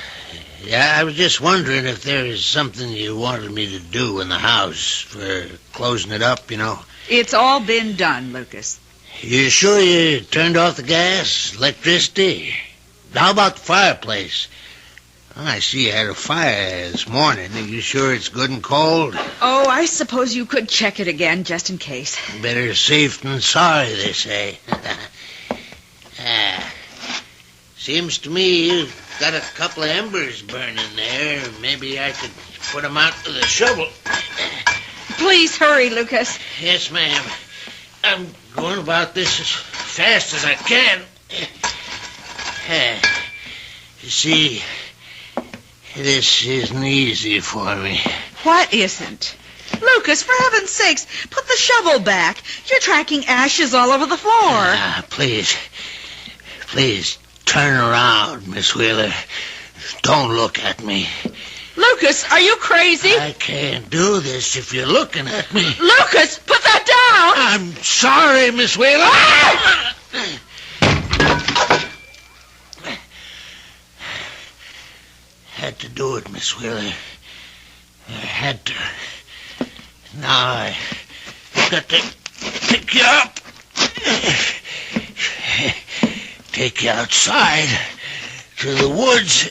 Yeah, I was just wondering if there is something you wanted me to do in the house for closing it up, you know. It's all been done, Lucas. You sure you turned off the gas, electricity? How about the fireplace? Oh, I see you had a fire this morning. Are you sure it's good and cold? Oh, I suppose you could check it again, just in case. Better safe than sorry, they say. Seems to me you've got a couple of embers burning there. Maybe I could put them out with a shovel. Please hurry, Lucas. Yes, ma'am. I'm going about this as fast as I can. You see, this isn't easy for me. What isn't? Lucas, for heaven's sakes, put the shovel back. You're tracking ashes all over the floor. Please, turn around, Miss Wheeler. Don't look at me. Lucas, are you crazy? I can't do this if you're looking at me. Lucas, put that down! I'm sorry, Miss Wheeler. Had to do it, Miss Wheeler. I had to. Now I've got to pick you up. Take you outside to the woods.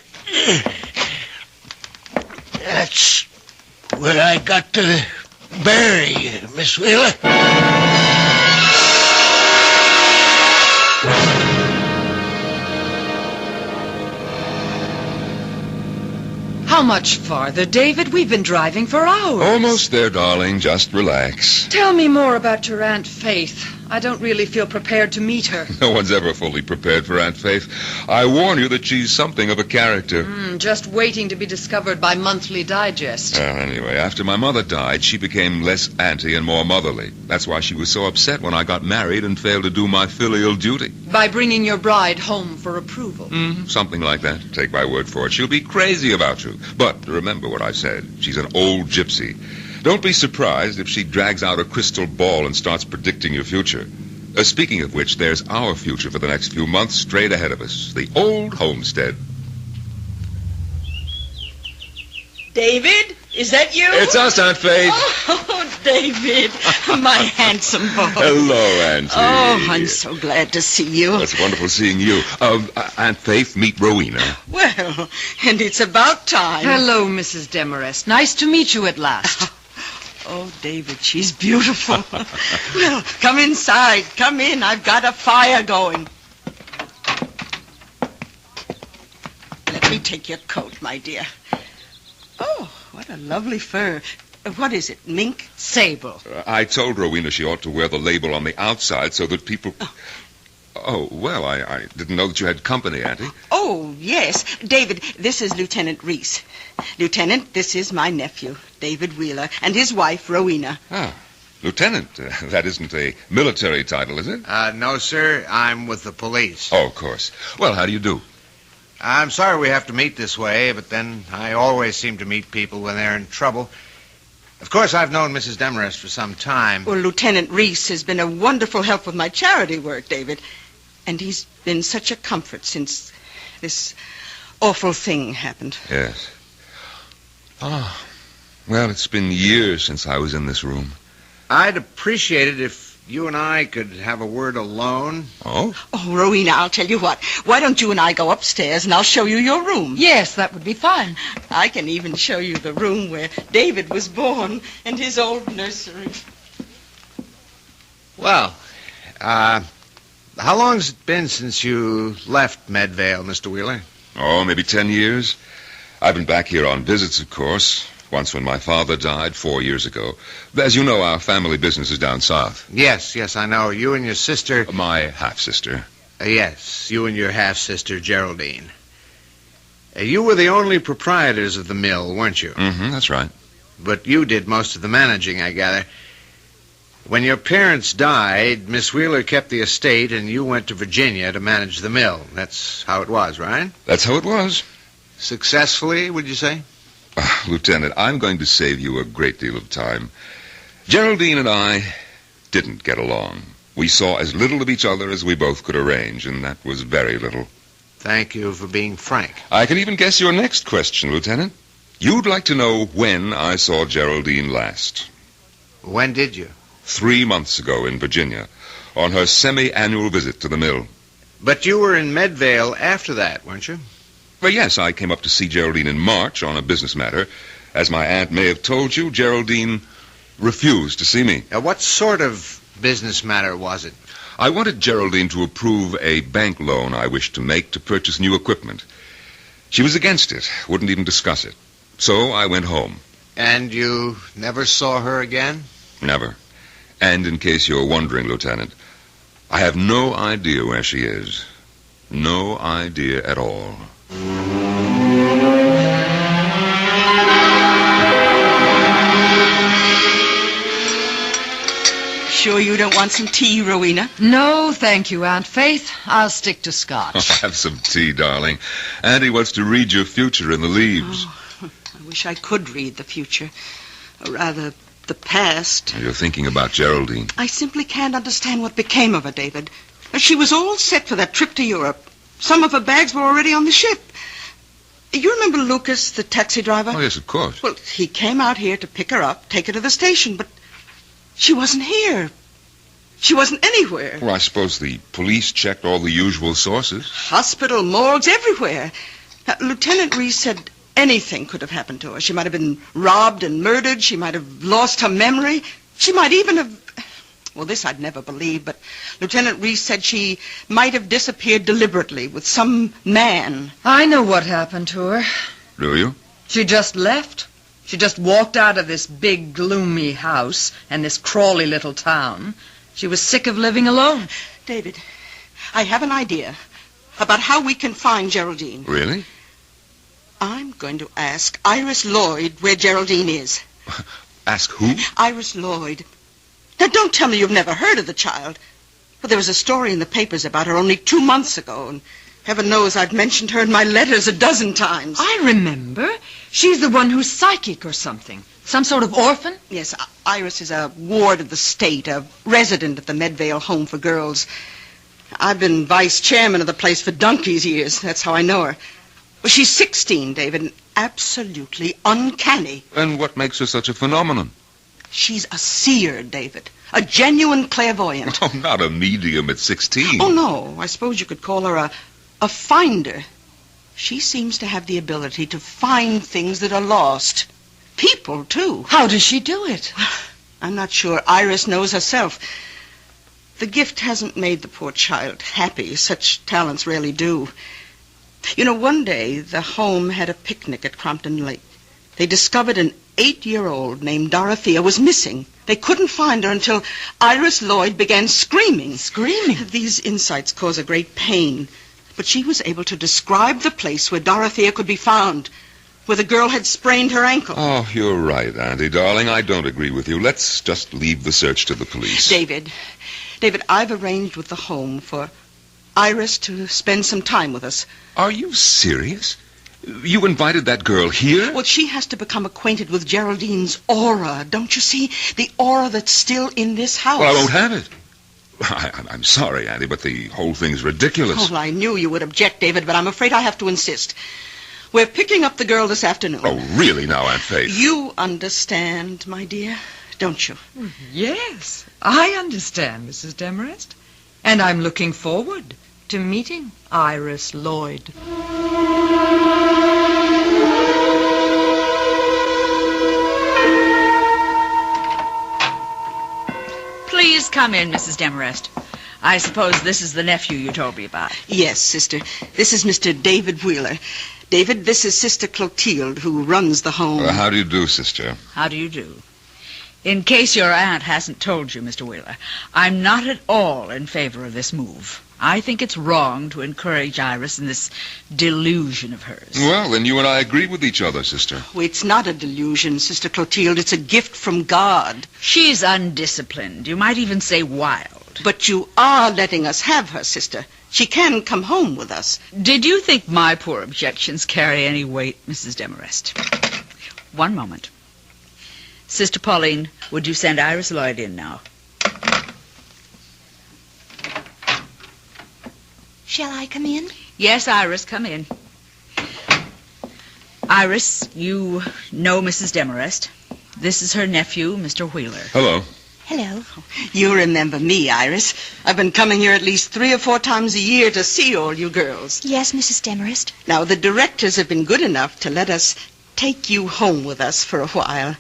That's where I got to bury you, Miss Wheeler. How much farther, David? We've been driving for hours. Almost there, darling. Just relax. Tell me more about your Aunt Faith. I don't really feel prepared to meet her. No one's ever fully prepared for Aunt Faith. I warn you that she's something of a character. Just waiting to be discovered by Monthly Digest. Anyway, after my mother died, she became less auntie and more motherly. That's why she was so upset when I got married and failed to do my filial duty. By bringing your bride home for approval. Something like that. Take my word for it. She'll be crazy about you. But remember what I said. She's an old gypsy. Don't be surprised if she drags out a crystal ball and starts predicting your future. Speaking of which, there's our future for the next few months straight ahead of us. The old homestead. David, is that you? It's us, Aunt Faith. Oh, David, my handsome boy. Hello, Auntie. Oh, I'm so glad to see you. It's wonderful seeing you. Aunt Faith, meet Rowena. Well, and it's about time. Hello, Mrs. Demarest. Nice to meet you at last. Oh, David, she's beautiful. Well, come inside. Come in. I've got a fire going. Let me take your coat, my dear. Oh, what a lovely fur. What is it, mink? Sable. I told Rowena she ought to wear the label on the outside so that people... Oh, well, I didn't know that you had company, Auntie. Oh, yes. David, this is Lieutenant Reese. Lieutenant, this is my nephew, David Wheeler, and his wife, Rowena. Ah, Lieutenant. That isn't a military title, is it? No, sir. I'm with the police. Oh, of course. Well, how do you do? I'm sorry we have to meet this way, but then I always seem to meet people when they're in trouble. Of course, I've known Mrs. Demarest for some time. Well, Lieutenant Reese has been a wonderful help with my charity work, David. And he's been such a comfort since this awful thing happened. Yes. Oh, well, it's been years since I was in this room. I'd appreciate it if you and I could have a word alone. Oh? Oh, Rowena, I'll tell you what. Why don't you and I go upstairs and I'll show you your room? Yes, that would be fine. I can even show you the room where David was born and his old nursery. Well, how long's it been since you left Medvale, Mr. Wheeler? Oh, maybe 10 years. I've been back here on visits, of course. Once when my father died 4 years ago. As you know, our family business is down south. Yes, I know. You and your sister... My half-sister. Yes, you and your half-sister, Geraldine. You were the only proprietors of the mill, weren't you? Mm-hmm, that's right. But you did most of the managing, I gather. When your parents died, Miss Wheeler kept the estate and you went to Virginia to manage the mill. That's how it was, right? That's how it was. Successfully, would you say? Lieutenant, I'm going to save you a great deal of time. Geraldine and I didn't get along. We saw as little of each other as we both could arrange, and that was very little. Thank you for being frank. I can even guess your next question, Lieutenant. You'd like to know when I saw Geraldine last. When did you? 3 months ago in Virginia, on her semi-annual visit to the mill. But you were in Medvale after that, weren't you? Well, yes, I came up to see Geraldine in March on a business matter. As my aunt may have told you, Geraldine refused to see me. What sort of business matter was it? I wanted Geraldine to approve a bank loan I wished to make to purchase new equipment. She was against it, wouldn't even discuss it. So I went home. And you never saw her again? Never. And in case you're wondering, Lieutenant, I have no idea where she is. No idea at all. Sure you don't want some tea, Rowena? No, thank you, Aunt Faith. I'll stick to scotch. Have some tea, darling. Auntie wants to read your future in the leaves. Oh, I wish I could read the future. Or rather, the past. You're thinking about Geraldine. I simply can't understand what became of her, David. She was all set for that trip to Europe. Some of her bags were already on the ship. You remember Lucas, the taxi driver? Oh, yes, of course. Well, he came out here to pick her up, take her to the station, but she wasn't here. She wasn't anywhere. Well, I suppose the police checked all the usual sources. Hospital, morgues, everywhere. Lieutenant Reese said anything could have happened to her. She might have been robbed and murdered. She might have lost her memory. She might even have... Well, this I'd never believe, but Lieutenant Reese said she might have disappeared deliberately with some man. I know what happened to her. Do you? She just left. She just walked out of this big, gloomy house and this crawly little town. She was sick of living alone. David, I have an idea about how we can find Geraldine. Really? I'm going to ask Iris Lloyd where Geraldine is. Ask who? Iris Lloyd. Now, don't tell me you've never heard of the child. Well, there was a story in the papers about her only 2 months ago, and heaven knows I've mentioned her in my letters a dozen times. I remember. She's the one who's psychic or something. Some sort of orphan? Yes, Iris is a ward of the state, a resident at the Medvale Home for Girls. I've been vice chairman of the place for donkey's years. That's how I know her. Well, she's 16, David, and absolutely uncanny. And what makes her such a phenomenon? She's a seer, David. A genuine clairvoyant. Oh, not a medium at 16. Oh, no. I suppose you could call her a finder. She seems to have the ability to find things that are lost. People, too. How does she do it? I'm not sure Iris knows herself. The gift hasn't made the poor child happy. Such talents rarely do. You know, one day the home had a picnic at Crompton Lake. They discovered an 8-year-old named Dorothea was missing. They couldn't find her until Iris Lloyd began screaming. Screaming? These insights cause her great pain. But she was able to describe the place where Dorothea could be found, where the girl had sprained her ankle. Oh, you're right, Auntie, darling. I don't agree with you. Let's just leave the search to the police. David, I've arranged with the home for Iris to spend some time with us. Are you serious? You invited that girl here? Well, she has to become acquainted with Geraldine's aura. Don't you see? The aura that's still in this house. Well, I won't have it. I'm sorry, Auntie, but the whole thing's ridiculous. Oh, I knew you would object, David, but I'm afraid I have to insist. We're picking up the girl this afternoon. Oh, really now, Aunt Faith? You understand, my dear, don't you? Yes, I understand, Mrs. Demarest. And I'm looking forward to meeting Iris Lloyd. Please come in, Mrs. Demarest. I suppose this is the nephew you told me about. Yes, sister. This is Mr. David Wheeler. David, this is Sister Clotilde, who runs the home. How do you do, sister? How do you do? In case your aunt hasn't told you, Mr. Wheeler, I'm not at all in favor of this move. I think it's wrong to encourage Iris in this delusion of hers. Well, then you and I agree with each other, sister. Oh, it's not a delusion, Sister Clotilde. It's a gift from God. She's undisciplined. You might even say wild. But you are letting us have her, sister. She can come home with us. Did you think my poor objections carry any weight, Mrs. Demarest? One moment. Sister Pauline, would you send Iris Lloyd in now? Shall I come in? Yes, Iris, come in. Iris, you know Mrs. Demarest. This is her nephew, Mr. Wheeler. Hello. Hello. You remember me, Iris. I've been coming here at least 3 or 4 times a year to see all you girls. Yes, Mrs. Demarest. Now, the directors have been good enough to let us take you home with us for a while.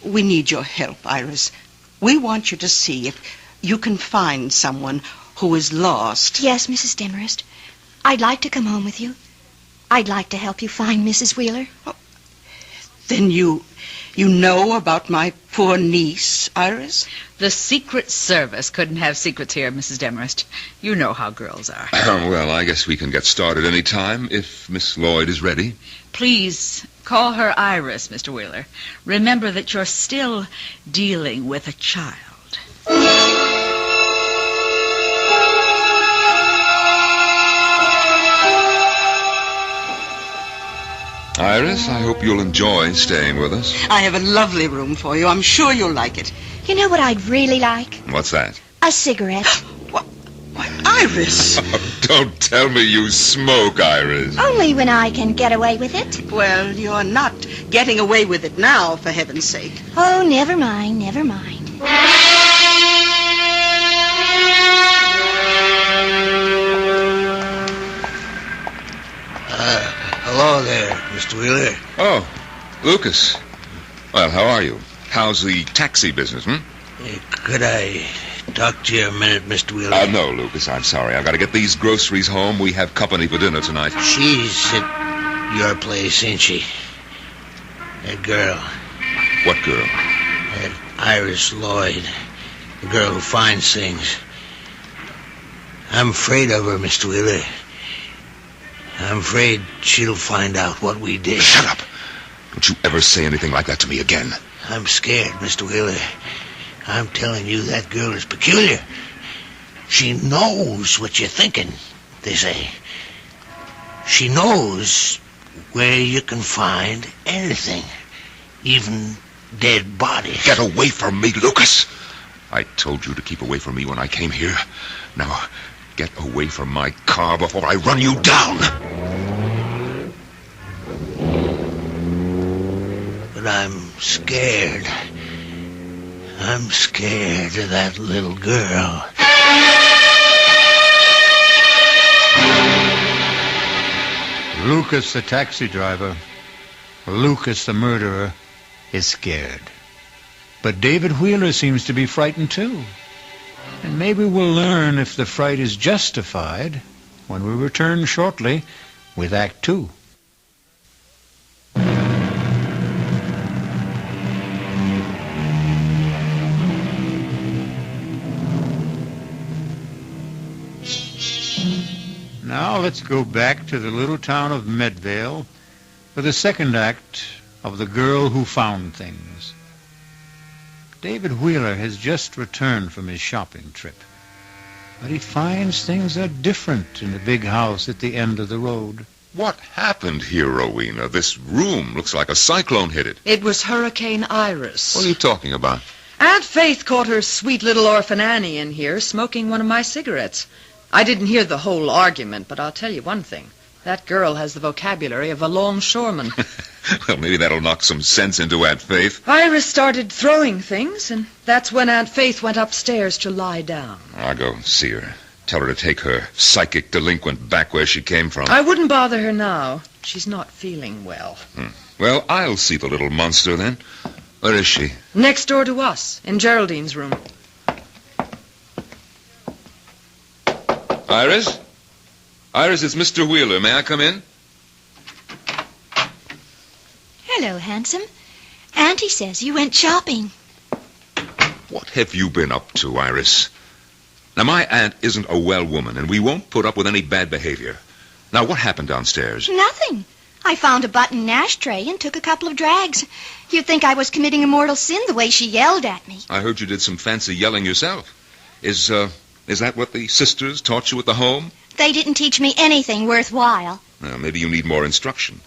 We need your help, Iris. We want you to see if you can find someone who is lost. Yes, Mrs. Demarest. I'd like to come home with you. I'd like to help you find Mrs. Wheeler. Oh, then you know about my poor niece, Iris? The Secret Service couldn't have secrets here, Mrs. Demarest. You know how girls are. Well, I guess we can get started any time if Miss Lloyd is ready. Please call her Iris, Mr. Wheeler. Remember that you're still dealing with a child. Iris, I hope you'll enjoy staying with us. I have a lovely room for you. I'm sure you'll like it. You know what I'd really like? What's that? A cigarette. Why, Iris! Don't tell me you smoke, Iris. Only when I can get away with it. Well, you're not getting away with it now, for heaven's sake. Oh, never mind, never mind. Hello there, Mr. Wheeler. Oh, Lucas. Well, how are you? How's the taxi business, Could I talk to you a minute, Mr. Wheeler? No, Lucas, I'm sorry. I've got to get these groceries home. We have company for dinner tonight. She's at your place, ain't she? That girl. What girl? That Iris Lloyd. The girl who finds things. I'm afraid of her, Mr. Wheeler. I'm afraid she'll find out what we did. Shut up. Don't you ever say anything like that to me again. I'm scared, Mr. Wheeler. I'm telling you, that girl is peculiar. She knows what you're thinking, they say. She knows where you can find anything, even dead bodies. Get away from me, Lucas. I told you to keep away from me when I came here. Now, get away from my car before I run you down. But I'm scared. I'm scared of that little girl. Lucas, the taxi driver, Lucas, the murderer, is scared. But David Wheeler seems to be frightened too. And maybe we'll learn if the fright is justified when we return shortly with Act 2. Now let's go back to the little town of Medvale for the second act of The Girl Who Found Things. David Wheeler has just returned from his shopping trip, but he finds things are different in the big house at the end of the road. What happened here, Rowena? This room looks like a cyclone hit it. It was Hurricane Iris. What are you talking about? Aunt Faith caught her sweet little orphan Annie in here smoking one of my cigarettes. I didn't hear the whole argument, but I'll tell you one thing. That girl has the vocabulary of a longshoreman. Well, maybe that'll knock some sense into Aunt Faith. Iris started throwing things, and that's when Aunt Faith went upstairs to lie down. I'll go see her. Tell her to take her psychic delinquent back where she came from. I wouldn't bother her now. She's not feeling well. Well, I'll see the little monster then. Where is she? Next door to us, in Geraldine's room. Iris? Iris, it's Mr. Wheeler. May I come in? Hello, handsome. Auntie says you went shopping. What have you been up to, Iris? Now, my aunt isn't a well woman, and we won't put up with any bad behavior. Now, what happened downstairs? Nothing. I found a button ashtray and took a couple of drags. You'd think I was committing a mortal sin the way she yelled at me. I heard you did some fancy yelling yourself. Is that what the sisters taught you at the home? They didn't teach me anything worthwhile. Well, maybe you need more instruction.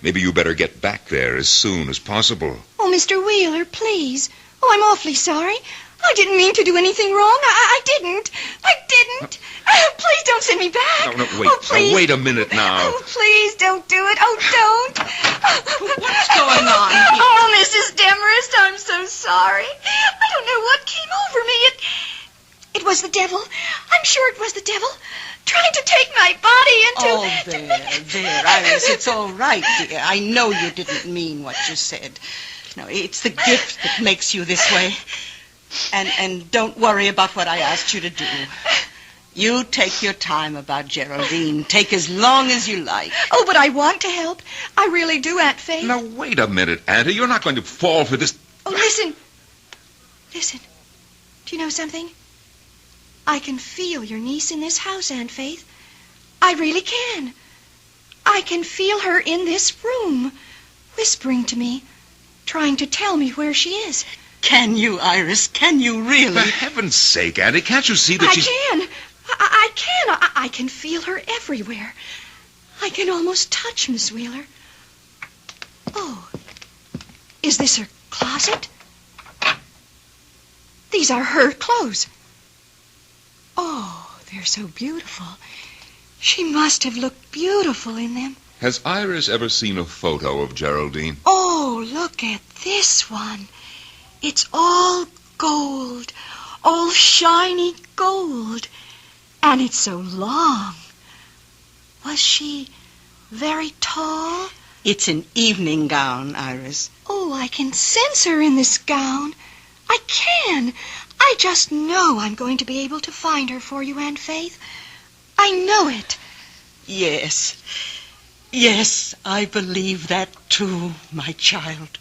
Maybe you better get back there as soon as possible. Oh, Mr. Wheeler, please. Oh, I'm awfully sorry. I didn't mean to do anything wrong. I didn't. Please don't send me back. No, wait. Oh, please. Now, wait a minute now. Oh, please don't do it. Oh, don't. What's going on here? Oh, Mrs. Demarest, I'm so sorry. I don't know what came over me. It was the devil. I'm sure it was the devil. Trying to take my body into... Oh, there, Iris. It's all right, dear. I know you didn't mean what you said. No, it's the gift that makes you this way. And don't worry about what I asked you to do. You take your time about Geraldine. Take as long as you like. Oh, but I want to help. I really do, Aunt Faith. Now, wait a minute, Auntie. You're not going to fall for this... Oh, listen. Listen. Do you know something? I can feel your niece in this house, Aunt Faith. I really can. I can feel her in this room, whispering to me, trying to tell me where she is. Can you, Iris? Can you really? For heaven's sake, Auntie, can't you see that she's... I can. I can feel her everywhere. I can almost touch Miss Wheeler. Oh, is this her closet? These are her clothes. Oh, they're so beautiful. She must have looked beautiful in them. Has Iris ever seen a photo of Geraldine? Oh, look at this one. It's all gold, all shiny gold. And it's so long. Was she very tall? It's an evening gown, Iris. Oh, I can sense her in this gown. I can. I just know I'm going to be able to find her for you, Aunt Faith. I know it. Yes. Yes, I believe that too, my child.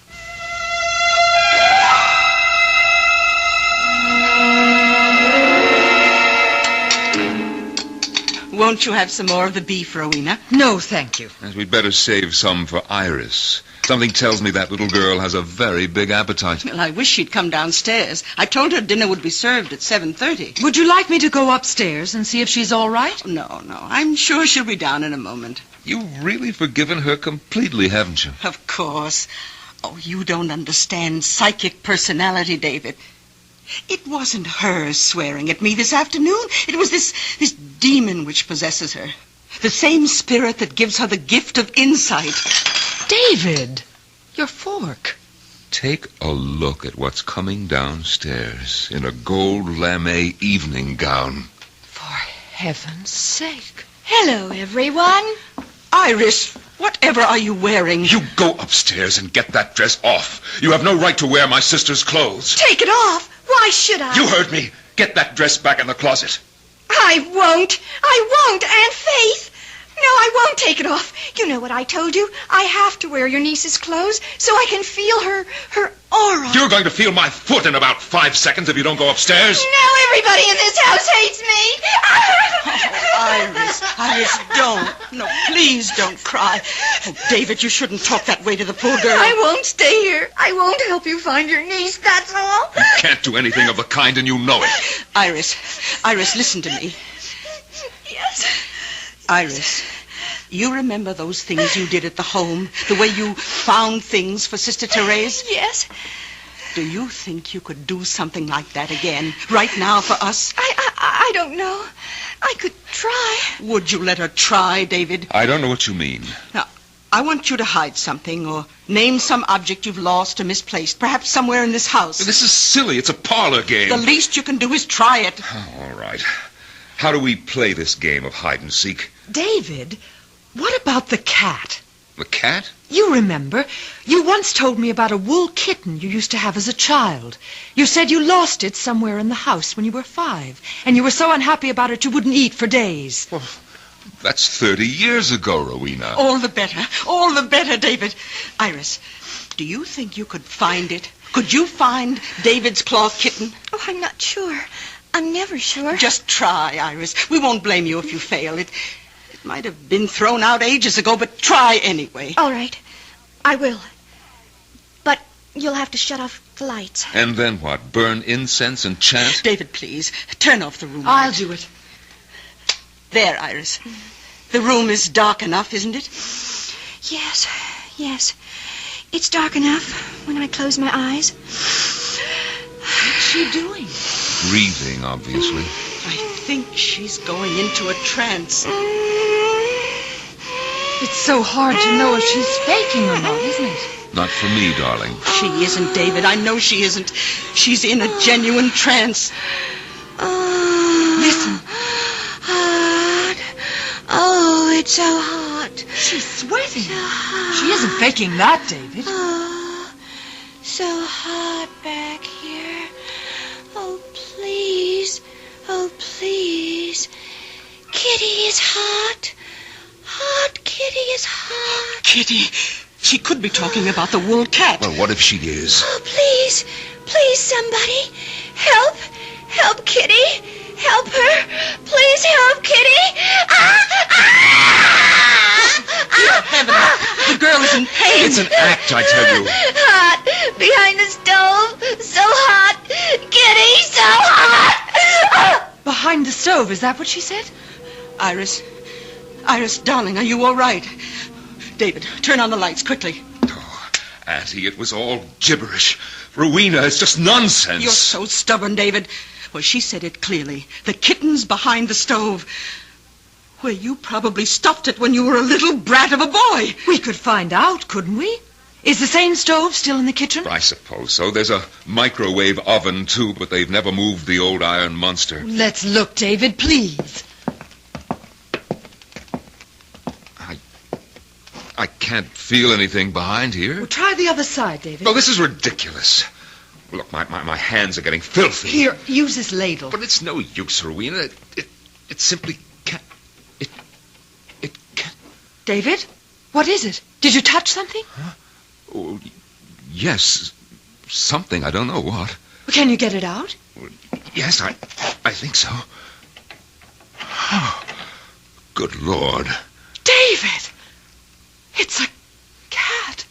Won't you have some more of the beef, Rowena? No, thank you. Yes, we'd better save some for Iris. Something tells me that little girl has a very big appetite. Well, I wish she'd come downstairs. I told her dinner would be served at 7:30. Would you like me to go upstairs and see if she's all right? No. I'm sure she'll be down in a moment. You've really forgiven her completely, haven't you? Of course. Oh, you don't understand psychic personality, David. It wasn't her swearing at me this afternoon. It was this demon which possesses her. The same spirit that gives her the gift of insight. David, your fork. Take a look at what's coming downstairs in a gold lame evening gown. For heaven's sake. Hello, everyone. Iris, whatever are you wearing? You go upstairs and get that dress off. You have no right to wear my sister's clothes. Take it off. Why should I? You heard me. Get that dress back in the closet. I won't, Aunt Faith. No, I won't take it off. You know what I told you. I have to wear your niece's clothes so I can feel her aura. You're going to feel my foot in about 5 seconds if you don't go upstairs. Now everybody in this house hates me. Oh, Iris, don't. No, please don't cry. Oh, David, you shouldn't talk that way to the poor girl. I won't stay here. I won't help you find your niece, that's all. You can't do anything of the kind, and you know it. Iris, listen to me. Yes. Iris, you remember those things you did at the home? The way you found things for Sister Therese? Yes. Do you think you could do something like that again, right now for us? I don't know. I could try. Would you let her try, David? I don't know what you mean. Now, I want you to hide something or name some object you've lost or misplaced, perhaps somewhere in this house. This is silly. It's a parlor game. The least you can do is try it. Oh, all right. How do we play this game of hide and seek? David, what about the cat? The cat? You remember, you once told me about a wool kitten you used to have as a child. You said you lost it somewhere in the house when you were 5, and you were so unhappy about it you wouldn't eat for days. Well, that's 30 years ago, Rowena. All the better, David. Iris, do you think you could find it Could you find David's cloth kitten? Oh, I'm not sure. I'm never sure. Just try, Iris. We won't blame you if you fail. It might have been thrown out ages ago, but try anyway. All right. I will. But you'll have to shut off the lights. And then what? Burn incense and chant? David, please, turn off the room I'll light. do it. There, Iris. The room is dark enough, isn't it? Yes. It's dark enough when I close my eyes. What's she doing? Breathing, obviously. I think she's going into a trance. It's so hard to know if she's faking or not, isn't it? Not for me, darling. She isn't, David. I know she isn't. She's in a genuine trance. Listen. Hot. Oh, it's so hot. She's sweating. So hot. She isn't faking that, David. Oh, so hot back here. Oh, please. Oh, please. Kitty is hot. Hot Kitty is hot. Kitty, she could be talking about the wool cat. Well, what if she is? Oh, please. Please, somebody. Help. Help Kitty. Help her. Please help Kitty. Dear heaven, the girl is in pain. It's an act, I tell you. Hot. Behind the stove. So hot. Kitty, so hot. Behind the stove, is that what she said? Iris, darling, are you all right? David, turn on the lights, quickly. Oh, Auntie, it was all gibberish. Rowena, it's just nonsense. You're so stubborn, David. Well, she said it clearly. The kitten's behind the stove. Well, you probably stuffed it when you were a little brat of a boy. We could find out, couldn't we? Is the same stove still in the kitchen? I suppose so. There's a microwave oven, too, but they've never moved the old iron monster. Let's look, David, please. I can't feel anything behind here. Well, try the other side, David. Oh, this is ridiculous. Look, my hands are getting filthy. Here, use this ladle. But it's no use, Rowena. It simply can't. It can't. David, what is it? Did you touch something? Huh? Oh, yes, something. I don't know what. Can you get it out? Yes, I think so. Oh, good Lord. David! It's a cat.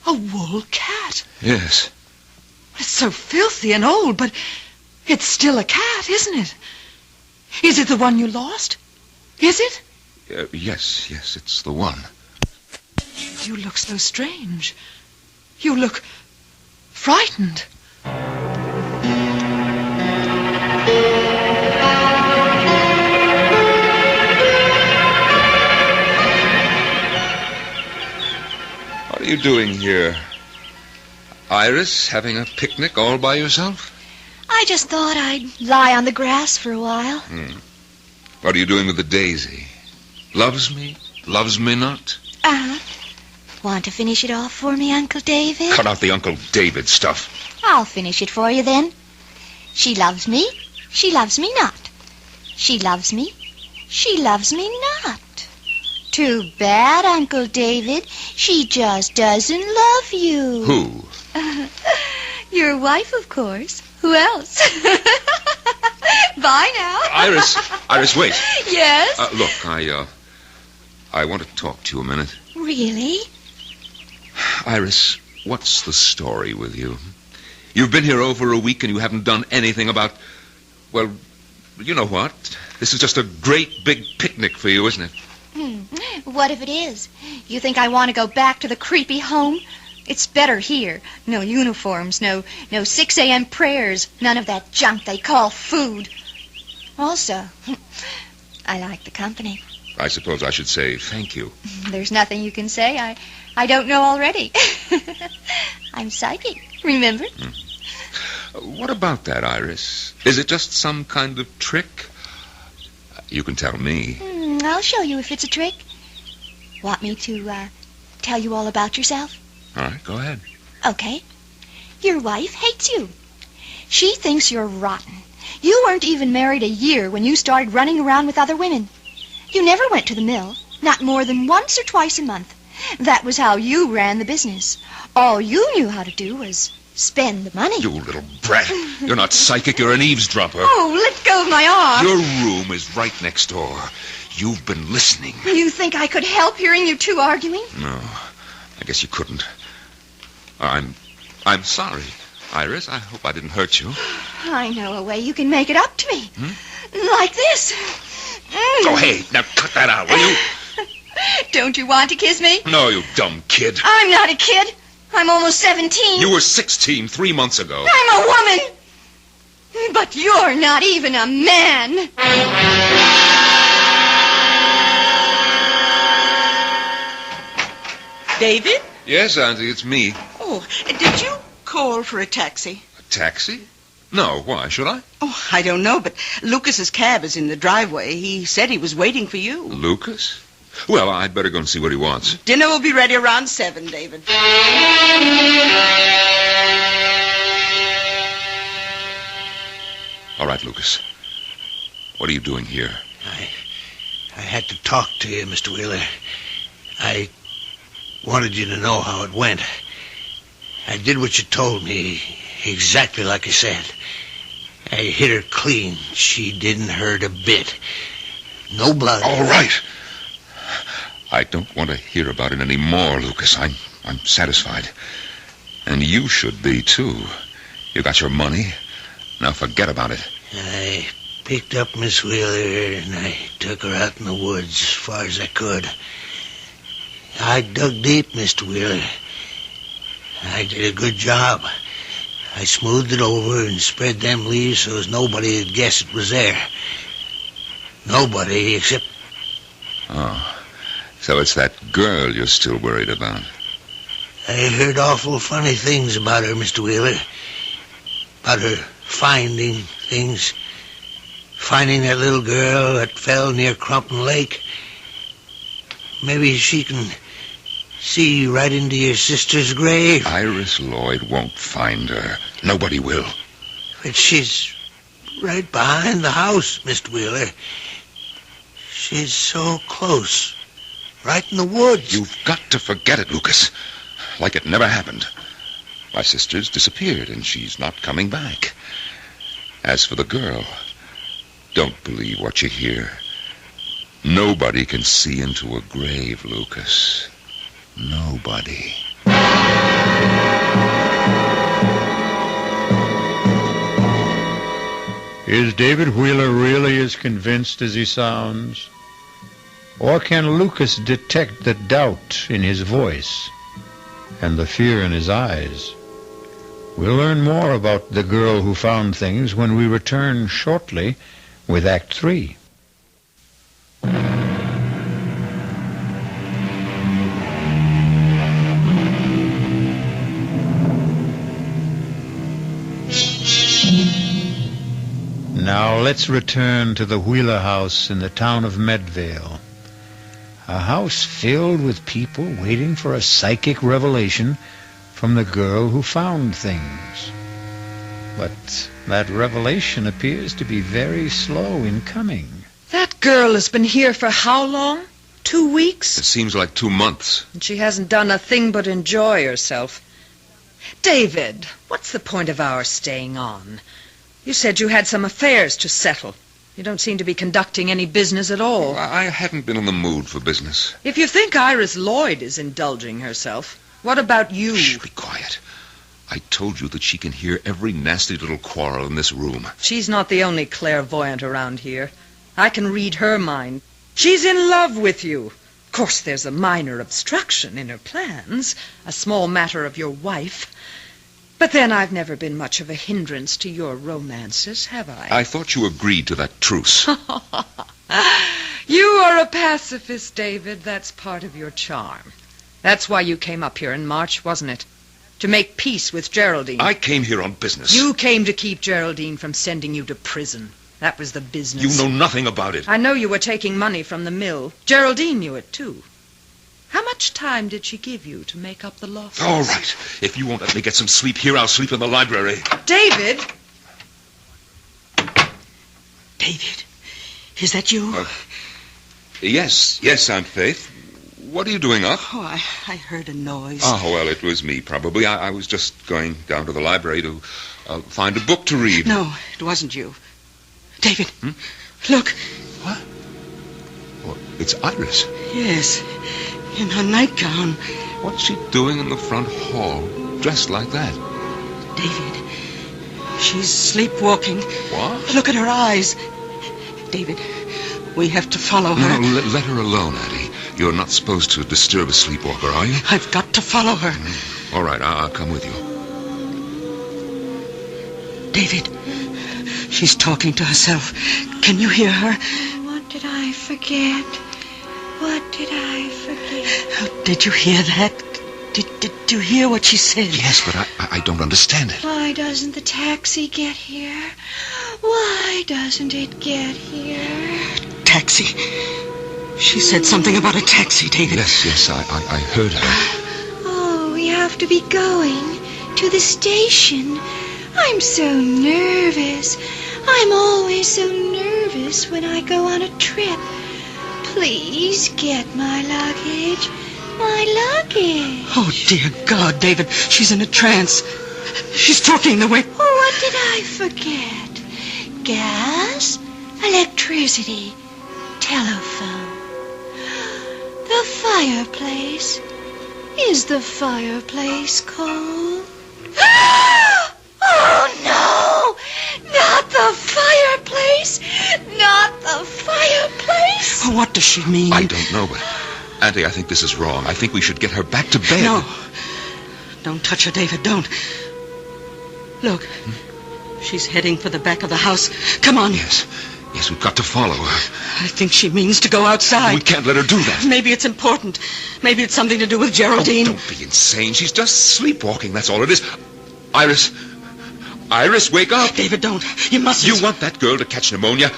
A wool cat. Yes. It's so filthy and old, but it's still a cat, isn't it? Is it the one you lost? Is it? Yes, it's the one. You look so strange. You look frightened. What are you doing here? Iris, having a picnic all by yourself? I just thought I'd lie on the grass for a while. What are you doing with the daisy? Loves me? Loves me not? Want to finish it off for me, Uncle David? Cut out the Uncle David stuff. I'll finish it for you then. She loves me. She loves me not. She loves me. She loves me not. Too bad, Uncle David. She just doesn't love you. Who? Your wife, of course. Who else? Bye now. Iris, wait. Yes? Look, I want to talk to you a minute. Really? Iris, what's the story with you? You've been here over a week and you haven't done anything about... Well, you know what? This is just a great big picnic for you, isn't it? What if it is? You think I want to go back to the creepy home? It's better here. No uniforms, no 6 a.m. prayers, none of that junk they call food. Also, I like the company. I suppose I should say thank you. There's nothing you can say I don't know already. I'm psychic, remember? What about that, Iris? Is it just some kind of trick? You can tell me. I'll show you if it's a trick. Want me to tell you all about yourself? All right, go ahead. Okay. Your wife hates you. She thinks you're rotten. You weren't even married a year when you started running around with other women. You never went to the mill, not more than once or twice a month. That was how you ran the business. All you knew how to do was spend the money. You little brat. You're not psychic, you're an eavesdropper. Oh, let go of my arm. Your room is right next door. You've been listening. You think I could help hearing you two arguing? No, I guess you couldn't. I'm sorry, Iris. I hope I didn't hurt you. I know a way you can make it up to me. Like this. Oh, hey, now cut that out, will you? Don't you want to kiss me? No, you dumb kid. I'm not a kid. I'm almost 17. You were 16 3 months ago. I'm a woman. But you're not even a man. David? Yes, Auntie, it's me. Oh, did you call for a taxi? A taxi? No, why should I? Oh, I don't know, but Lucas's cab is in the driveway. He said he was waiting for you. Lucas? Well, I'd better go and see what he wants. Dinner will be ready around 7, David. All right, Lucas. What are you doing here? I had to talk to you, Mr. Wheeler. I wanted you to know how it went. I did what you told me, exactly like I said. I hit her clean. She didn't hurt a bit. No blood. All right. I don't want to hear about it anymore, Lucas. I'm satisfied. And you should be, too. You got your money. Now forget about it. I picked up Miss Wheeler and I took her out in the woods as far as I could. I dug deep, Mr. Wheeler. I did a good job. I smoothed it over and spread them leaves so as nobody would guess it was there. Nobody except... Oh, so it's that girl you're still worried about. I heard awful funny things about her, Mr. Wheeler. About her finding things. Finding that little girl that fell near Crumpton Lake. Maybe she can see right into your sister's grave. Iris Lloyd won't find her. Nobody will. But she's right behind the house, Mr. Wheeler. She's so close. Right in the woods. You've got to forget it, Lucas. Like it never happened. My sister's disappeared, and she's not coming back. As for the girl, don't believe what you hear. Nobody can see into a grave, Lucas. Nobody. Is David Wheeler really as convinced as he sounds? Or can Lucas detect the doubt in his voice and the fear in his eyes? We'll learn more about the girl who found things when we return shortly with Act 3. Now let's return to the Wheeler house in the town of Medvale. A house filled with people waiting for a psychic revelation from the girl who found things. But that revelation appears to be very slow in coming. That girl has been here for how long? 2 weeks? It seems like 2 months. And she hasn't done a thing but enjoy herself. David, what's the point of our staying on? You said you had some affairs to settle. You don't seem to be conducting any business at all. I haven't been in the mood for business. If you think Iris Lloyd is indulging herself, what about you? Shh, be quiet. I told you that she can hear every nasty little quarrel in this room. She's not the only clairvoyant around here. I can read her mind. She's in love with you. Of course, there's a minor obstruction in her plans, a small matter of your wife. But then I've never been much of a hindrance to your romances, have I? I thought you agreed to that truce. You are a pacifist, David. That's part of your charm. That's why you came up here in March, wasn't it? To make peace with Geraldine. I came here on business. You came to keep Geraldine from sending you to prison. That was the business. You know nothing about it. I know you were taking money from the mill. Geraldine knew it, too. How much time did she give you to make up the losses? All right. If you won't let me get some sleep here, I'll sleep in the library. David! David, is that you? Yes, Aunt Faith. What are you doing up? Oh, I heard a noise. Oh, well, it was me, probably. I was just going down to the library to find a book to read. No, it wasn't you. David, look. What? Well, it's Iris. Yes, in her nightgown. What's she doing in the front hall, dressed like that? David, she's sleepwalking. What? Look at her eyes. David, we have to follow her. No, let her alone, Addie. You're not supposed to disturb a sleepwalker, are you? I've got to follow her. All right, I'll come with you. David, she's talking to herself. Can you hear her? What did I forget? What did I forget? Oh, did you hear that? Did you hear what she said? Yes, but I don't understand it. Why doesn't the taxi get here? Why doesn't it get here? Taxi. She said something about a taxi, David. Yes, I heard her. Oh, we have to be going to the station. I'm so nervous. I'm always so nervous when I go on a trip. Please get my luggage. My luggage. Oh, dear God, David. She's in a trance. She's talking the way... Oh, what did I forget? Gas, electricity, telephone. The fireplace. Is the fireplace cold? Oh, no! Not the fireplace! Not the fireplace! What does she mean? I don't know, but... Auntie, I think this is wrong. I think we should get her back to bed. No. Don't touch her, David. Don't. Look. She's heading for the back of the house. Come on. Yes, we've got to follow her. I think she means to go outside. We can't let her do that. Maybe it's important. Maybe it's something to do with Geraldine. Oh, don't be insane. She's just sleepwalking. That's all it is. Iris, wake up. David, don't. You mustn't. You want that girl to catch pneumonia?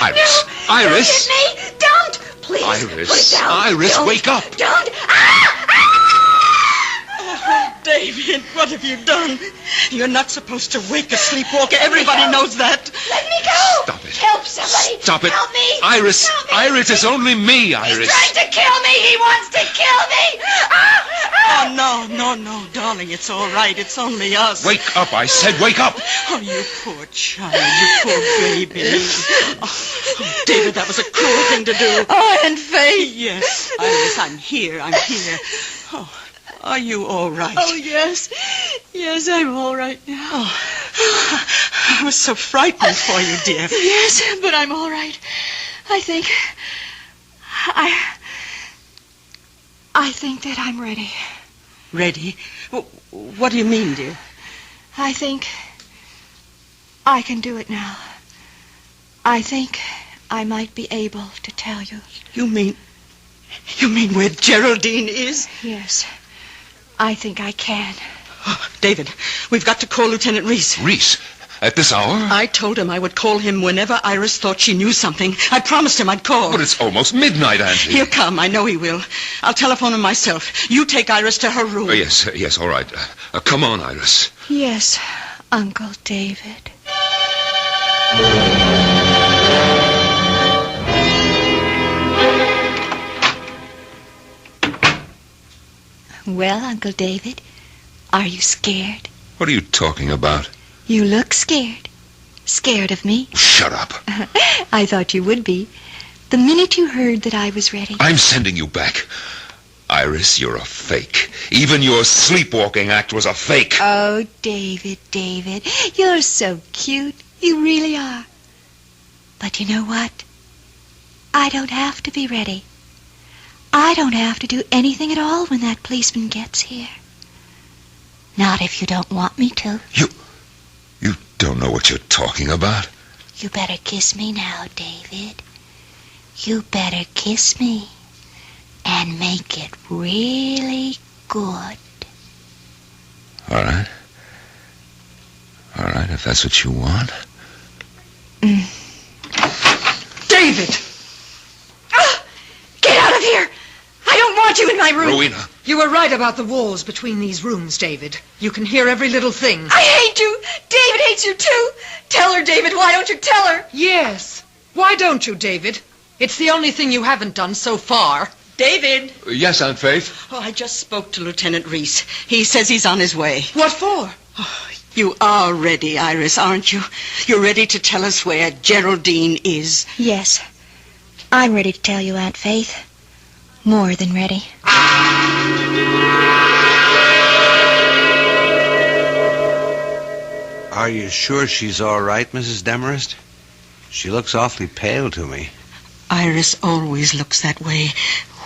Iris. No, Iris. Don't hit me. Don't. Please. Iris. Put it down. Iris, Don't. wake up. Don't. Oh, David, what have you done? You're not supposed to wake a sleepwalker. Everybody knows that. Let me go. Stop it. Help somebody. Stop it. Help me. Iris. Help me. Iris, it's only me, Iris. He's trying to kill me. He wants to kill me. Oh, no, darling. It's all right. It's only us. Wake up, I said. Wake up. Oh, you poor child. You poor baby. Oh, David, that was a cruel thing to do. Oh, and Faith. Yes, Iris, I'm here. Oh, are you all right? Oh, yes. Yes, I'm all right now. Oh, I was so frightened for you, dear. Yes, but I'm all right. I think that I'm ready. Ready? What do you mean, dear? I think I can do it now. I think I might be able to tell you. You mean where Geraldine is? Yes. I think I can. Oh, David, we've got to call Lieutenant Reese. Reese? At this hour? I told him I would call him whenever Iris thought she knew something. I promised him I'd call. But it's almost midnight, Auntie. He'll come. I know he will. I'll telephone him myself. You take Iris to her room. Yes, all right. Come on, Iris. Yes, Uncle David. Well, Uncle David, are you scared? What are you talking about? You look scared. Scared of me? Shut up. I thought you would be. The minute you heard that I was ready. I'm sending you back. Iris, you're a fake. Even your sleepwalking act was a fake. Oh, David, you're so cute. You really are. But you know what? I don't have to be ready. I don't have to do anything at all when that policeman gets here. Not if you don't want me to. You don't know what you're talking about. You better kiss me now, David. You better kiss me. And make it really good. All right. All right, if that's what you want. David! Get out of here! I don't want you in my room. Rowena. You were right about the walls between these rooms, David. You can hear every little thing. I hate you. David hates you too. Tell her, David. Why don't you tell her? Yes. Why don't you, David? It's the only thing you haven't done so far. David. Yes, Aunt Faith? Oh, I just spoke to Lieutenant Reese. He says he's on his way. What for? Oh, you are ready, Iris, aren't you? You're ready to tell us where Geraldine is. Yes. I'm ready to tell you, Aunt Faith. More than ready. Are you sure she's all right, Mrs. Demarest? She looks awfully pale to me. Iris always looks that way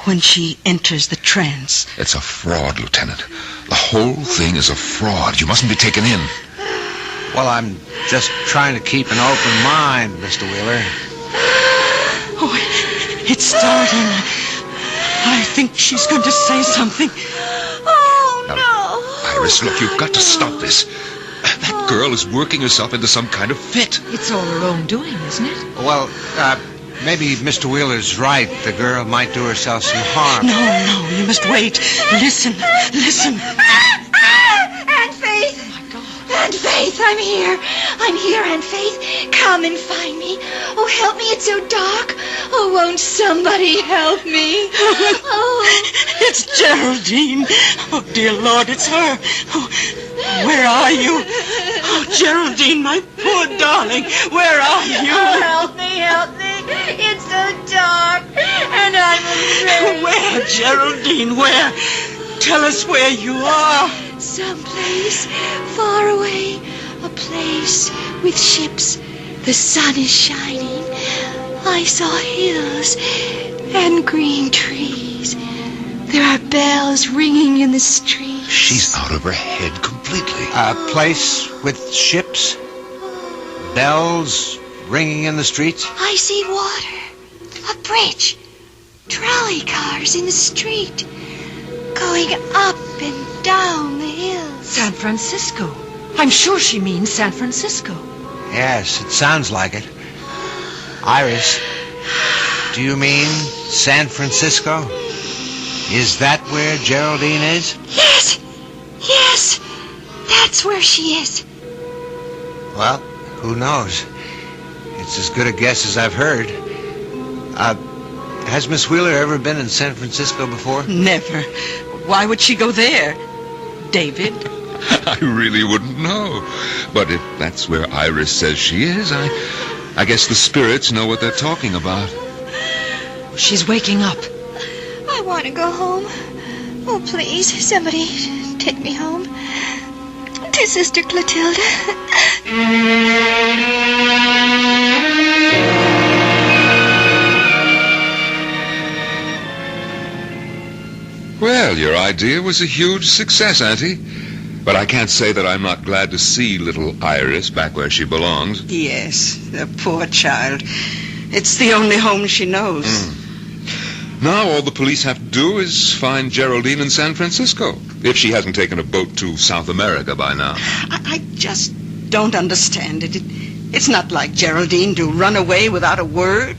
when she enters the trance. It's a fraud, Lieutenant. The whole thing is a fraud. You mustn't be taken in. Well, I'm just trying to keep an open mind, Mr. Wheeler. Oh, it's starting. I think she's going to say something. Oh, no. Iris, look, you've got to stop this. That girl is working herself into some kind of fit. It's all her own doing, isn't it? Well, maybe Mr. Wheeler's right. The girl might do herself some harm. No, you must wait. Listen. Aunt Faith! Oh, my God. Aunt Faith, I'm here. I'm here, Aunt Faith. Come and find me. Oh, help me. It's so dark. Oh, won't somebody help me? Oh. It's Geraldine. Oh, dear Lord, it's her. Oh, where are you? Oh, Geraldine, my poor darling. Where are you? Oh, help me. It's so dark, and I'm afraid. Where, Geraldine, where? Tell us where you are. Someplace far away. A place with ships. The sun is shining. I saw hills and green trees. There are bells ringing in the streets. She's out of her head completely. A place with ships, bells ringing in the streets. I see water, a bridge, trolley cars in the street, going up and down the hills. San Francisco. I'm sure she means San Francisco. Yes, it sounds like it. Iris, do you mean San Francisco? Is that where Geraldine is? Yes, that's where she is. Well, who knows? It's as good a guess as I've heard. Has Miss Wheeler ever been in San Francisco before? Never. Why would she go there? David? I really wouldn't know. But if that's where Iris says she is, I guess the spirits know what they're talking about. She's waking up. I want to go home. Oh, please, somebody take me home. To Sister Clotilda. Well, your idea was a huge success, Auntie. But I can't say that I'm not glad to see little Iris back where she belongs. Yes, the poor child. It's the only home she knows. Now all the police have to do is find Geraldine in San Francisco, if she hasn't taken a boat to South America by now. I just don't understand it. It's not like Geraldine to run away without a word.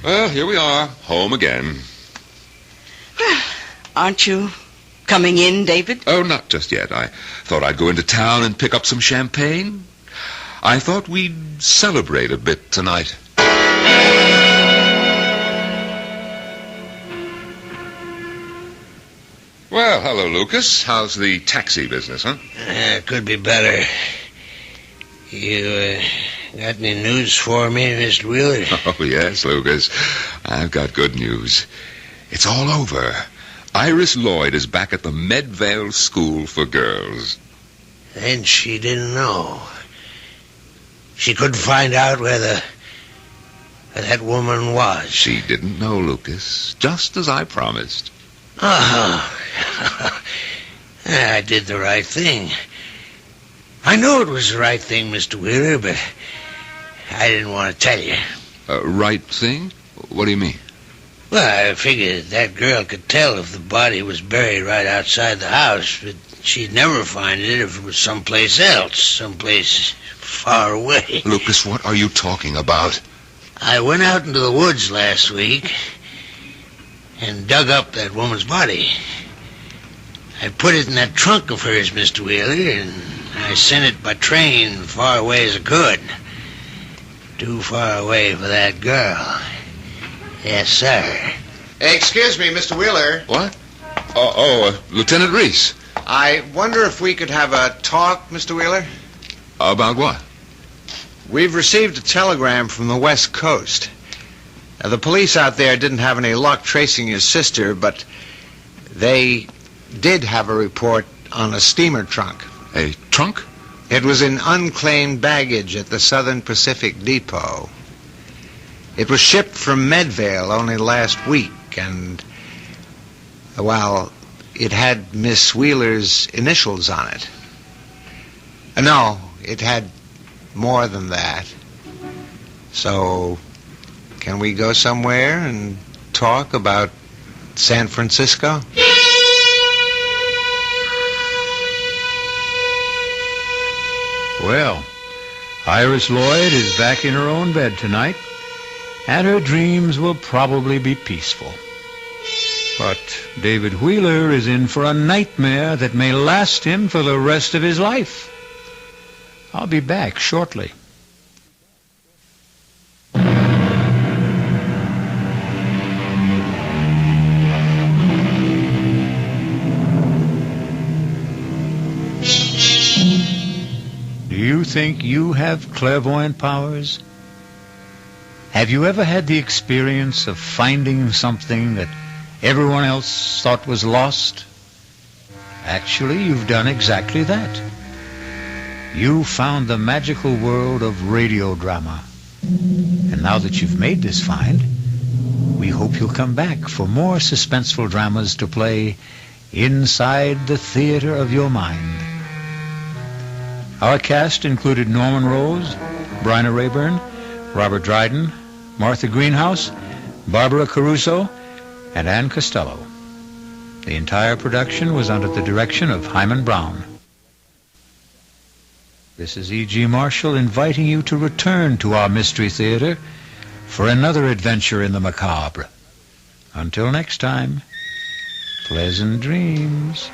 Well, here we are, home again. Aren't you coming in, David? Oh, not just yet. I thought I'd go into town and pick up some champagne. I thought we'd celebrate a bit tonight. Well, hello, Lucas. How's the taxi business, huh? Could be better. You got any news for me, Mr. Wheeler? Oh, yes, Lucas. I've got good news. It's all over. Iris Lloyd is back at the Medvale School for Girls. Then she didn't know. She couldn't find out where that woman was. She didn't know, Lucas, just as I promised. Oh, I did the right thing. I knew it was the right thing, Mr. Wheeler, but I didn't want to tell you. Right thing? What do you mean? Well, I figured that girl could tell if the body was buried right outside the house, but she'd never find it if it was someplace else, someplace far away. Lucas, what are you talking about? I went out into the woods last week and dug up that woman's body. I put it in that trunk of hers, Mr. Wheeler, and I sent it by train far away as I could. Too far away for that girl. Yes, sir. Excuse me, Mr. Wheeler. What? Lieutenant Reese. I wonder if we could have a talk, Mr. Wheeler? About what? We've received a telegram from the West Coast. The police out there didn't have any luck tracing your sister, but they did have a report on a steamer trunk. A trunk? It was in unclaimed baggage at the Southern Pacific Depot. It was shipped from Medvale only last week, and, well, it had Miss Wheeler's initials on it. No, it had more than that. So, can we go somewhere and talk about San Francisco? Well, Iris Lloyd is back in her own bed tonight, and her dreams will probably be peaceful. But David Wheeler is in for a nightmare that may last him for the rest of his life. I'll be back shortly. Do you think you have clairvoyant powers? Have you ever had the experience of finding something that everyone else thought was lost? Actually, you've done exactly that. You found the magical world of radio drama. And now that you've made this find, we hope you'll come back for more suspenseful dramas to play inside the theater of your mind. Our cast included Norman Rose, Bryna Rayburn, Robert Dryden, Martha Greenhouse, Barbara Caruso, and Ann Costello. The entire production was under the direction of Hyman Brown. This is E.G. Marshall inviting you to return to our Mystery Theater for another adventure in the macabre. Until next time, pleasant dreams.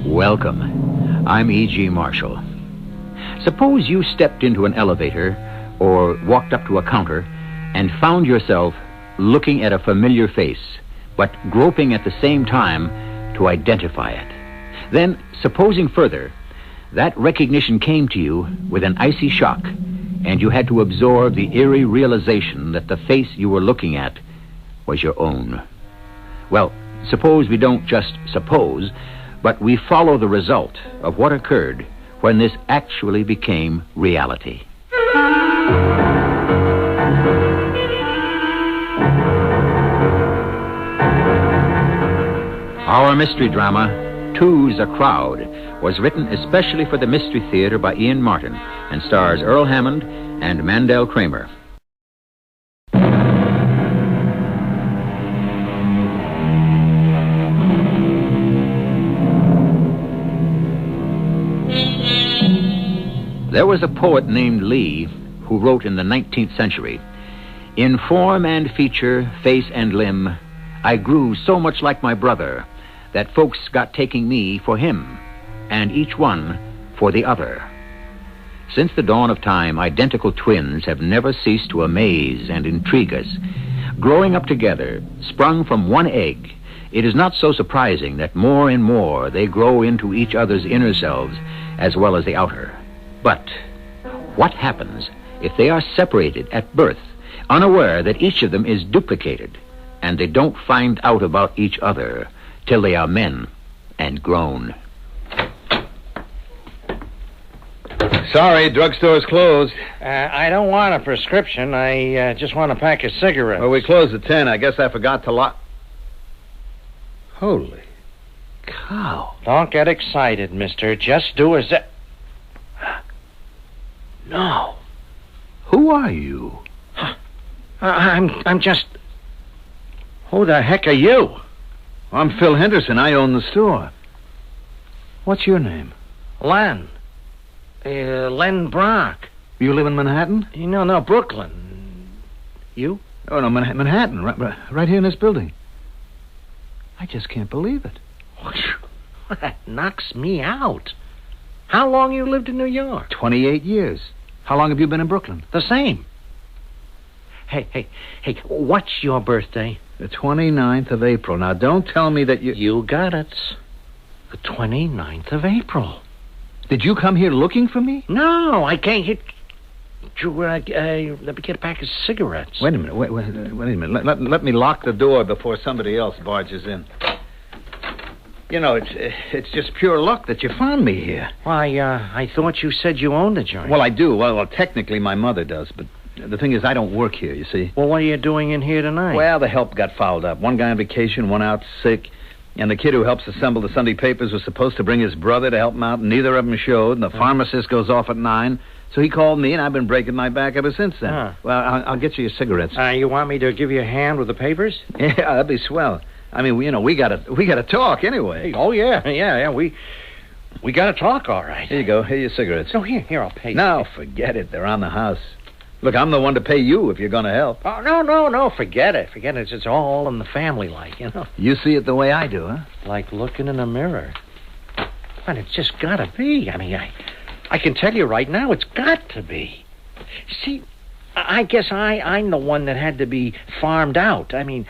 Welcome. I'm E.G. Marshall. Suppose you stepped into an elevator or walked up to a counter and found yourself looking at a familiar face, but groping at the same time to identify it. Then, supposing further, that recognition came to you with an icy shock, and you had to absorb the eerie realization that the face you were looking at was your own. Well, suppose we don't just suppose, but we follow the result of what occurred when this actually became reality. Our mystery drama, Two's a Crowd, was written especially for the Mystery Theater by Ian Martin and stars Earl Hammond and Mandel Kramer. There was a poet named Lee who wrote in the 19th century, "In form and feature, face and limb, I grew so much like my brother that folks got taking me for him, and each one for the other." Since the dawn of time, identical twins have never ceased to amaze and intrigue us. Growing up together, sprung from one egg, it is not so surprising that more and more they grow into each other's inner selves as well as the outer. But what happens if they are separated at birth unaware that each of them is duplicated, and they don't find out about each other till they are men and grown. Sorry, drugstore's closed. I don't want a prescription. I just want a pack of cigarettes. Well, we closed at 10. I guess I forgot to lock... Holy cow. Don't get excited, mister. Just do as... No. Who are you? I'm just... Who the heck are you? I'm Phil Henderson. I own the store. What's your name? Len. Len Brock. You live in Manhattan? No, Brooklyn. You? Oh, no, Manhattan. Right here in this building. I just can't believe it. That knocks me out. How long you lived in New York? 28 years. How long have you been in Brooklyn? The same. Hey, what's your birthday? The 29th of April. Now, don't tell me that you... You got it. The 29th of April. Did you come here looking for me? No, I can't hit... Let me get a pack of cigarettes. Wait a minute. Wait a minute. Let me lock the door before somebody else barges in. You know, it's just pure luck that you found me here. Why, I thought you said you owned the joint. Well, I do. Well, technically my mother does, but the thing is I don't work here, you see. Well, what are you doing in here tonight? Well, the help got fouled up. One guy on vacation, one out sick. And the kid who helps assemble the Sunday papers was supposed to bring his brother to help him out, and neither of them showed. And the pharmacist goes off at 9. So he called me, and I've been breaking my back ever since then. Well, I'll get you your cigarettes. You want me to give you a hand with the papers? Yeah, that'd be swell. I mean, we gotta talk anyway. Oh, yeah. We gotta talk, all right. Here you go. Here are your cigarettes. Oh, here, I'll pay you. No, forget it. They're on the house. Look, I'm the one to pay you if you're going to help. Oh, no, forget it. It's all in the family, like, you know. You see it the way I do, huh? Like looking in a mirror. But it's just gotta be. I mean, I can tell you right now, it's got to be. See, I guess I'm the one that had to be farmed out. I mean,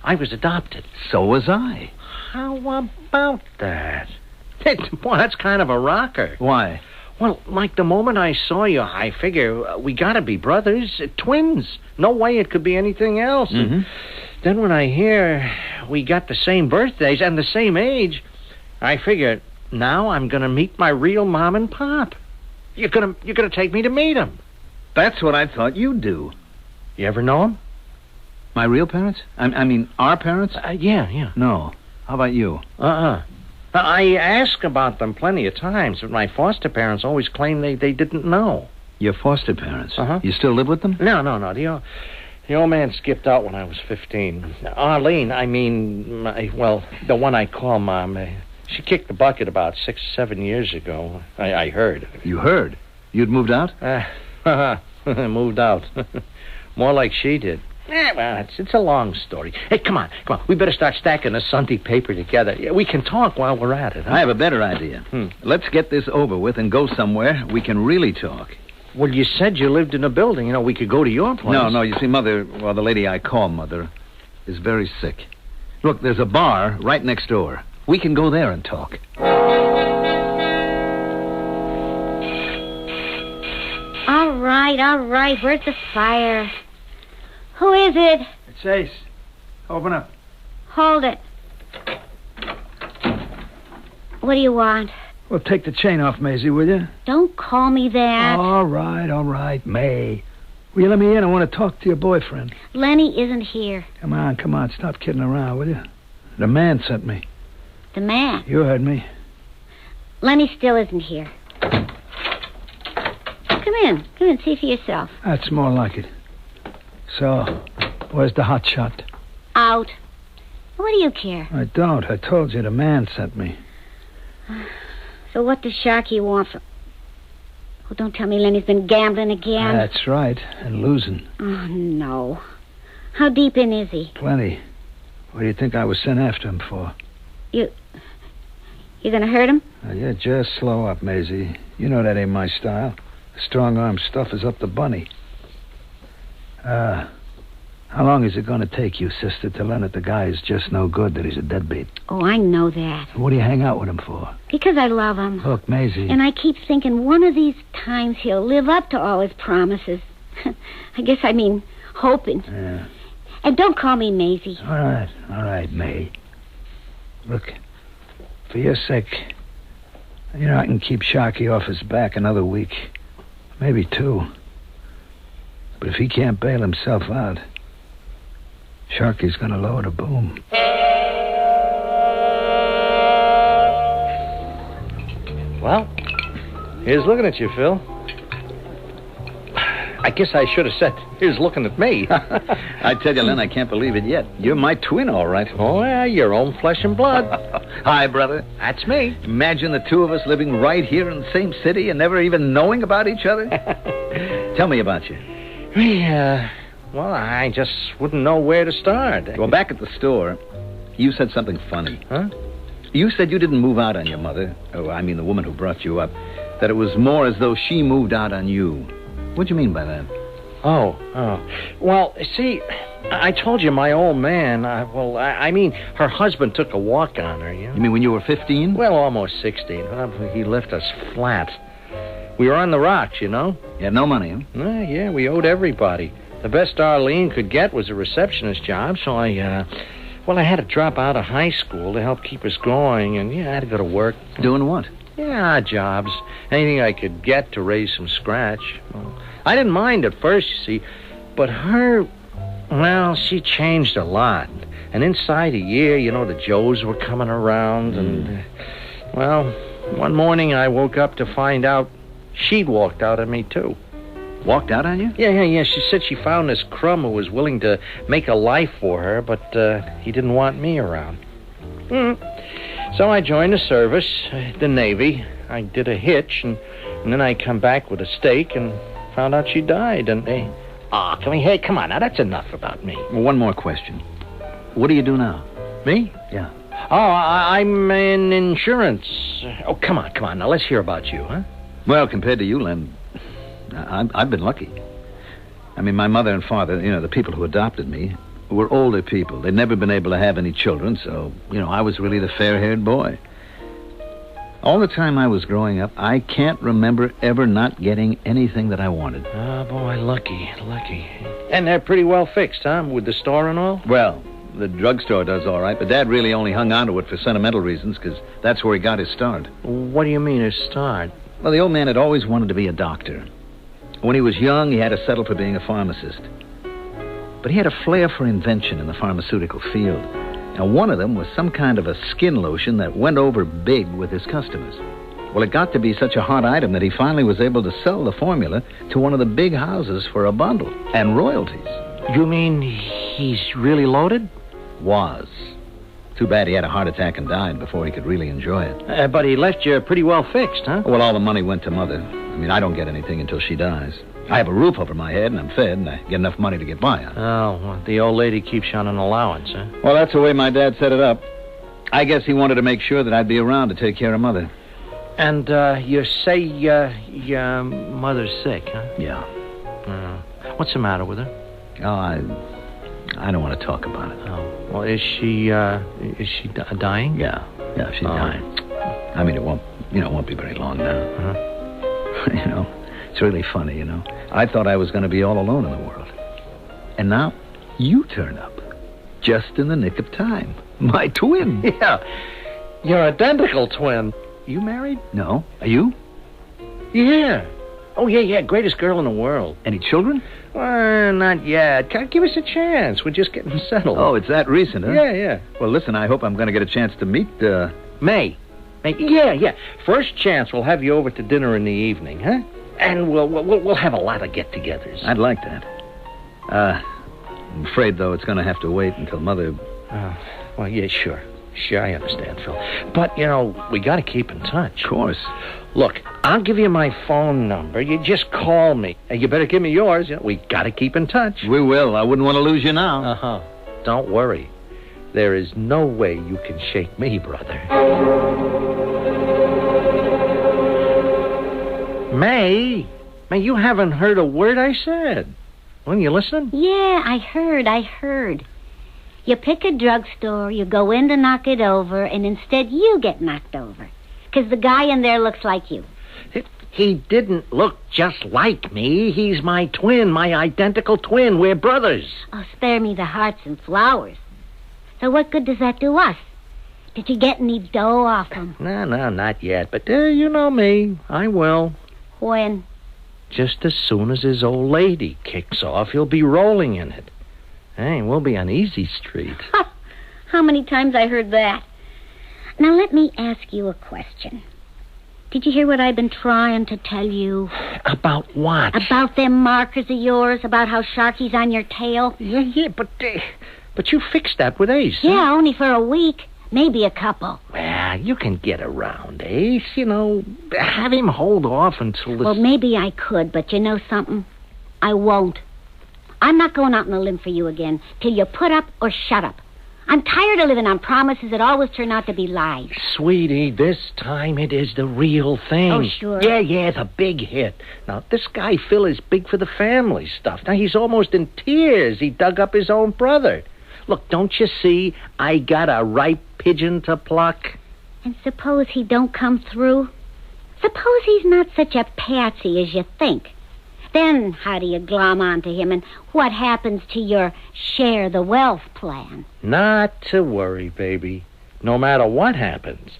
I was adopted. So was I. How about that? Boy, that's kind of a rocker. Why? Well, like the moment I saw you, I figure we gotta be brothers, twins. No way it could be anything else. Mm-hmm. Then when I hear we got the same birthdays and the same age, I figure now I'm gonna meet my real mom and pop. You're gonna take me to meet them. That's what I thought you'd do. You ever know them? My real parents? I mean, our parents? Yeah. No. How about you? I asked about them plenty of times, but my foster parents always claimed they didn't know. Your foster parents? Uh-huh. You still live with them? No. The old man skipped out when I was 15. Arlene, the one I call Mom, she kicked the bucket about 6 or 7 years ago. I heard. You heard? You'd moved out? Moved out. More like she did. Well, it's a long story. Hey, come on. We better start stacking the Sunday paper together. We can talk while we're at it. Huh? I have a better idea. Let's get this over with and go somewhere we can really talk. Well, you said you lived in a building. You know, we could go to your place. No. You see, Mother, the lady I call Mother, is very sick. Look, there's a bar right next door. We can go there and talk. All right. Where's the fire? Who is it? It's Ace. Open up. Hold it. What do you want? Well, take the chain off, Maisie, will you? Don't call me that. All right, May. Will you let me in? I want to talk to your boyfriend. Lenny isn't here. Come on. Stop kidding around, will you? The man sent me. The man? You heard me. Lenny still isn't here. Come in, see for yourself. That's more like it. So, where's the hot shot? Out. What do you care? I don't. I told you the man sent me. So what does Sharky want from... Oh, don't tell me Lenny's been gambling again. That's right, and losing. Oh, no. How deep in is he? Plenty. What do you think I was sent after him for? You gonna hurt him? Yeah, just slow up, Maisie. You know that ain't my style. The strong-arm stuff is up the bunny. How long is it going to take you, sister, to learn that the guy is just no good, that he's a deadbeat? Oh, I know that. What do you hang out with him for? Because I love him. Look, Maisie... And I keep thinking one of these times he'll live up to all his promises. I mean, hoping. Yeah. And don't call me Maisie. All right, May. Look, for your sake, I can keep Sharky off his back another week. Maybe 2. But if he can't bail himself out, Sharky's gonna lower the boom. Well, here's looking at you, Phil. I guess I should have said, here's looking at me. I tell you, Len, I can't believe it yet. You're my twin, all right. Oh, yeah, your own flesh and blood. Hi, brother. That's me. Imagine the two of us living right here in the same city and never even knowing about each other. Tell me about you. Well, I just wouldn't know where to start. Well, back at the store, you said something funny. Huh? You said you didn't move out on your mother. Oh, I mean the woman who brought you up. That it was more as though she moved out on you. What'd you mean by that? Oh. Well, see, I told you my old man, I mean, her husband took a walk on her, You mean when you were 15? Well, almost 16. He left us flat. We were on the rocks, You had no money, huh? Yeah, we owed everybody. The best Arlene could get was a receptionist job, so I had to drop out of high school to help keep us going, and, I had to go to work. Doing what? Yeah, jobs. Anything I could get to raise some scratch. Well, I didn't mind at first, you see, but her, she changed a lot. And inside a year, the Joes were coming around, and, one morning I woke up to find out she'd walked out on me, too. Walked out on you? Yeah. She said she found this crumb who was willing to make a life for her, but he didn't want me around. So I joined the service, the Navy. I did a hitch, and then I come back with a stake and found out she died. And come on, now that's enough about me. Well, one more question. What do you do now? Me? Yeah. Oh, I'm in insurance. Oh, come on. Now let's hear about you, huh? Well, compared to you, Len, I've been lucky. I mean, my mother and father, the people who adopted me, were older people. They'd never been able to have any children, so, I was really the fair-haired boy. All the time I was growing up, I can't remember ever not getting anything that I wanted. Oh, boy, lucky. And they're pretty well fixed, huh, with the store and all? Well, the drugstore does all right, but Dad really only hung on to it for sentimental reasons, because that's where he got his start. What do you mean, his start? Well, the old man had always wanted to be a doctor. When he was young, he had to settle for being a pharmacist. But he had a flair for invention in the pharmaceutical field. And one of them was some kind of a skin lotion that went over big with his customers. Well, it got to be such a hot item that he finally was able to sell the formula to one of the big houses for a bundle. And royalties. You mean he's really loaded? Was. Too bad he had a heart attack and died before he could really enjoy it. But he left you pretty well fixed, huh? Well, all the money went to Mother. I mean, I don't get anything until she dies. I have a roof over my head, and I'm fed, and I get enough money to get by on. Oh, well, the old lady keeps you on an allowance, huh? Well, that's the way my dad set it up. I guess he wanted to make sure that I'd be around to take care of Mother. And you say your mother's sick, huh? Yeah. What's the matter with her? Oh, I don't want to talk about it. Oh, well, is she dying? Yeah, she's dying. I mean, it won't be very long now. Uh-huh. It's really funny, I thought I was going to be all alone in the world. And now, you turn up. Just in the nick of time. My twin. Yeah. You're identical twin. You married? No. Are you? Yeah. Oh, yeah. Greatest girl in the world. Any children? Not yet. Give us a chance. We're just getting settled. Oh, it's that recent, huh? Yeah. Well, listen, I hope I'm going to get a chance to meet, May. Yeah. First chance, we'll have you over to dinner in the evening, huh? And we'll have a lot of get-togethers. I'd like that. I'm afraid, though, it's going to have to wait until Mother... Well, yeah, sure. Sure, I understand, Phil. But, we got to keep in touch. Of course. Look, I'll give you my phone number. You just call me. And you better give me yours. We got to keep in touch. We will. I wouldn't want to lose you now. Uh-huh. Don't worry. There is no way you can shake me, brother. May, you haven't heard a word I said. Well, you listening? Yeah, I heard. You pick a drugstore, you go in to knock it over, and instead you get knocked over. Because the guy in there looks like you. He didn't look just like me. He's my twin, my identical twin. We're brothers. Oh, spare me the hearts and flowers. So what good does that do us? Did you get any dough off him? No, not yet. But you know me. I will. When? Just as soon as his old lady kicks off, he'll be rolling in it. Hey, we'll be on easy street. How many times I heard that? Now, let me ask you a question. Did you hear what I've been trying to tell you? About what? About them markers of yours, about how Sharky's on your tail? Yeah, but you fixed that with Ace. Yeah, only for a week. Maybe a couple. Well, you can get around Ace, have him hold off until Well, maybe I could, but you know something? I won't. I'm not going out on a limb for you again till you put up or shut up. I'm tired of living on promises that always turn out to be lies. Sweetie, this time it is the real thing. Oh, sure. Yeah, the big hit. Now, this guy Phil is big for the family stuff. Now, he's almost in tears. He dug up his own brother. Look, don't you see? I got a ripe pigeon to pluck. And suppose he don't come through? Suppose he's not such a patsy as you think. Then how do you glom onto him, and what happens to your share the wealth plan? Not to worry, baby. No matter what happens,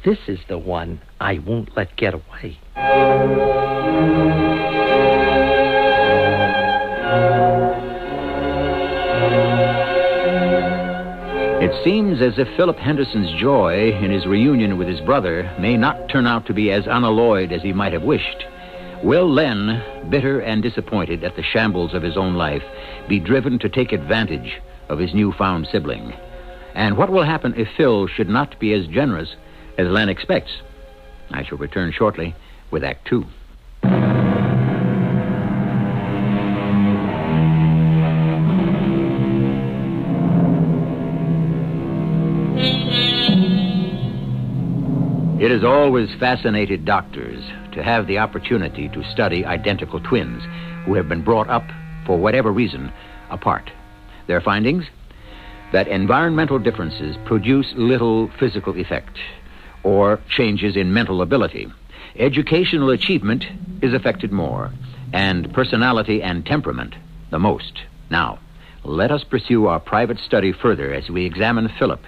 this is the one I won't let get away. It seems as if Philip Henderson's joy in his reunion with his brother may not turn out to be as unalloyed as he might have wished. Will Len, bitter and disappointed at the shambles of his own life, be driven to take advantage of his newfound sibling? And what will happen if Phil should not be as generous as Len expects? I shall return shortly with Act 2. It has always fascinated doctors to have the opportunity to study identical twins who have been brought up, for whatever reason, apart. Their findings? That environmental differences produce little physical effect or changes in mental ability. Educational achievement is affected more, and personality and temperament the most. Now, let us pursue our private study further as we examine Philip,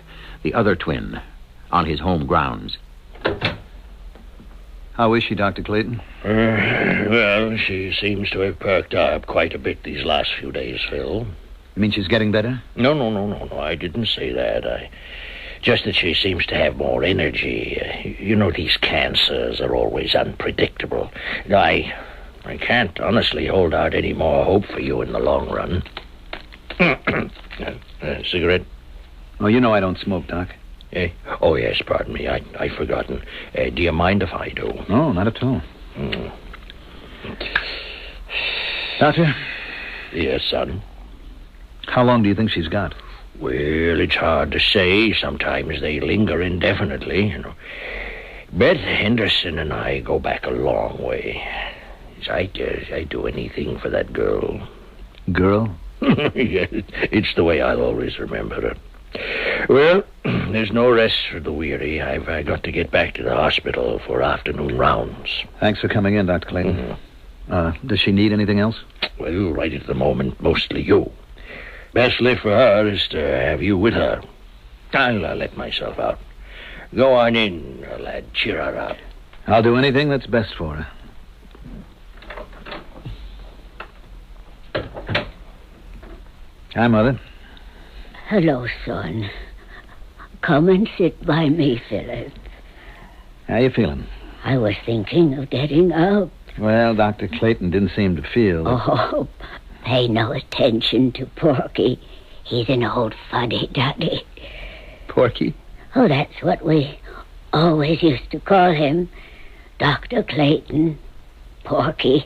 the other twin, on his home grounds. How is she, Dr. Clayton? Well, she seems to have perked up quite a bit these last few days, Phil. You mean she's getting better? No, I didn't say that. Just that she seems to have more energy. These cancers are always unpredictable. I can't honestly hold out any more hope for you in the long run. Cigarette? Oh, you know I don't smoke, Doc. Oh, yes, pardon me. I've forgotten. Do you mind if I do? No, not at all. Doctor? Yes, son? How long do you think she's got? Well, it's hard to say. Sometimes they linger indefinitely, Beth Henderson and I go back a long way. I'd do anything for that girl. Girl? Yes, it's the way I'll always remember her. Well, there's no rest for the weary. I've got to get back to the hospital for afternoon rounds. Thanks for coming in, Dr. Clayton. Does she need anything else? Well, right at the moment, mostly you. Best lift for her is to have you with her. I'll let myself out. Go on in, lad. Cheer her up. I'll do anything that's best for her. Hi, Mother. Hello, son. Come and sit by me, Philip. How you feeling? I was thinking of getting up. Well, Dr. Clayton didn't seem to feel... Oh, pay no attention to Porky. He's an old fuddy-duddy. Porky? Oh, that's what we always used to call him. Dr. Clayton. Porky.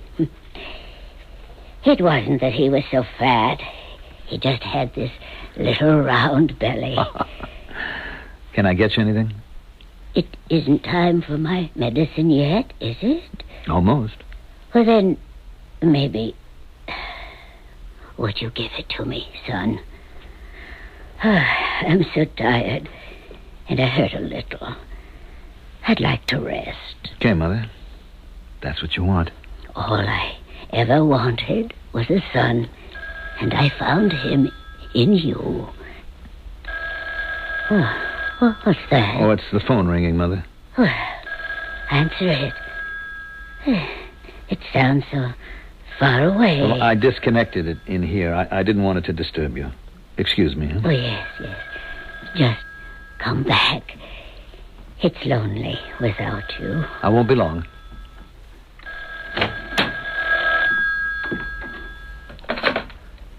It wasn't that he was so fat. He just had this little round belly. Can I get you anything? It isn't time for my medicine yet, is it? Almost. Well, then, maybe... Would you give it to me, son? I'm so tired, and I hurt a little. I'd like to rest. Okay, Mother. That's what you want. All I ever wanted was a son, and I found him in you. Oh, what's that? Oh, it's the phone ringing, Mother. Well, answer it. It sounds so far away. Well, I disconnected it in here. I didn't want it to disturb you. Excuse me. Huh? Oh, yes. Just come back. It's lonely without you. I won't be long.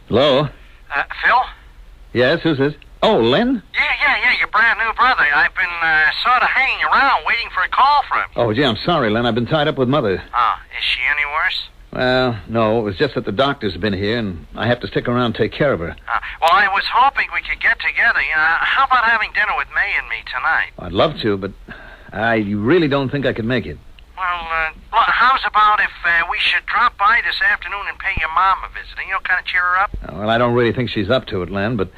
Hello? Phil? Yes, who's this? Oh, Len? Yeah, your brand new brother. I've been sort of hanging around waiting for a call from you. Oh, gee, I'm sorry, Len. I've been tied up with Mother. Oh, is she any worse? Well, no, it was just that the doctor's been here, and I have to stick around and take care of her. Well, I was hoping we could get together. How about having dinner with May and me tonight? I'd love to, but I really don't think I could make it. Well, how's about if we should drop by this afternoon and pay your mom a visit? Kind of cheer her up? Well, I don't really think she's up to it, Len, but...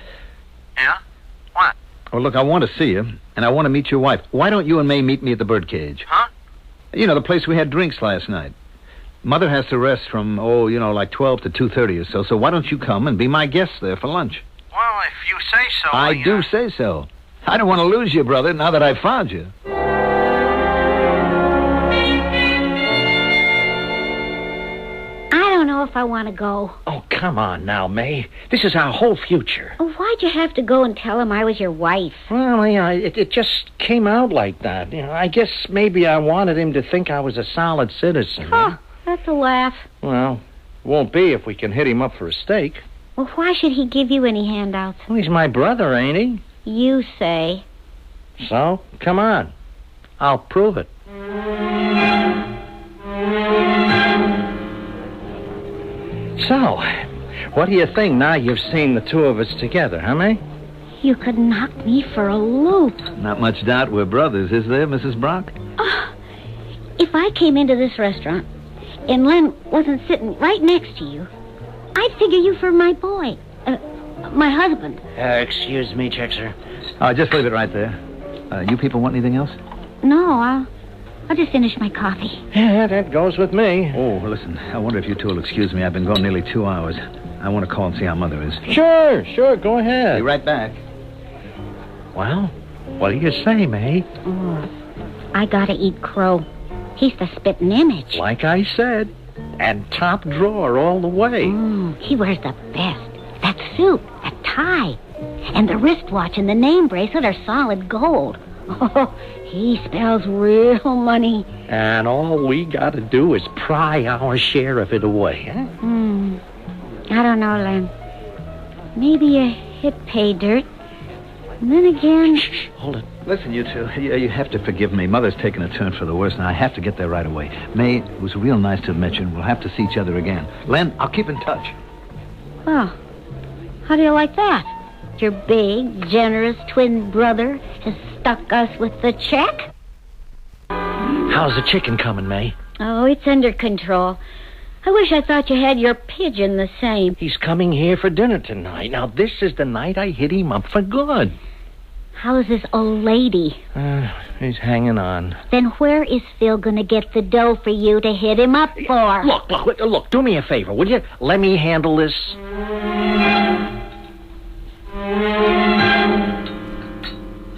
Yeah? What? Well, look, I want to see you, and I want to meet your wife. Why don't you and May meet me at the Birdcage? Huh? You know, the place we had drinks last night. Mother has to rest from, like 12 to 2:30 or so, so why don't you come and be my guest there for lunch? Well, if you say so... I do say so. I don't want to lose you, brother, now that I've found you. I don't know if I want to go. Oh, come on now, May. This is our whole future. Oh, why'd you have to go and tell him I was your wife? Well, it just came out like that. I guess maybe I wanted him to think I was a solid citizen. Oh, that's a laugh. Well, won't be if we can hit him up for a steak. Well, why should he give you any handouts? Well, he's my brother, ain't he? You say. So, come on. I'll prove it. So, what do you think now you've seen the two of us together, huh, May? You could knock me for a loop. Not much doubt we're brothers, is there, Mrs. Brock? If I came into this restaurant and Len wasn't sitting right next to you, I'd figure you for my boy. My husband. Excuse me, Chexer. Just leave it right there. You people want anything else? No, I'll just finish my coffee. Yeah, that goes with me. Oh, listen, I wonder if you two will excuse me. I've been gone nearly 2 hours. I want to call and see how Mother is. Sure, go ahead. Be right back. Well, what do you say, May? Oh, I gotta eat Crow. He's the spitting image. Like I said, and top drawer all the way. He wears the best. That suit, that tie, and the wristwatch and the name bracelet are solid gold. Oh, he spells real money. And all we gotta do is pry our share of it away, huh? I don't know, Len. Maybe a hit pay dirt. And then again... Shh, hold it. Listen, you two, you have to forgive me. Mother's taken a turn for the worse, and I have to get there right away. May, it was real nice to have met you, and we'll have to see each other again. Len, I'll keep in touch. Well, how do you like that? Your big, generous twin brother has stuck us with the check? How's the chicken coming, May? Oh, it's under control. I wish I thought you had your pigeon the same. He's coming here for dinner tonight. Now, this is the night I hit him up for good. How's this old lady? He's hanging on. Then where is Phil going to get the dough for you to hit him up for? Look, do me a favor, will you? Let me handle this.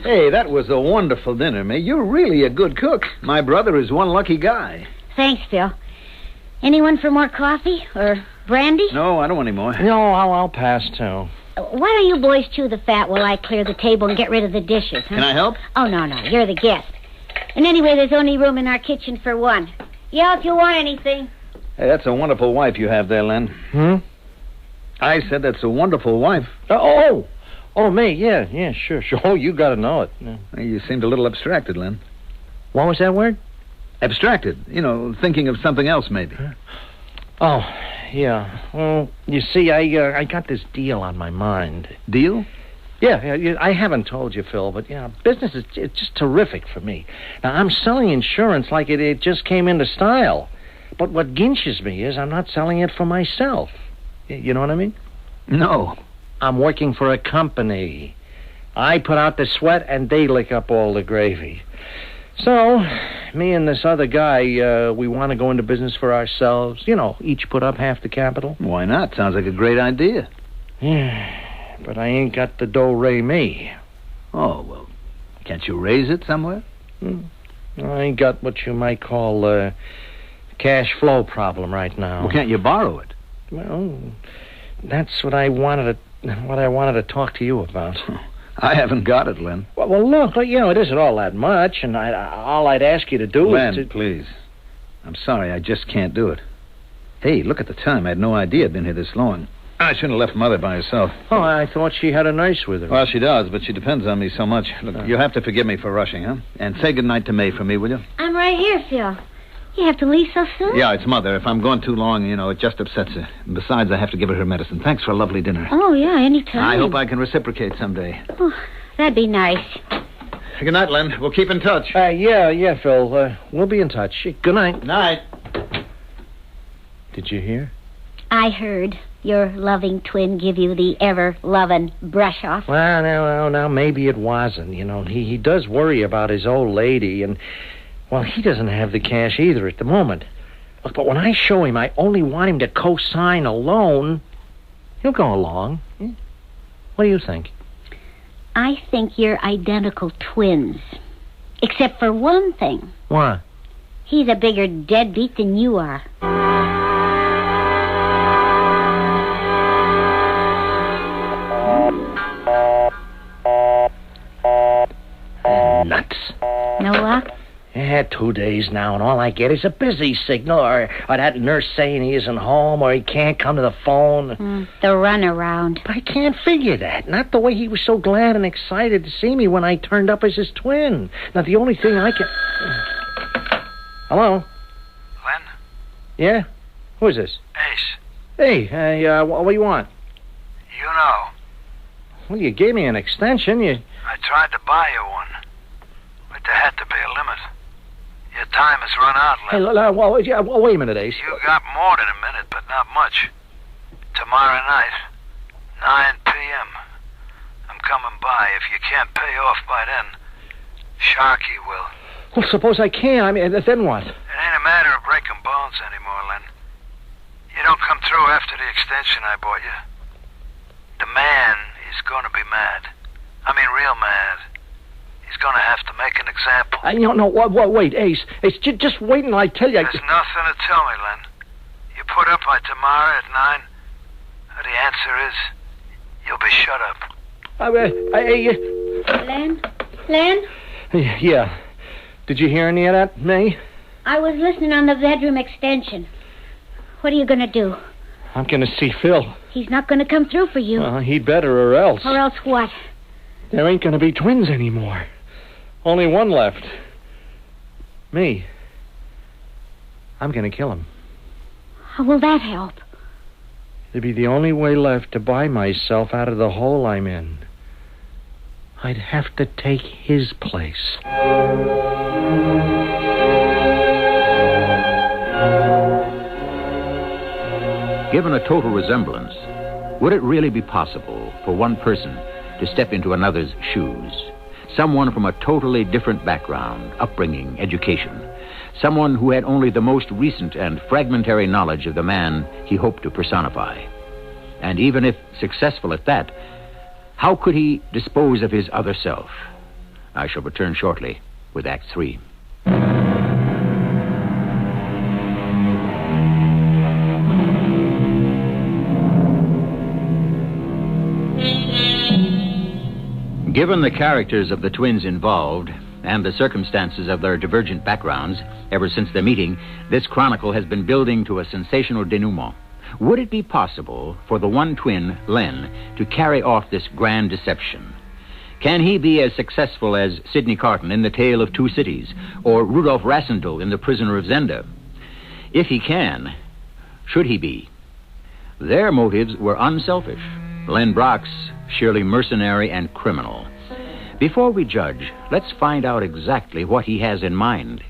Hey, that was a wonderful dinner, May. You're really a good cook. My brother is one lucky guy. Thanks, Phil. Anyone for more coffee or brandy? No, I don't want any more. No, I'll pass, too. Why don't you boys chew the fat while I clear the table and get rid of the dishes, huh? Can I help? Oh, no, you're the guest. And anyway, there's only room in our kitchen for one. Yell if you want anything. Hey, that's a wonderful wife you have there, Len. I said that's a wonderful wife. Oh, me, yeah, sure. Oh, you gotta know it. Yeah. You seemed a little abstracted, Len. What was that word? Abstracted. You know, thinking of something else, maybe. Oh, yeah. Well, you see, I got this deal on my mind. Deal? Yeah, I haven't told you, Phil, but, business is just terrific for me. Now, I'm selling insurance like it just came into style. But what ginches me is I'm not selling it for myself. You know what I mean? No. I'm working for a company. I put out the sweat, and they lick up all the gravy. So, me and this other guy, we want to go into business for ourselves. You know, each put up half the capital. Why not? Sounds like a great idea. Yeah, but I ain't got the do-re me. Oh, well, can't you raise it somewhere? I ain't got what you might call a cash flow problem right now. Well, can't you borrow it? Well, that's what I wanted to talk to you about. I haven't got it, Len. Well, look, you know, it isn't all that much, and all I'd ask you to do Len, is... please. I'm sorry, I just can't do it. Hey, look at the time. I had no idea I'd been here this long. I shouldn't have left Mother by herself. Oh, I thought she had a nurse with her. Well, she does, but she depends on me so much. Look, you'll have to forgive me for rushing, huh? And say goodnight to May for me, will you? I'm right here, Phil. You have to leave so soon? Yeah, it's Mother. If I'm gone too long, you know, it just upsets her. And besides, I have to give her medicine. Thanks for a lovely dinner. Oh, yeah, anytime. I hope I can reciprocate someday. Oh, that'd be nice. Good night, Len. We'll keep in touch. Yeah, Phil. We'll be in touch. Good night. Night. Did you hear? I heard your loving twin give you the ever-loving brush-off. Well, now, maybe it wasn't. You know, he does worry about his old lady, and, well, he doesn't have the cash either at the moment. Look, but when I show him I only want him to co-sign a loan, he'll go along. What do you think? I think you're identical twins. Except for one thing. What? He's a bigger deadbeat than you are. Nuts. No luck? Yeah, 2 days now, and all I get is a busy signal, or that nurse saying he isn't home, or he can't come to the phone. The runaround. But I can't figure that. Not the way he was so glad and excited to see me when I turned up as his twin. Now, the only thing I can... Hello? Len? Yeah? Who is this? Ace. Hey, what do you want? You know. Well, you gave me an extension. I tried to buy you one. But there had to be a limit. Your time has run out, Len. Hey, wait a minute, Ace. You got more than a minute, but not much. Tomorrow night, 9 p.m. I'm coming by. If you can't pay off by then, Sharky will. Well, suppose I can. I mean, then what? It ain't a matter of breaking bones anymore, Len. You don't come through after the extension I bought you. The man is going to be mad. I mean, real mad. He's going to have to make an example. No, wait, Ace. Just wait until I tell you. There's nothing to tell me, Len. You put up by tomorrow at 9. The answer is, you'll be shut up. Len? Yeah. Did you hear any of that, May? I was listening on the bedroom extension. What are you going to do? I'm going to see Phil. He's not going to come through for you. He'd better, or else. Or else what? There ain't going to be twins anymore. Only one left. Me. I'm going to kill him. How will that help? It'd be the only way left to buy myself out of the hole I'm in. I'd have to take his place. Given a total resemblance, would it really be possible for one person to step into another's shoes? Someone from a totally different background, upbringing, education. Someone who had only the most recent and fragmentary knowledge of the man he hoped to personify. And even if successful at that, how could he dispose of his other self? I shall return shortly with Act 3. Given the characters of the twins involved and the circumstances of their divergent backgrounds, ever since their meeting, this chronicle has been building to a sensational denouement. Would it be possible for the one twin, Len, to carry off this grand deception? Can he be as successful as Sidney Carton in The Tale of Two Cities, or Rudolf Rassendyll in The Prisoner of Zenda? If he can, should he be? Their motives were unselfish. Len Brock's sheerly mercenary and criminal. Before we judge, let's find out exactly what he has in mind.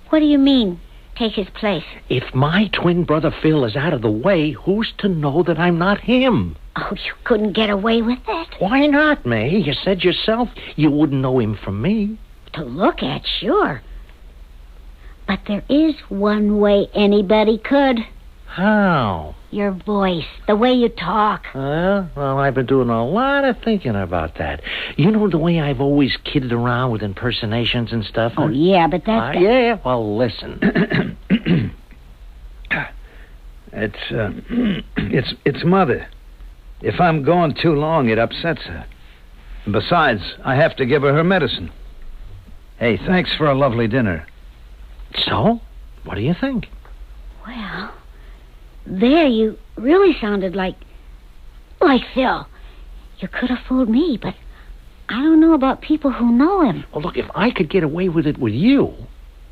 What do you mean, take his place? If my twin brother Phil is out of the way, who's to know that I'm not him? Oh, you couldn't get away with that? Why not, May? You said yourself you wouldn't know him from me. To look at, sure. But there is one way anybody could. How? Your voice, the way you talk. Well, I've been doing a lot of thinking about that. You know the way I've always kidded around with impersonations and stuff? Oh, yeah, but that's... Yeah, well, listen. It's Mother. If I'm gone too long, it upsets her. And besides, I have to give her medicine. Hey, thanks for a lovely dinner. So? What do you think? Well, there you really sounded like Phil. You could have fooled me, but I don't know about people who know him. Well, look, if I could get away with it with you,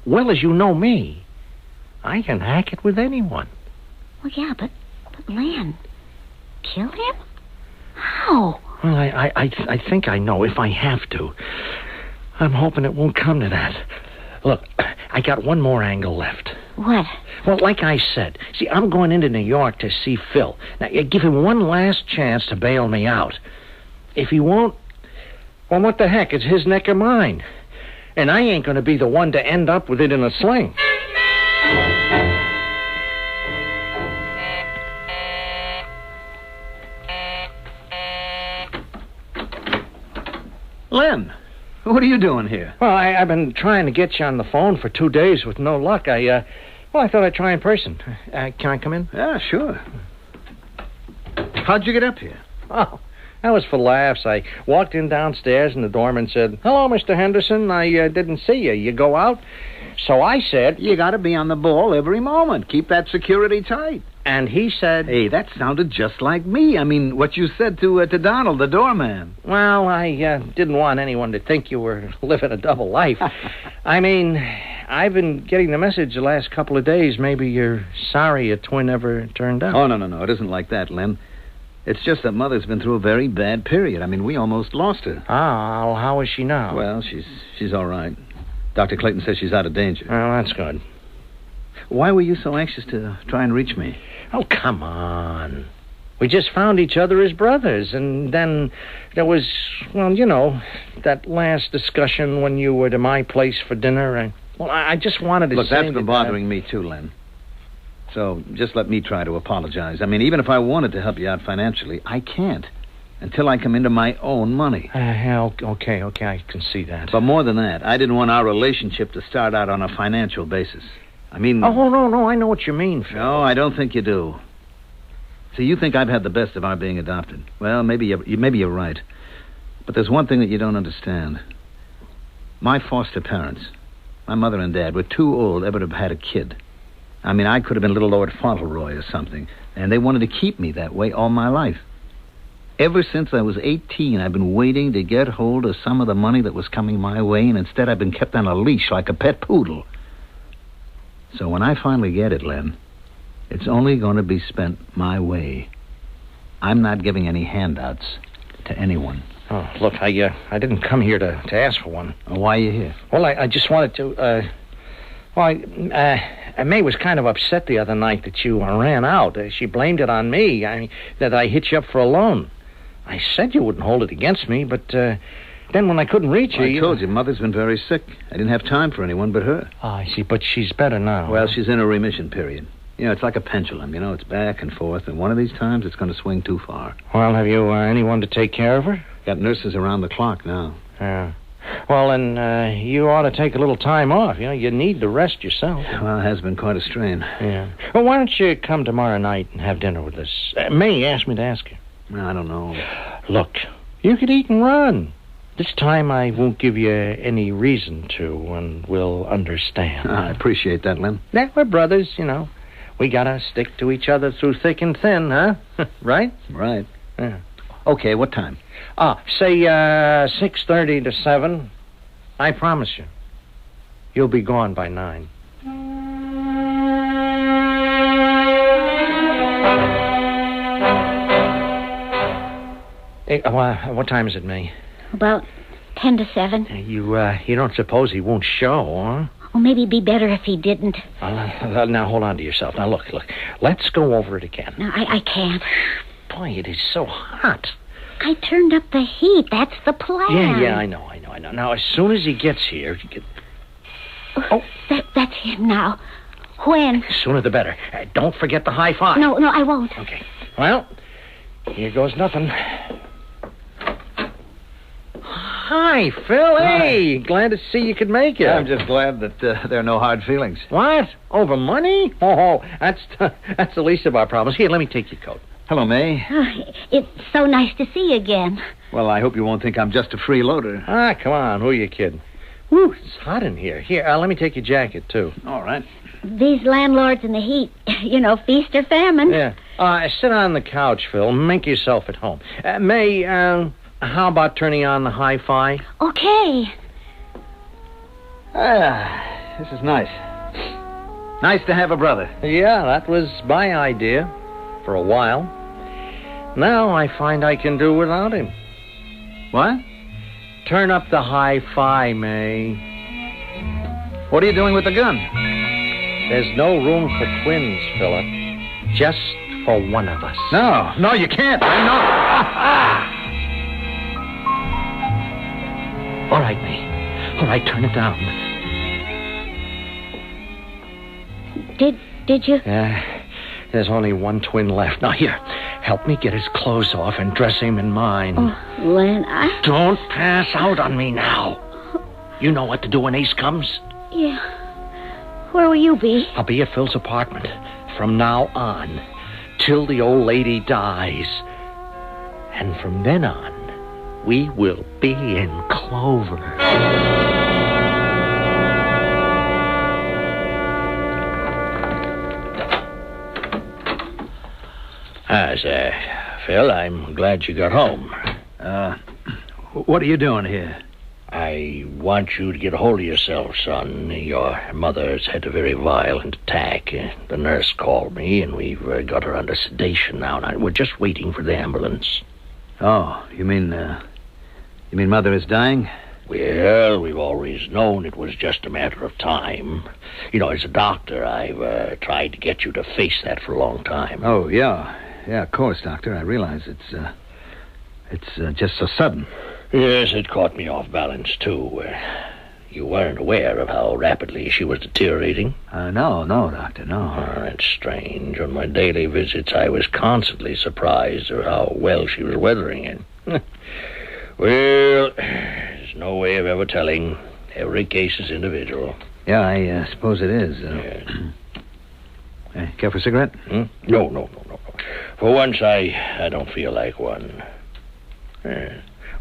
well as you know me, I can hack it with anyone. Well, yeah, but Len, kill him? How? Well, I think I know if I have to. I'm hoping it won't come to that. Look, I got one more angle left. What? Well, like I said, see, I'm going into New York to see Phil. Now, you give him one last chance to bail me out. If he won't, well, what the heck? It's his neck or mine. And I ain't going to be the one to end up with it in a sling. Len, what are you doing here? Well, I've been trying to get you on the phone for 2 days with no luck. I thought I'd try in person. Can I come in? Yeah, sure. How'd you get up here? Oh, that was for laughs. I walked in downstairs and the doorman said, "Hello, Mr. Henderson. I didn't see you. You go out?" So I said, "You got to be on the ball every moment. Keep that security tight." And he said... Hey, that sounded just like me. I mean, what you said to Donald, the doorman. Well, I didn't want anyone to think you were living a double life. I mean, I've been getting the message the last couple of days. Maybe you're sorry a twin ever turned up. Oh, no. It isn't like that, Len. It's just that Mother's been through a very bad period. I mean, we almost lost her. Oh, how is she now? Well, she's all right. Dr. Clayton says she's out of danger. Oh, that's good. Why were you so anxious to try and reach me? Oh, come on. We just found each other as brothers, and then there was, well, you know, that last discussion when you were to my place for dinner. I just wanted to Look, say... Look, that's been bothering me too, Len. So just let me try to apologize. I mean, even if I wanted to help you out financially, I can't until I come into my own money. Okay, I can see that. But more than that, I didn't want our relationship to start out on a financial basis. I mean... Oh, no, I know what you mean, Phil. No, I don't think you do. See, you think I've had the best of our being adopted. Well, maybe you're right. But there's one thing that you don't understand. My foster parents, my mother and dad, were too old ever to have had a kid. I mean, I could have been little Lord Fauntleroy or something, and they wanted to keep me that way all my life. Ever since I was 18, I've been waiting to get hold of some of the money that was coming my way, and instead I've been kept on a leash like a pet poodle. So when I finally get it, Len, it's only going to be spent my way. I'm not giving any handouts to anyone. Oh, look, I didn't come here to ask for one. Why are you here? Well, I just wanted to, May was kind of upset the other night that you ran out. She blamed it on me, that I hit you up for a loan. I said you wouldn't hold it against me, but then when I couldn't reach you... I told you, Mother's been very sick. I didn't have time for anyone but her. Oh, I see, but she's better now. Well, she's in a remission period. You know, it's like a pendulum, it's back and forth, and one of these times it's going to swing too far. Well, have you anyone to take care of her? Got nurses around the clock now. Yeah. Well, then you ought to take a little time off. You need to rest yourself. Well, it has been quite a strain. Yeah. Well, why don't you come tomorrow night and have dinner with us? May asked me to ask you. I don't know. Look, you could eat and run. This time I won't give you any reason to, and we'll understand. I appreciate that, Len. Yeah, we're brothers, We gotta stick to each other through thick and thin, huh? Right? Right. Yeah. Okay, what time? Say 6:30 to 7. I promise you. You'll be gone by 9. Hey, what time is it, May? About 10 to 7. You don't suppose he won't show, huh? Well, maybe it'd be better if he didn't. Now, hold on to yourself. Now, look. Let's go over it again. No, I can't. Boy, it is so hot. I turned up the heat. That's the plan. Yeah, I know. Now, as soon as he gets here... Oh. That's him now. When? Sooner the better. Don't forget the high five. No, I won't. Okay. Well, here goes nothing. Hi, Phil. Hey, glad to see you could make it. I'm just glad that there are no hard feelings. What? Over money? Oh, that's the least of our problems. Here, let me take your coat. Hello, May. It's so nice to see you again. Well, I hope you won't think I'm just a freeloader. Ah, come on. Who are you kidding? Woo, it's hot in here. Here, let me take your jacket, too. All right. These landlords in the heat, feast or famine. Yeah. Sit on the couch, Phil. Make yourself at home. May, how about turning on the hi-fi? Okay. This is nice. Nice to have a brother. Yeah, that was my idea for a while. Now I find I can do without him. What? Turn up the hi-fi, May. What are you doing with the gun? There's no room for twins, Philip. Just for one of us. No, you can't. I'm not. All right, May. All right, turn it down. Did you? There's only one twin left. Now, here, help me get his clothes off and dress him in mine. Oh, Len, Don't pass out on me now. You know what to do when Ace comes? Yeah. Where will you be? I'll be at Phil's apartment from now on, till the old lady dies. And from then on, we will be in clover. Phil, I'm glad you got home. What are you doing here? I want you to get a hold of yourself, son. Your mother's had a very violent attack. The nurse called me, and we've got her under sedation now. And we're just waiting for the ambulance. Oh, you mean Mother is dying? Well, we've always known it was just a matter of time. As a doctor, I've tried to get you to face that for a long time. Oh, yeah. Yeah, of course, Doctor. I realize it's just so sudden. Yes, it caught me off balance, too. You weren't aware of how rapidly she was deteriorating? No, Doctor, no. Oh, that's strange. On my daily visits, I was constantly surprised at how well she was weathering it. Well, there's no way of ever telling. Every case is individual. Yeah, I suppose it is. Care for a cigarette? No. For once, I don't feel like one.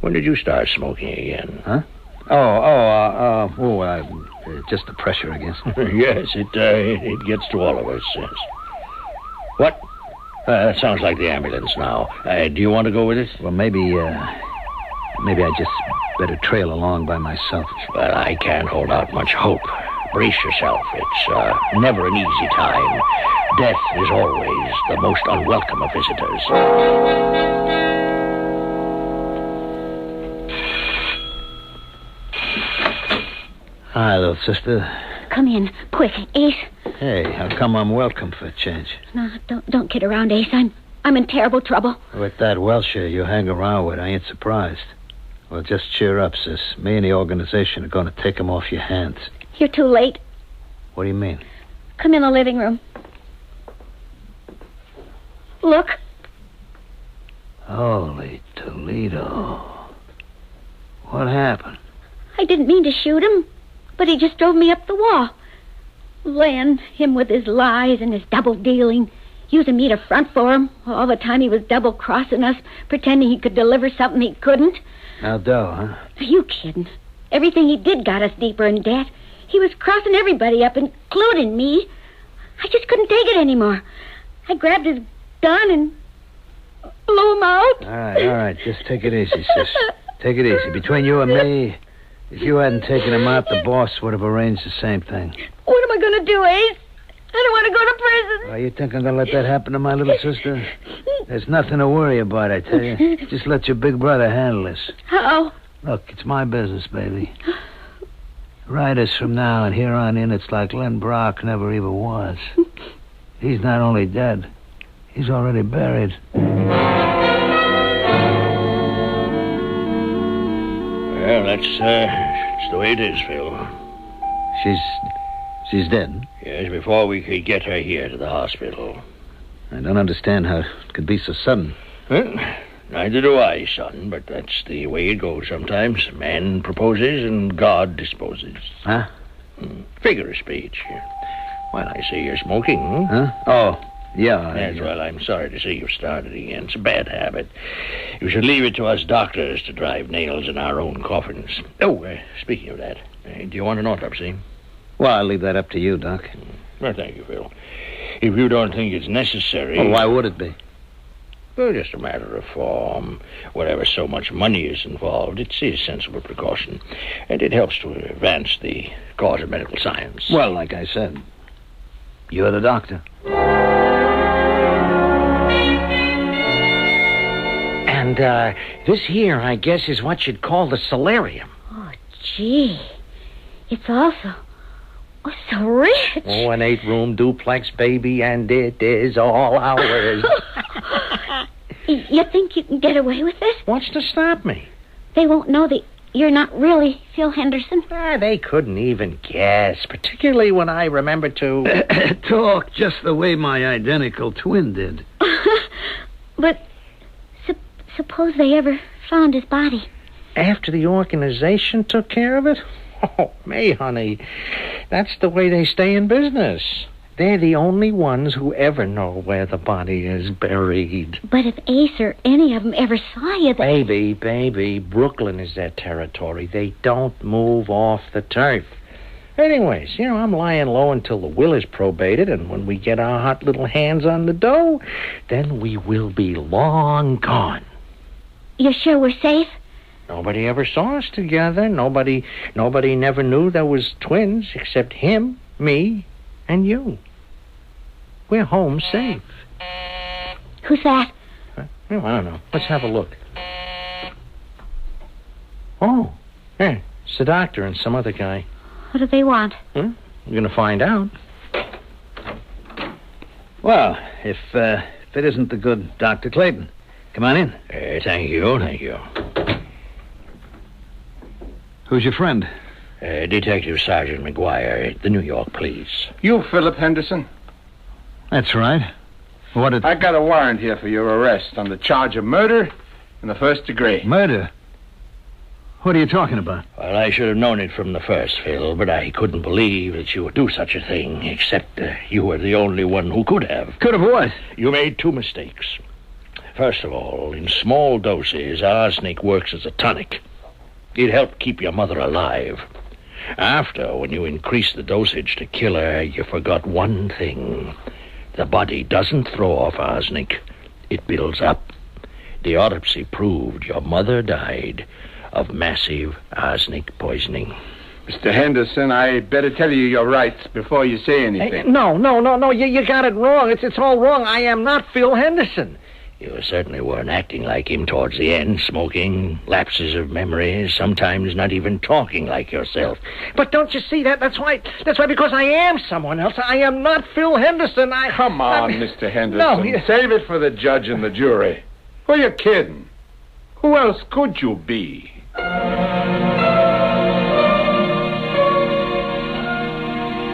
When did you start smoking again? Huh? Just the pressure, I guess. Yes, it gets to all of us. Yes. What? That sounds like the ambulance now. Do you want to go with it? Well, maybe I just better trail along by myself. Well, I can't hold out much hope. Brace yourself. It's never an easy time. Death is always the most unwelcome of visitors. Hi, little sister. Come in, quick, Ace. Hey, how come I'm welcome for a change? No, don't kid around, Ace. I'm in terrible trouble. With that Welsher you hang around with, I ain't surprised. Well, just cheer up, sis. Me and the organization are going to take him off your hands. You're too late. What do you mean? Come in the living room. Look. Holy Toledo. What happened? I didn't mean to shoot him, but he just drove me up the wall. Len, him with his lies and his double-dealing, using me to front for him. All the time he was double-crossing us, pretending he could deliver something he couldn't. Now, dough, huh? Are you kidding? Everything he did got us deeper in debt. He was crossing everybody up, including me. I just couldn't take it anymore. I grabbed his gun and blew him out. All right. Just take it easy, sis. Take it easy. Between you and me, if you hadn't taken him out, the boss would have arranged the same thing. What am I going to do, Ace? I don't want to go to prison. Well, you think I'm going to let that happen to my little sister? There's nothing to worry about, I tell you. Just let your big brother handle this. How? Look, it's my business, baby. Right as from now and here on in, it's like Len Brock never even was. He's not only dead, he's already buried. Well, that's the way it is, Phil. She's dead? Yes, before we could get her here to the hospital. I don't understand how it could be so sudden. Well, neither do I, son, but that's the way it goes sometimes. Man proposes and God disposes. Huh? Figure of speech. Well, I see you're smoking. Huh? Oh, yeah. Yes, well, I'm sorry to see you've started again. It's a bad habit. You should leave it to us doctors to drive nails in our own coffins. Oh, speaking of that, do you want an autopsy? Well, I'll leave that up to you, Doc. Well, thank you, Phil. If you don't think it's necessary... Well, why would it be? Well, just a matter of form. Whenever so much money is involved, it's a sensible precaution. And it helps to advance the cause of medical science. Well, like I said, you're the doctor. And, this here, I guess, is what you'd call the solarium. Oh, gee. It's also... Oh, so rich. Oh, an 8-room duplex, baby, and it is all ours. You think you can get away with this? What's to stop me? They won't know that you're not really Phil Henderson? They couldn't even guess, particularly when I remember to... Talk just the way my identical twin did. But suppose they ever found his body. After the organization took care of it? Oh, May, honey, that's the way they stay in business. They're the only ones who ever know where the body is buried. But if Ace or any of them ever saw you... Baby, Brooklyn is their territory. They don't move off the turf. Anyways, I'm lying low until the will is probated, and when we get our hot little hands on the dough, then we will be long gone. You're sure we're safe? Nobody ever saw us together. Nobody never knew there was twins except him, me, and you. We're home safe. Who's that? I don't know. Let's have a look. Oh, it's the doctor and some other guy. What do they want? We're going to find out. Well, if it isn't the good Dr. Clayton. Come on in. Thank you. Who's your friend? Detective Sergeant McGuire, the New York Police. You, Philip Henderson? That's right. I got a warrant here for your arrest on the charge of murder in the first degree. Murder? What are you talking about? Well, I should have known it from the first, Phil, but I couldn't believe that you would do such a thing, except you were the only one who could have. Could have what? You made 2 mistakes. First of all, in small doses, arsenic works as a tonic. It helped keep your mother alive. After, when you increased the dosage to kill her, you forgot one thing. The body doesn't throw off arsenic. It builds up. The autopsy proved your mother died of massive arsenic poisoning. Mr. Henderson, I better tell you your rights before you say anything. No. You got it wrong. It's all wrong. I am not Phil Henderson. You certainly weren't acting like him towards the end, smoking, lapses of memory, sometimes not even talking like yourself. But don't you see that? That's why because I am someone else. I am not Phil Henderson. Come on, Mr. Henderson. No, Save it for the judge and the jury. Who are you kidding? Who else could you be?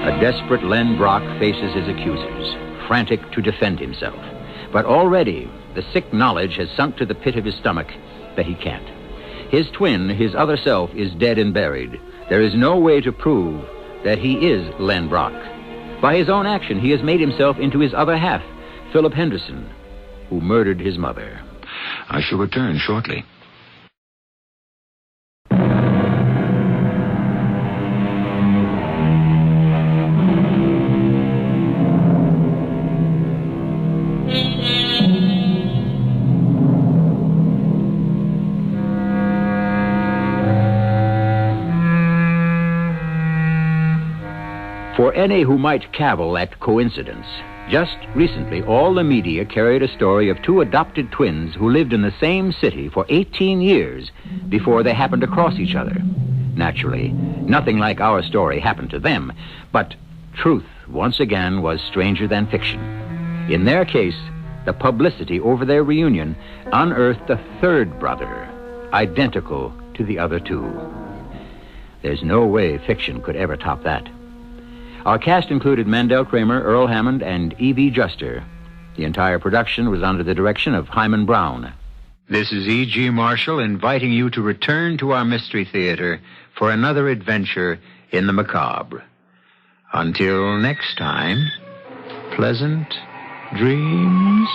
A desperate Len Brock faces his accusers, frantic to defend himself. But already, the sick knowledge has sunk to the pit of his stomach that he can't. His twin, his other self, is dead and buried. There is no way to prove that he is Len Brock. By his own action, he has made himself into his other half, Philip Henderson, who murdered his mother. I shall return shortly. For any who might cavil at coincidence, just recently all the media carried a story of 2 adopted twins who lived in the same city for 18 years before they happened to cross each other. Naturally, nothing like our story happened to them, but truth once again was stranger than fiction. In their case, the publicity over their reunion unearthed a 3rd brother, identical to the other 2. There's no way fiction could ever top that. Our cast included Mandel Kramer, Earl Hammond, and E.V. Juster. The entire production was under the direction of Hyman Brown. This is E.G. Marshall inviting you to return to our Mystery Theater for another adventure in the macabre. Until next time, pleasant dreams.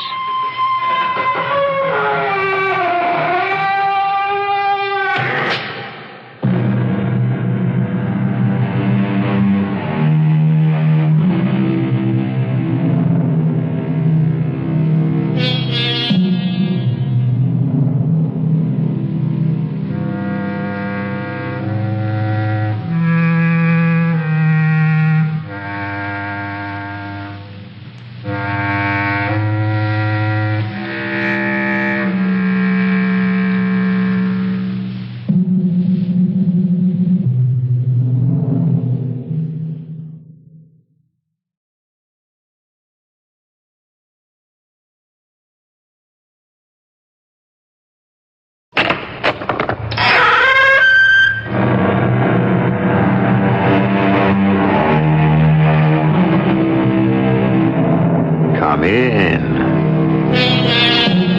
Come in.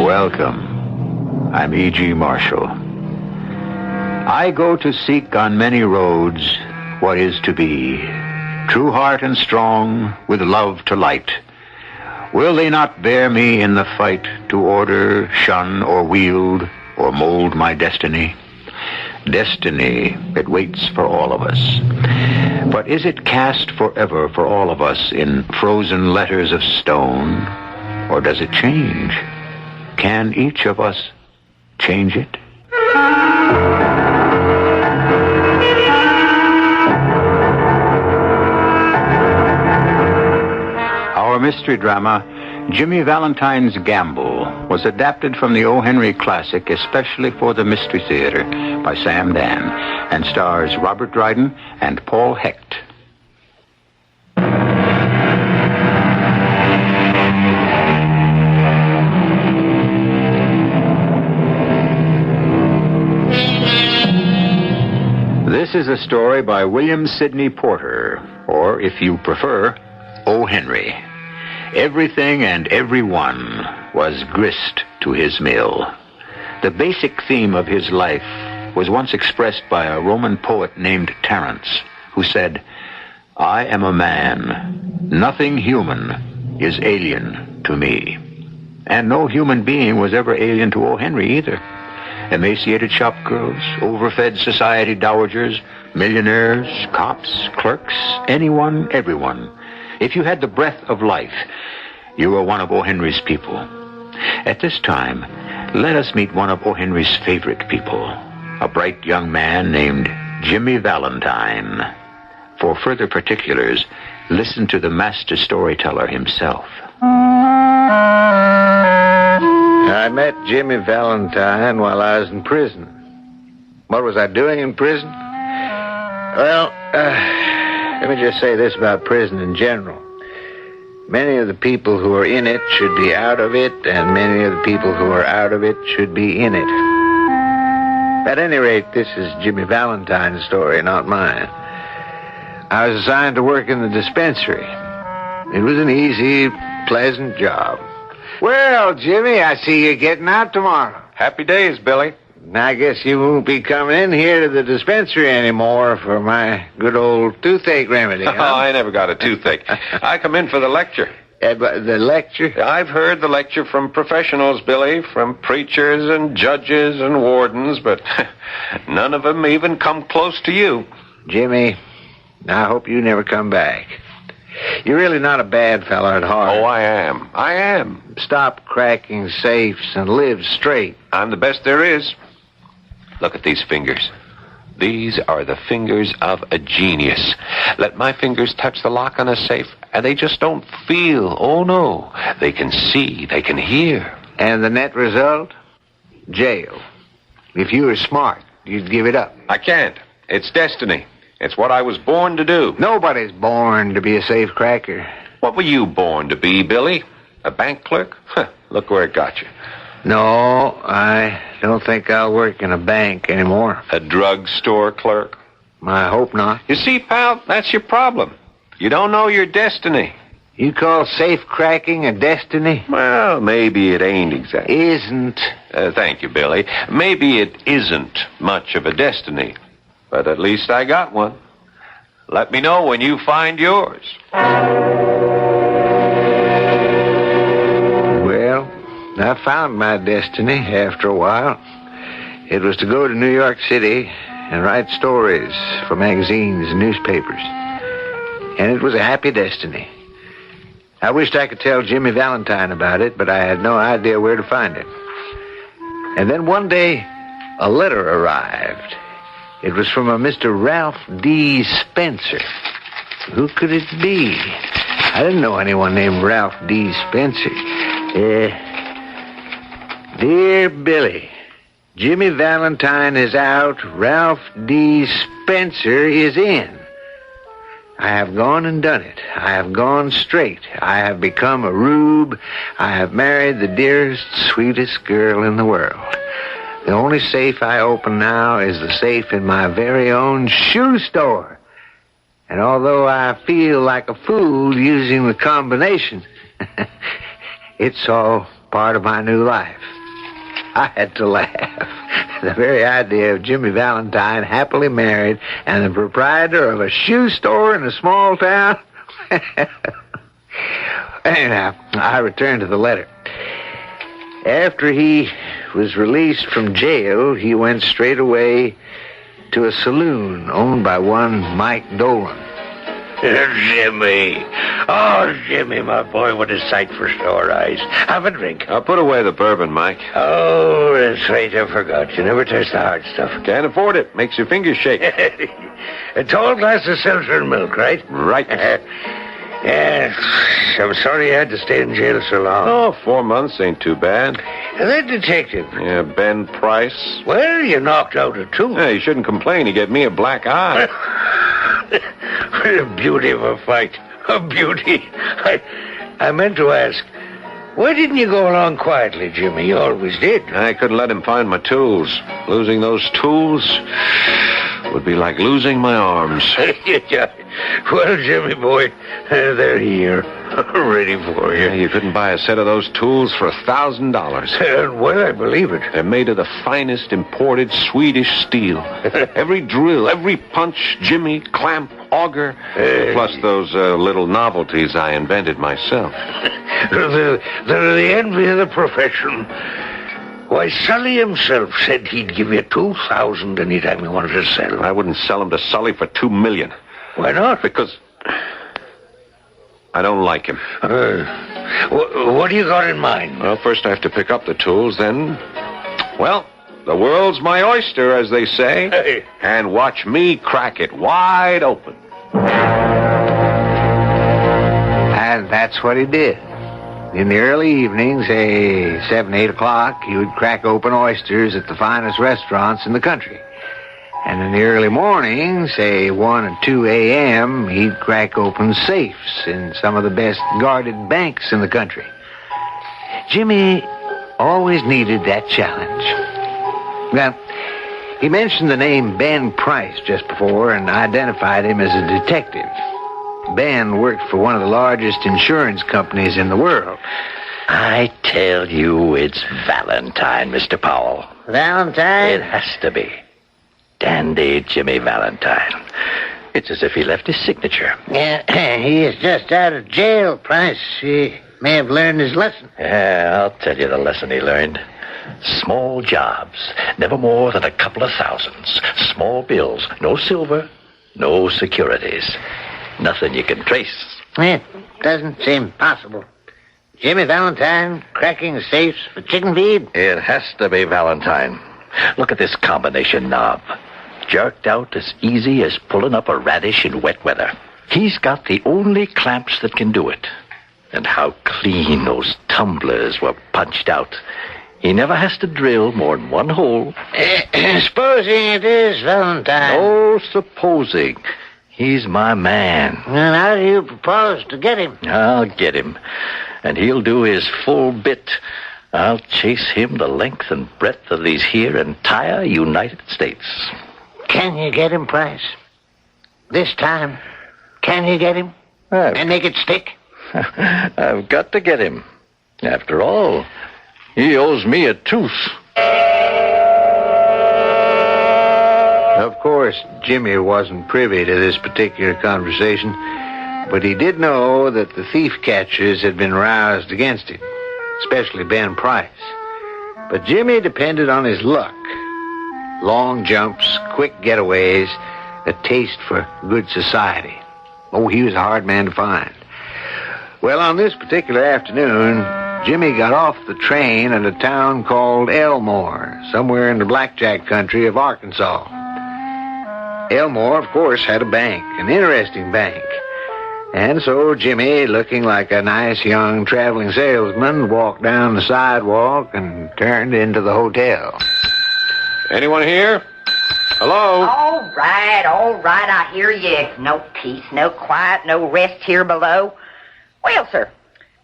Welcome. I'm E.G. Marshall. I go to seek on many roads what is to be. True heart and strong, with love to light. Will they not bear me in the fight to order, shun, or wield, or mold my destiny? Destiny that waits for all of us. But is it cast forever for all of us in frozen letters of stone? Or does it change? Can each of us change it? Our mystery drama, Jimmy Valentine's Gamble, was adapted from the O. Henry classic especially for the Mystery Theater by Sam Dan and stars Robert Dryden and Paul Hecht. This is a story by William Sidney Porter, or if you prefer, O. Henry. Everything and everyone was grist to his mill. The basic theme of his life was once expressed by a Roman poet named Terence, who said, "I am a man. Nothing human is alien to me." And no human being was ever alien to O. Henry either. Emaciated shop girls, overfed society dowagers, millionaires, cops, clerks, anyone, everyone. If you had the breath of life, you were one of O. Henry's people. At this time, let us meet one of O. Henry's favorite people, a bright young man named Jimmy Valentine. For further particulars, listen to the master storyteller himself. I met Jimmy Valentine while I was in prison. What was I doing in prison? Well, let me just say this about prison in general. Many of the people who are in it should be out of it, and many of the people who are out of it should be in it. At any rate, this is Jimmy Valentine's story, not mine. I was assigned to work in the dispensary. It was an easy, pleasant job. Well, Jimmy, I see you getting out tomorrow. Happy days, Billy. I guess you won't be coming in here to the dispensary anymore for my good old toothache remedy, huh? Oh, I never got a toothache. I come in for the lecture. But the lecture? I've heard the lecture from professionals, Billy, from preachers and judges and wardens, but none of them even come close to you. Jimmy, I hope you never come back. You're really not a bad fella at heart. Oh, I am. I am. Stop cracking safes and live straight. I'm the best there is. Look at these fingers. These are the fingers of a genius. Let my fingers touch the lock on a safe, and they just don't feel. Oh, no. They can see. They can hear. And the net result? Jail. If you were smart, you'd give it up. I can't. It's destiny. It's what I was born to do. Nobody's born to be a safe cracker. What were you born to be, Billy? A bank clerk? Look where it got you. No, I don't think I'll work in a bank anymore. A drugstore clerk? I hope not. You see, pal, that's your problem. You don't know your destiny. You call safe cracking a destiny? Well, maybe it ain't exactly. Isn't. Thank you, Billy. Maybe it isn't much of a destiny, but at least I got one. Let me know when you find yours. Well, I found my destiny after a while. It was to go to New York City and write stories for magazines and newspapers. And it was a happy destiny. I wished I could tell Jimmy Valentine about it, but I had no idea where to find him. And then one day, a letter arrived. It was from a Mr. Ralph D. Spencer. Who could it be? I didn't know anyone named Ralph D. Spencer. Dear Billy, Jimmy Valentine is out. Ralph D. Spencer is in. I have gone and done it. I have gone straight. I have become a rube. I have married the dearest, sweetest girl in the world. The only safe I open now is the safe in my very own shoe store. And although I feel like a fool using the combination, it's all part of my new life. I had to laugh. The very idea of Jimmy Valentine happily married and the proprietor of a shoe store in a small town. Anyhow, I returned to the letter. After he was released from jail, he went straight away to a saloon owned by one Mike Dolan. Jimmy. Oh, Jimmy, my boy, what a sight for sore eyes. Have a drink. I'll put away the bourbon, Mike. Oh, that's right, I forgot. You never touch the hard stuff. Can't afford it. Makes your fingers shake. A tall glass of seltzer and milk, right? Right. Yes. I'm sorry you had to stay in jail so long. Oh, 4 months ain't too bad. That detective. Yeah, Ben Price. Well, you knocked out a tooth. Yeah, you shouldn't complain. He gave me a black eye. What a beauty of a fight. A beauty. I meant to ask, why didn't you go along quietly, Jimmy? You always did. I couldn't let him find my tools. Losing those tools would be like losing my arms. Well, Jimmy boy, they're here, ready for you. Yeah, you couldn't buy a set of those tools for $1,000. Well, I believe it. They're made of the finest imported Swedish steel. Every drill, every punch, jimmy, clamp, auger, plus those little novelties I invented myself. They're the envy of the profession. Why, Sully himself said he'd give you $2,000 anytime you wanted to sell. I wouldn't sell them to Sully for $2 million. Why not? Because I don't like him. What do you got in mind? Well, first I have to pick up the tools, then, well, the world's my oyster, as they say. Hey. And watch me crack it wide open. And that's what he did. In the early evenings, say 7, 8 o'clock, he would crack open oysters at the finest restaurants in the country. And in the early morning, say 1 or 2 a.m., he'd crack open safes in some of the best guarded banks in the country. Jimmy always needed that challenge. Now, he mentioned the name Ben Price just before and identified him as a detective. Ben worked for one of the largest insurance companies in the world. I tell you, it's Valentine, Mr. Powell. Valentine? It has to be. Dandy Jimmy Valentine. It's as if he left his signature. Yeah, he is just out of jail, Price. He may have learned his lesson. Yeah, I'll tell you the lesson he learned. Small jobs, never more than a couple of thousands. Small bills, no silver, no securities. Nothing you can trace. It doesn't seem possible. Jimmy Valentine cracking safes for chicken feed? It has to be Valentine. Look at this combination knob. Jerked out as easy as pulling up a radish in wet weather. He's got the only clamps that can do it. And how clean those tumblers were punched out. He never has to drill more than one hole. Supposing it is Valentine. No supposing. He's my man. And how do you propose to get him? I'll get him. And he'll do his full bit. I'll chase him the length and breadth of these here entire United States. Can you get him, Price? This time, can you get him? And make it stick? I've got to get him. After all, he owes me a tooth. Of course, Jimmy wasn't privy to this particular conversation, but he did know that the thief catchers had been roused against him, especially Ben Price. But Jimmy depended on his luck. Long jumps, quick getaways, a taste for good society. Oh, he was a hard man to find. Well, on this particular afternoon, Jimmy got off the train at a town called Elmore, somewhere in the blackjack country of Arkansas. Elmore, of course, had a bank, an interesting bank. And so Jimmy, looking like a nice young traveling salesman, walked down the sidewalk and turned into the hotel. Anyone here? Hello? All right, I hear you. No peace, no quiet, no rest here below. Well, sir,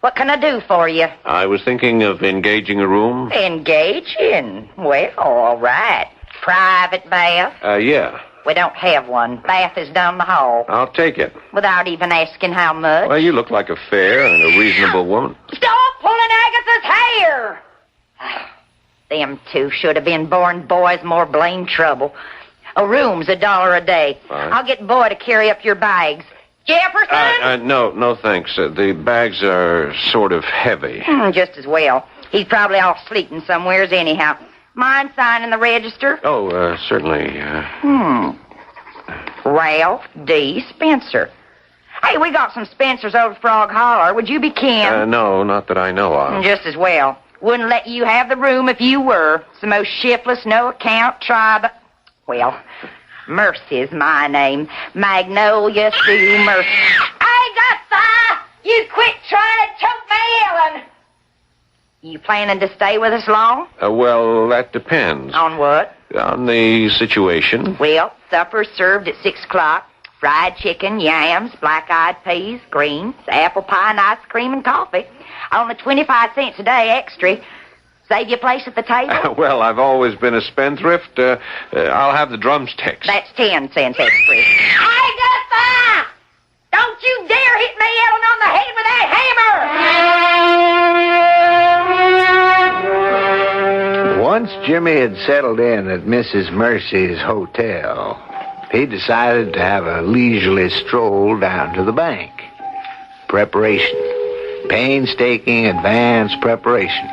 what can I do for you? I was thinking of engaging a room. Engage in? Well, all right. Private bath? Yeah. We don't have one. Bath is down the hall. I'll take it. Without even asking how much? Well, you look like a fair and a reasonable woman. Stop pulling Agatha's hair! Them two should have been born boys, more blame trouble. A room's $1 a day. Fine. I'll get Boy to carry up your bags. Jefferson? No, thanks. The bags are sort of heavy. Just as well. He's probably off sleeping somewheres anyhow. Mind signing the register? Oh, certainly. Ralph D. Spencer. Hey, we got some Spencers over at Frog Holler. Would you be kin? No, not that I know of. Just as well. Wouldn't let you have the room if you were. It's the most shiftless, no-account tribe. Well, Mercy's my name. Magnolia Sue Mercy. Agatha! You quit trying to choke me, Ellen! You planning to stay with us long? Well, that depends. On what? On the situation. Well, supper's served at 6 o'clock. Fried chicken, yams, black-eyed peas, greens, apple pie, and ice cream and coffee. Only 25 cents a day extra. Save you a place at the table? Well, I've always been a spendthrift. I'll have the drumsticks. That's 10 cents extra. Agatha! Don't you dare hit me, Ellen, on the head with that hammer! Once Jimmy had settled in at Mrs. Mercy's hotel, he decided to have a leisurely stroll down to the bank. Preparation. Painstaking, advanced preparation.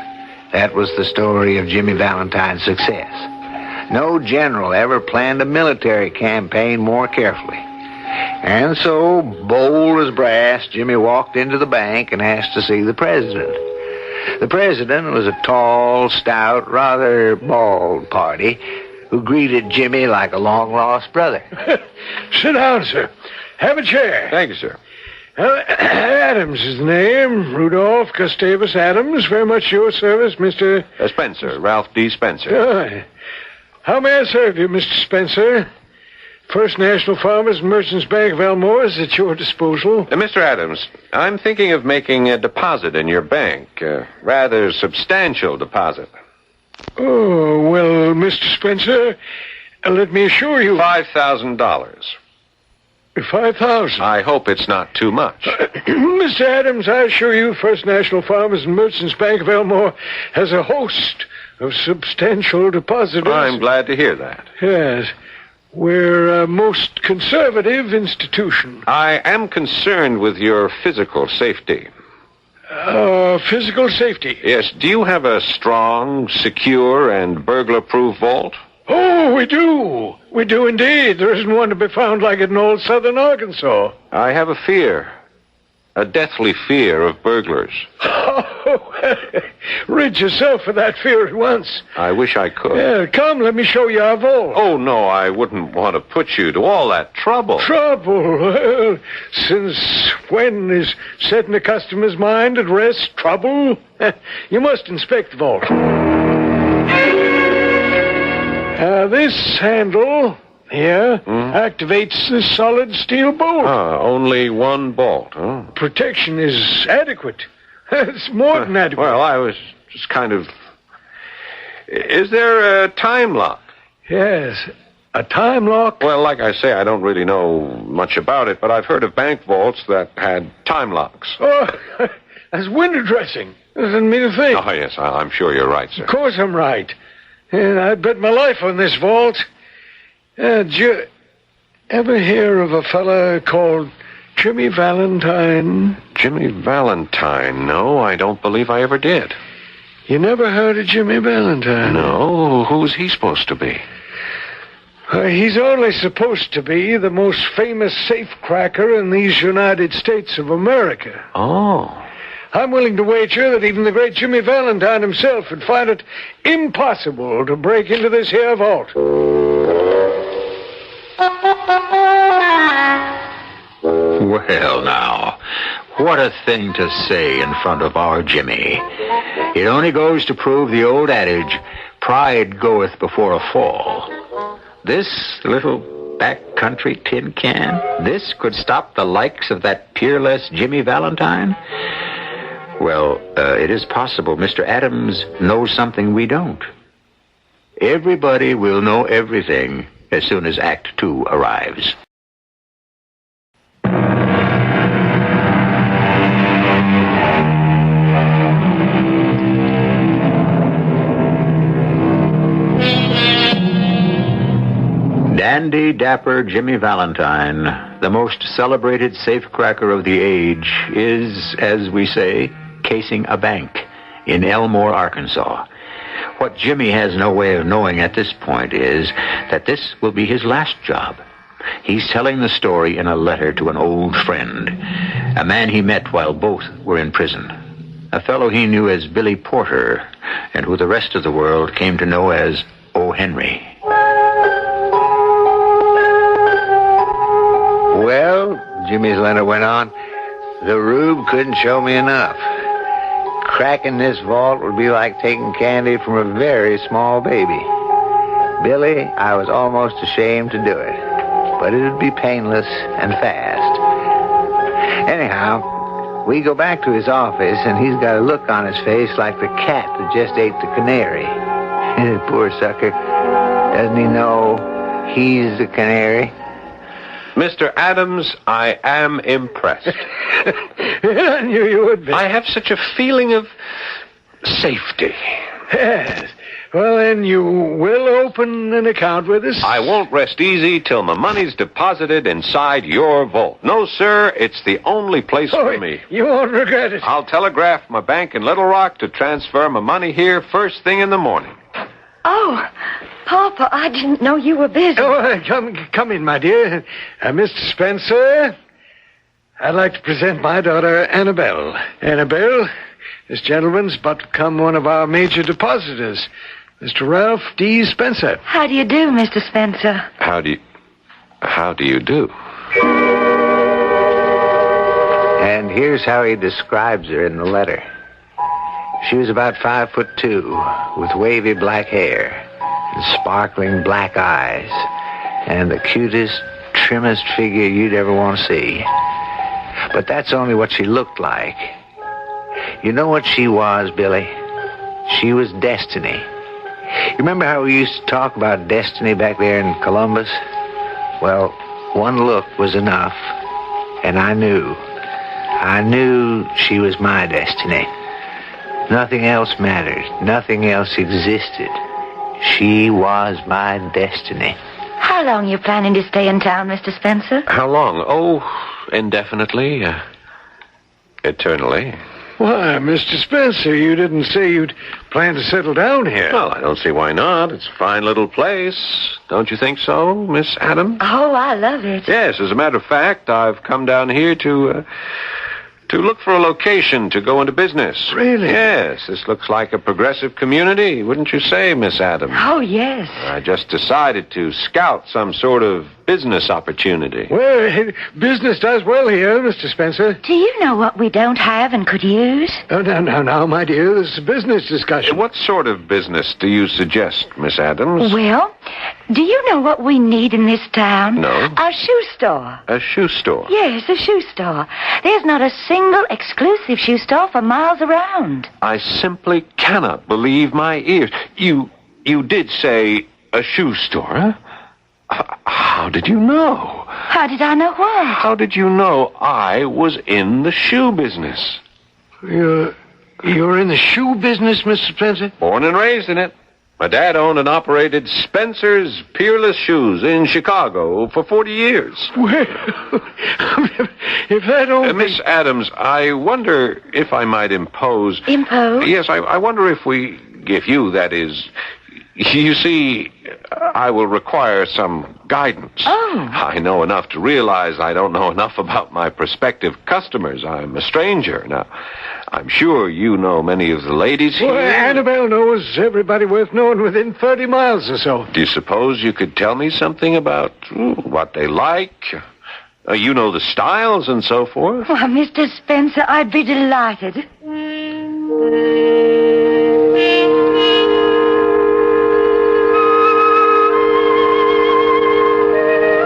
That was the story of Jimmy Valentine's success. No general ever planned a military campaign more carefully. And so, bold as brass, Jimmy walked into the bank and asked to see the president. The president was a tall, stout, rather bald party who greeted Jimmy like a long-lost brother. Sit down, sir. Have a chair. Thank you, sir. Adams is the name. Rudolph Gustavus Adams. Very much your service, Mr. Spencer. Ralph D. Spencer. How may I serve you, Mr. Spencer? First National Farmers and Merchants Bank of Elmore is at your disposal. Mr. Adams, I'm thinking of making a deposit in your bank. A rather substantial deposit. Oh, well, Mr. Spencer, let me assure you... $5,000. 5,000. I hope it's not too much. Mr. Adams, I assure you, First National Farmers and Merchants Bank of Elmore has a host of substantial depositors. I'm glad to hear that. Yes. We're a most conservative institution. I am concerned with your physical safety. Physical safety? Yes. Do you have a strong, secure, and burglar-proof vault? Oh, we do. We do indeed. There isn't one to be found like it in old southern Arkansas. I have a fear. A deathly fear of burglars. Oh, rid yourself of that fear at once. I wish I could. Yeah, come, let me show you our vault. Oh, no, I wouldn't want to put you to all that trouble. Trouble? Well, since when is setting a customer's mind at rest trouble? You must inspect the vault. This handle here activates the solid steel bolt. Only one bolt, huh? Protection is adequate. It's more than adequate. Well, I was just kind of... Is there a time lock? Yes. A time lock? Well, like I say, I don't really know much about it, but I've heard of bank vaults that had time locks. Oh, that's window dressing. Doesn't mean a thing. Oh, yes, I'm sure you're right, sir. Of course I'm right. And I'd bet my life on this vault. Did you ever hear of a fella called Jimmy Valentine? Jimmy Valentine? No, I don't believe I ever did. You never heard of Jimmy Valentine? No, who's he supposed to be? He's only supposed to be the most famous safecracker in these United States of America. Oh. I'm willing to wager that even the great Jimmy Valentine himself would find it impossible to break into this here vault. Well, now, what a thing to say in front of our Jimmy. It only goes to prove the old adage, pride goeth before a fall. This little backcountry tin can, this could stop the likes of that peerless Jimmy Valentine? Well, it is possible Mr. Adams knows something we don't. Everybody will know everything as soon as Act 2 arrives. Dandy dapper Jimmy Valentine, the most celebrated safecracker of the age, is, as we say, casing a bank in Elmore, Arkansas. What Jimmy has no way of knowing at this point is that this will be his last job. He's telling the story in a letter to an old friend, a man he met while both were in prison, a fellow he knew as Billy Porter, and who the rest of the world came to know as O. Henry. Well, Jimmy's letter went on, the rube couldn't show me enough. Cracking this vault would be like taking candy from a very small baby. Billy, I was almost ashamed to do it, but it would be painless and fast. Anyhow, we go back to his office, and he's got a look on his face like the cat that just ate the canary. Poor sucker. Doesn't he know he's the canary? Mr. Adams, I am impressed. I knew you would be. I have such a feeling of safety. Yes. Well, then you will open an account with us? I won't rest easy till my money's deposited inside your vault. No, sir, it's the only place for me. You won't regret it. I'll telegraph my bank in Little Rock to transfer my money here first thing in the morning. Oh, Papa, I didn't know you were busy. Oh, come in, my dear. Mr. Spencer, I'd like to present my daughter, Annabelle. Annabelle, this gentleman's about to become one of our major depositors, Mr. Ralph D. Spencer. How do you do, Mr. Spencer? How do you do? And here's how he describes her in the letter. She was about 5'2", with wavy black hair and sparkling black eyes, and the cutest, trimmest figure you'd ever want to see. But that's only what she looked like. You know what she was, Billy? She was destiny. You remember how we used to talk about destiny back there in Columbus? Well, one look was enough, and I knew she was my destiny. Nothing else mattered. Nothing else existed. She was my destiny. How long you planning to stay in town, Mr. Spencer? How long? Oh, indefinitely. Eternally. Why, Mr. Spencer, you didn't say you'd plan to settle down here. Well, I don't see why not. It's a fine little place. Don't you think so, Miss Adams? Oh, I love it. Yes, as a matter of fact, I've come down here to look for a location to go into business. Really? Yes, this looks like a progressive community, wouldn't you say, Miss Adams? Oh, yes. I just decided to scout some sort of business opportunity. Well, business does well here, Mr. Spencer. Do you know what we don't have and could use? Oh, now, my dear, this is a business discussion. What sort of business do you suggest, Miss Adams? Well, do you know what we need in this town? No. A shoe store. A shoe store? Yes, a shoe store. There's not a single exclusive shoe store for miles around. I simply cannot believe my ears. You did say a shoe store, huh? How did you know? How did I know what? How did you know I was in the shoe business? You're in the shoe business, Mr. Spencer? Born and raised in it. My dad owned and operated Spencer's Peerless Shoes in Chicago for 40 years. Well, if that only... Miss Adams, I wonder if I might impose... Impose? Yes, I wonder if you, that is... You see, I will require some guidance. Oh. I know enough to realize I don't know enough about my prospective customers. I'm a stranger. Now, I'm sure you know many of the ladies here. Well, Annabelle knows everybody worth knowing within 30 miles or so. Do you suppose you could tell me something about what they like? You know the styles and so forth. Well, Mr. Spencer, I'd be delighted.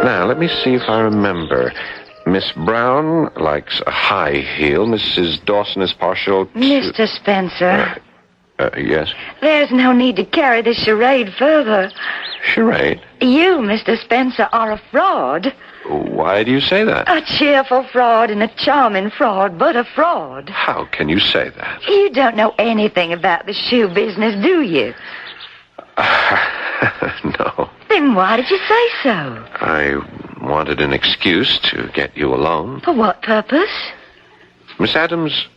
Now, let me see if I remember. Miss Brown likes a high heel. Mrs. Dawson is partial to... Mr. Spencer. Yes? There's no need to carry this charade further. Charade? You, Mr. Spencer, are a fraud. Why do you say that? A cheerful fraud and a charming fraud, but a fraud. How can you say that? You don't know anything about the shoe business, do you? No. Then why did you say so? I wanted an excuse to get you alone. For what purpose? Miss Adams,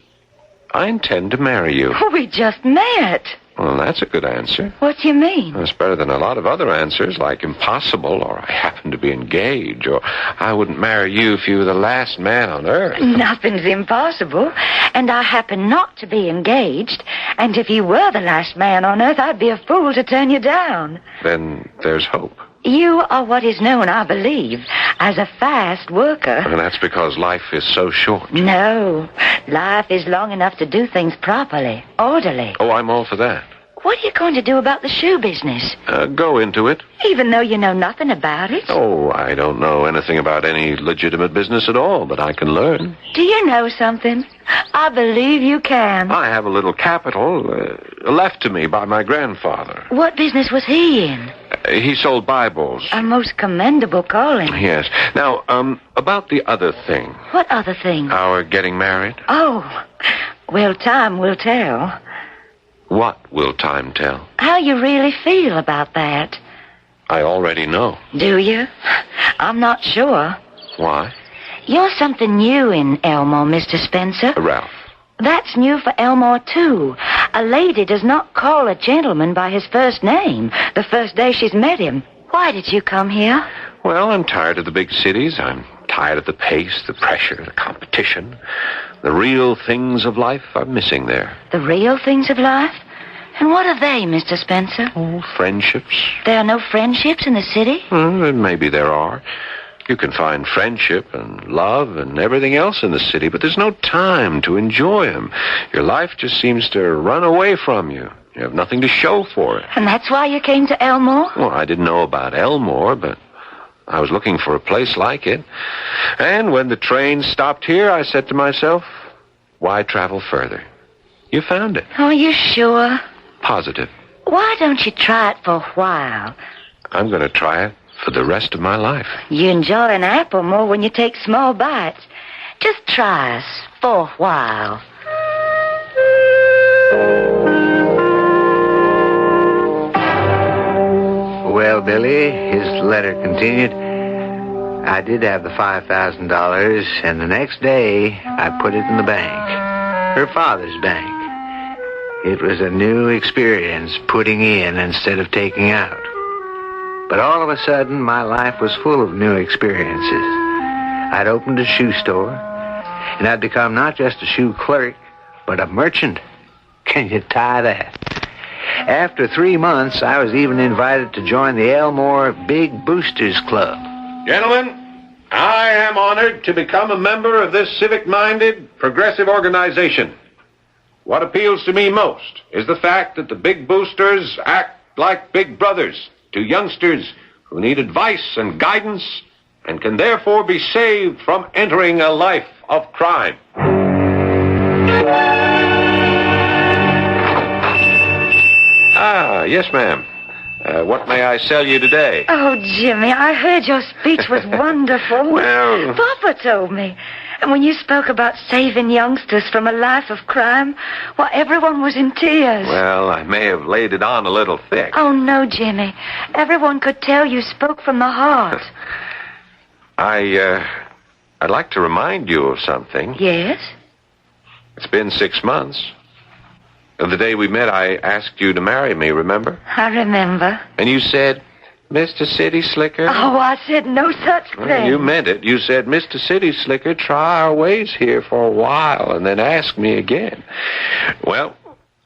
I intend to marry you. We just met. Well, that's a good answer. What do you mean? That's better than a lot of other answers, like impossible, or I happen to be engaged, or I wouldn't marry you if you were the last man on earth. Nothing's impossible, and I happen not to be engaged, and if you were the last man on earth, I'd be a fool to turn you down. Then there's hope. You are what is known, I believe, as a fast worker. And that's because life is so short. No, life is long enough to do things properly, orderly. Oh, I'm all for that. What are you going to do about the shoe business? Go into it. Even though you know nothing about it? Oh, I don't know anything about any legitimate business at all, but I can learn. Do you know something? I believe you can. I have a little capital left to me by my grandfather. What business was he in? He sold Bibles. A most commendable calling. Yes. Now, about the other thing. What other thing? Our getting married. Oh, well, time will tell. What will time tell? How you really feel about that. I already know. Do you? I'm not sure. Why? You're something new in Elmore, Mr. Spencer. Ralph. That's new for Elmore, too. A lady does not call a gentleman by his first name the first day she's met him. Why did you come here? Well, I'm tired of the big cities. I'm tired of the pace, the pressure, the competition. The real things of life are missing there. The real things of life? And what are they, Mr. Spencer? Oh, friendships. There are no friendships in the city? Maybe there are. You can find friendship and love and everything else in the city, but there's no time to enjoy them. Your life just seems to run away from you. You have nothing to show for it. And that's why you came to Elmore? Well, I didn't know about Elmore, but I was looking for a place like it. And when the train stopped here, I said to myself, why travel further? You found it. Oh, are you sure? Positive. Why don't you try it for a while? I'm going to try it for the rest of my life. You enjoy an apple more when you take small bites. Just try us for a while. Well, Billy, his letter continued. I did have the $5,000, and the next day I put it in the bank. Her father's bank. It was a new experience, putting in instead of taking out. But all of a sudden, my life was full of new experiences. I'd opened a shoe store, and I'd become not just a shoe clerk, but a merchant. Can you tie that? After 3 months, I was even invited to join the Elmore Big Boosters Club. Gentlemen, I am honored to become a member of this civic-minded, progressive organization. What appeals to me most is the fact that the Big Boosters act like big brothers to youngsters who need advice and guidance and can therefore be saved from entering a life of crime. Ah, yes, ma'am. What may I sell you today? Oh, Jimmy, I heard your speech was wonderful. Well... Papa told me. And when you spoke about saving youngsters from a life of crime, well, everyone was in tears. Well, I may have laid it on a little thick. Oh, no, Jimmy. Everyone could tell you spoke from the heart. I'd like to remind you of something. Yes? It's been 6 months. The day we met, I asked you to marry me, remember? I remember. And you said, Mr. City Slicker. Oh, I said no such thing. Well, you meant it. You said, Mr. City Slicker, try our ways here for a while and then ask me again. Well,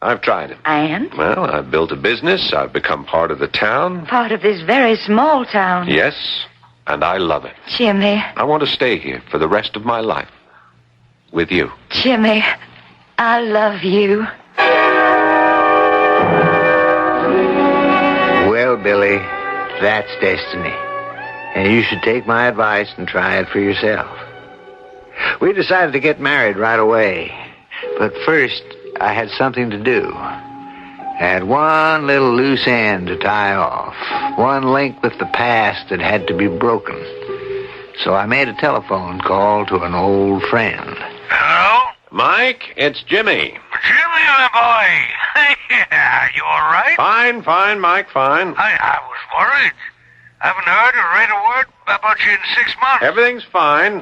I've tried it. And? Well, I've built a business. I've become part of the town. Part of this very small town. Yes, and I love it. Jimmy. I want to stay here for the rest of my life. With you. Jimmy, I love you. Well, Billy, that's destiny. And you should take my advice and try it for yourself. We decided to get married right away. But first, I had something to do. I had one little loose end to tie off. One link with the past that had to be broken. So I made a telephone call to an old friend. Hello? Mike, it's Jimmy. Jimmy, my boy. Yeah, you all right? Fine, Mike, fine. I was worried. Haven't heard or read a word about you in 6 months. Everything's fine.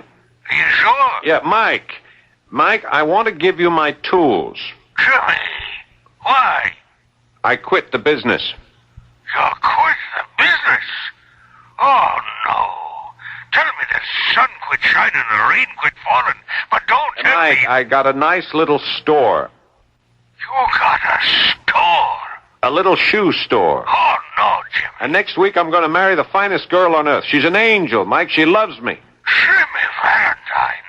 Are you sure? Yeah, Mike, I want to give you my tools. Jimmy, why? I quit the business. You quit the business? Oh, no. Tell me the sun quit shining and the rain quit falling, but don't tell Mike, me... I got a nice little store. You got a store? A little shoe store. Oh, no, Jimmy. And next week I'm going to marry the finest girl on earth. She's an angel, Mike. She loves me. Jimmy Valentine,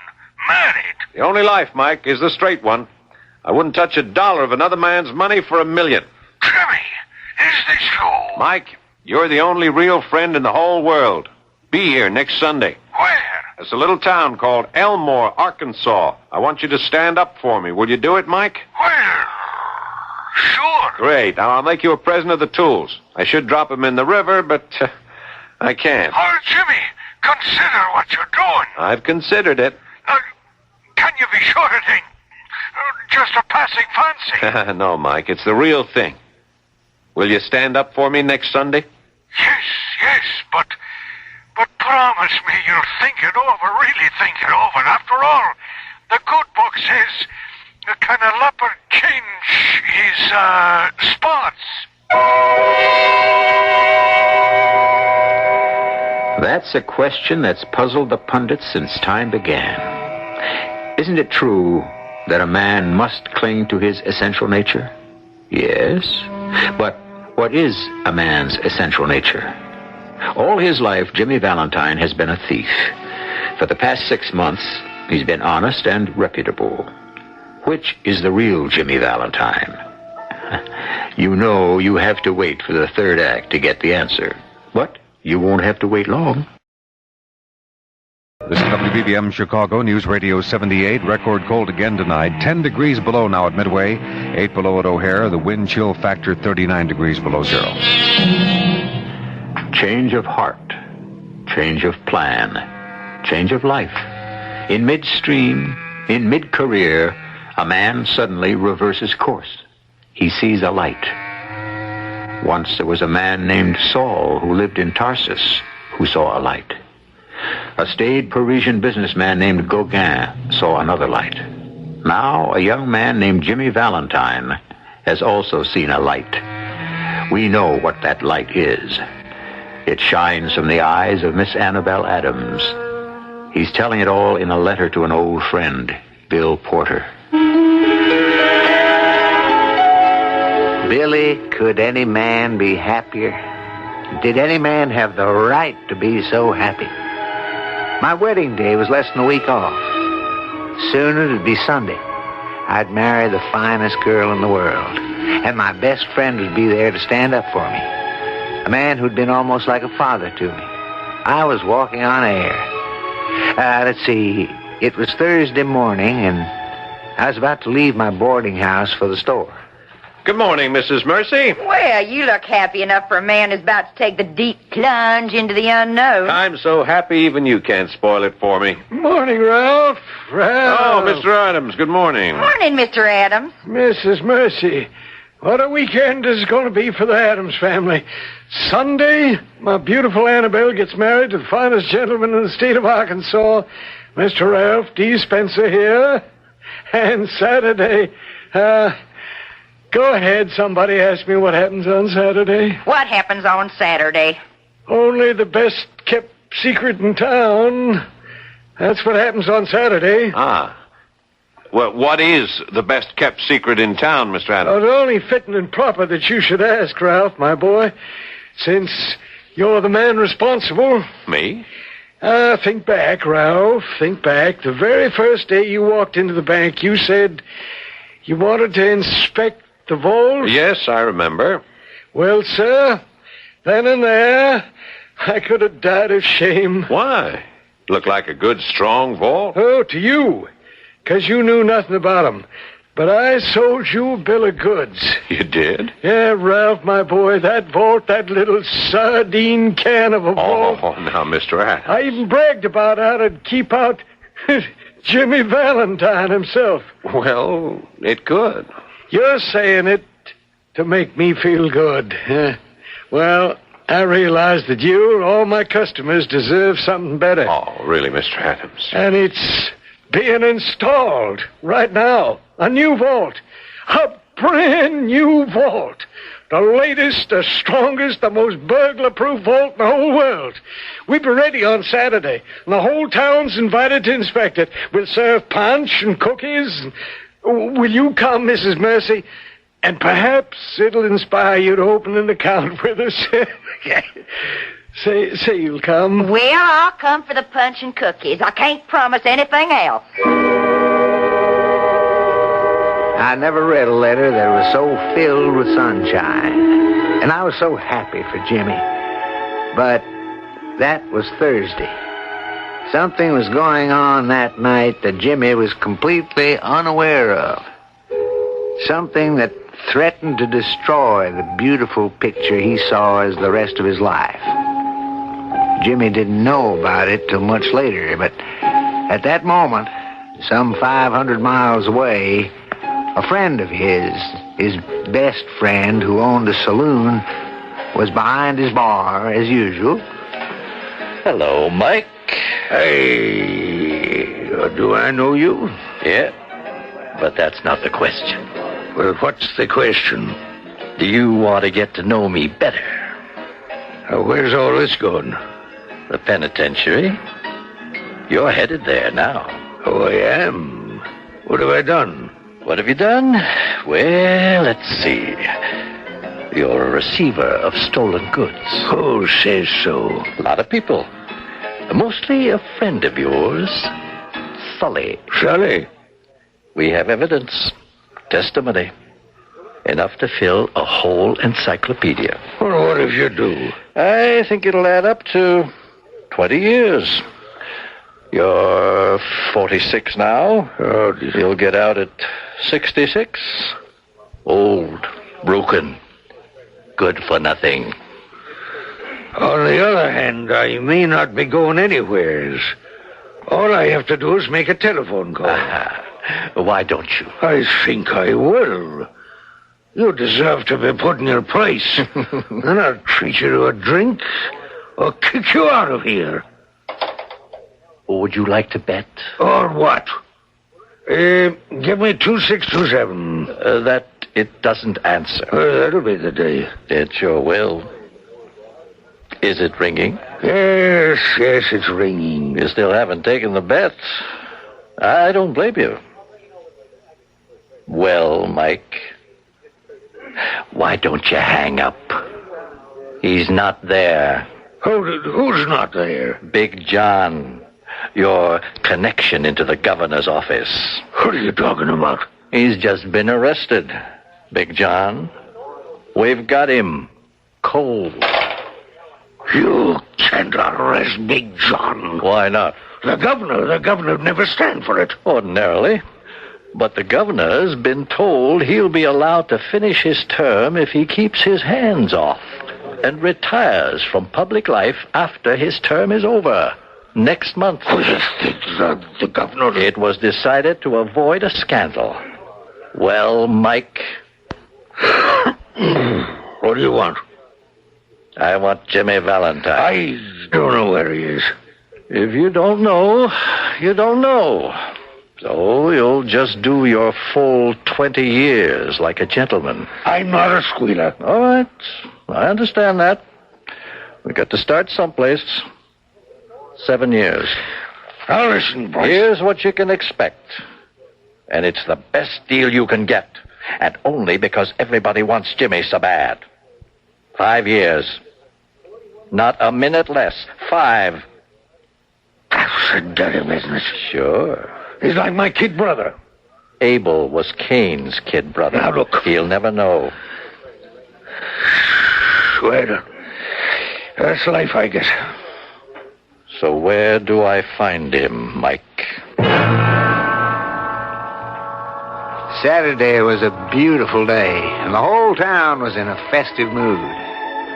married. The only life, Mike, is the straight one. I wouldn't touch a dollar of another man's money for $1 million. Jimmy, is this so? Mike, you're the only real friend in the whole world. Be here next Sunday. Where? It's a little town called Elmore, Arkansas. I want you to stand up for me. Will you do it, Mike? Well, sure. Great. Now, I'll make you a present of the tools. I should drop them in the river, but I can't. Oh, Jimmy, consider what you're doing. I've considered it. Can you be sure it ain't just a passing fancy? No, Mike, it's the real thing. Will you stand up for me next Sunday? Yes, but promise me you'll think it over, really think it over. After all, the good book says, can a leopard change his spots? That's a question that's puzzled the pundits since time began. Isn't it true that a man must cling to his essential nature? Yes, but what is a man's essential nature? All his life, Jimmy Valentine has been a thief. For the past 6 months, he's been honest and reputable. Which is the real Jimmy Valentine? You know you have to wait for the third act to get the answer. But you won't have to wait long. This is WBBM Chicago News Radio 78. Record cold again tonight. 10 degrees below now at Midway. 8 below at O'Hare. The wind chill factor 39 degrees below zero. Change of heart, change of plan, change of life. In midstream, in mid-career, a man suddenly reverses course. He sees a light. Once there was a man named Saul who lived in Tarsus who saw a light. A staid Parisian businessman named Gauguin saw another light. Now a young man named Jimmy Valentine has also seen a light. We know what that light is. It shines from the eyes of Miss Annabelle Adams. He's telling it all in a letter to an old friend, Bill Porter. Billy, could any man be happier? Did any man have the right to be so happy? My wedding day was less than a week off. Soon it'd be Sunday. I'd marry the finest girl in the world. And my best friend would be there to stand up for me. A man who'd been almost like a father to me. I was walking on air. Let's see. It was Thursday morning, and I was about to leave my boarding house for the store. Good morning, Mrs. Mercy. Well, you look happy enough for a man who's about to take the deep plunge into the unknown. I'm so happy even you can't spoil it for me. Morning, Ralph. Oh, Mr. Adams, good morning. Morning, Mr. Adams. Mrs. Mercy, what a weekend is going to be for the Adams family. Sunday, my beautiful Annabelle gets married to the finest gentleman in the state of Arkansas, Mr. Ralph D. Spencer here. And Saturday, go ahead, somebody ask me what happens on Saturday. What happens on Saturday? Only the best kept secret in town. That's what happens on Saturday. Ah. Well, what is the best kept secret in town, Mr. Adams? It's only fitting and proper that you should ask, Ralph, my boy, since you're the man responsible. Me? Think back, Ralph. Think back. The very first day you walked into the bank, you said you wanted to inspect the vault. Yes, I remember. Well, sir, then and there, I could have died of shame. Why? Looked like a good, strong vault. Oh, to you, 'cause you knew nothing about 'em. But I sold you a bill of goods. You did? Yeah, Ralph, my boy, that vault, that little sardine can of a vault. Oh, now, Mr. Adams. I even bragged about how to keep out Jimmy Valentine himself. Well, it could. You're saying it to make me feel good. Well, I realize that you and all my customers deserve something better. Oh, really, Mr. Adams? And it's being installed right now. A new vault. A brand new vault. The latest, the strongest, the most burglar-proof vault in the whole world. We'll be ready on Saturday, and the whole town's invited to inspect it. We'll serve punch and cookies. Will you come, Mrs. Mercy? And perhaps it'll inspire you to open an account with us. Say you'll come. Well, I'll come for the punch and cookies. I can't promise anything else. I never read a letter that was so filled with sunshine. And I was so happy for Jimmy. But that was Thursday. Something was going on that night that Jimmy was completely unaware of. Something that threatened to destroy the beautiful picture he saw as the rest of his life. Jimmy didn't know about it till much later, but at that moment, some 500 miles away, a friend of his best friend who owned a saloon, was behind his bar as usual. Hello, Mike. Hey, do I know you? Yeah, but that's not the question. Well, what's the question? Do you want to get to know me better? Where's all this going? The penitentiary. You're headed there now. Oh, I am? What have I done? What have you done? Well, let's see. You're a receiver of stolen goods. Who says so? A lot of people. Mostly a friend of yours, Sully. Sully? We have evidence. Testimony. Enough to fill a whole encyclopedia. Well, what if you do? I think it'll add up to 20 years. You're 46 now. Oh, you'll get out at 66. Old, broken, good for nothing. On the other hand, I may not be going anywheres. All I have to do is make a telephone call. Why don't you? I think I will. You deserve to be put in your place. And I'll treat you to a drink or kick you out of here. Would you like to bet? Or what? Give me 2627. That it doesn't answer. That'll be the day. It sure will. Is it ringing? Yes, it's ringing. You still haven't taken the bet. I don't blame you. Well, Mike, why don't you hang up? He's not there. Who's not there? Big John. Your connection into the governor's office. What are you talking about? He's just been arrested. Big John. We've got him. Cold. You can't arrest Big John. Why not? The governor would never stand for it. Ordinarily. But the governor's been told he'll be allowed to finish his term if he keeps his hands off and retires from public life after his term is over. Next month. The governor... It was decided to avoid a scandal. Well, Mike... What do you want? I want Jimmy Valentine. I don't know where he is. If you don't know, you don't know. So you'll just do your full 20 years like a gentleman. I'm not a squealer. All right. I understand that. We got to start someplace. 7 years. Now listen, Bryce. Here's what you can expect. And it's the best deal you can get. And only because everybody wants Jimmy so bad. 5 years. Not a minute less. 5. That's a dirty business. Sure. He's like my kid brother. Abel was Cain's kid brother. Now look. He'll never know. Well, that's life, I guess. So where do I find him, Mike? Saturday was a beautiful day, and the whole town was in a festive mood.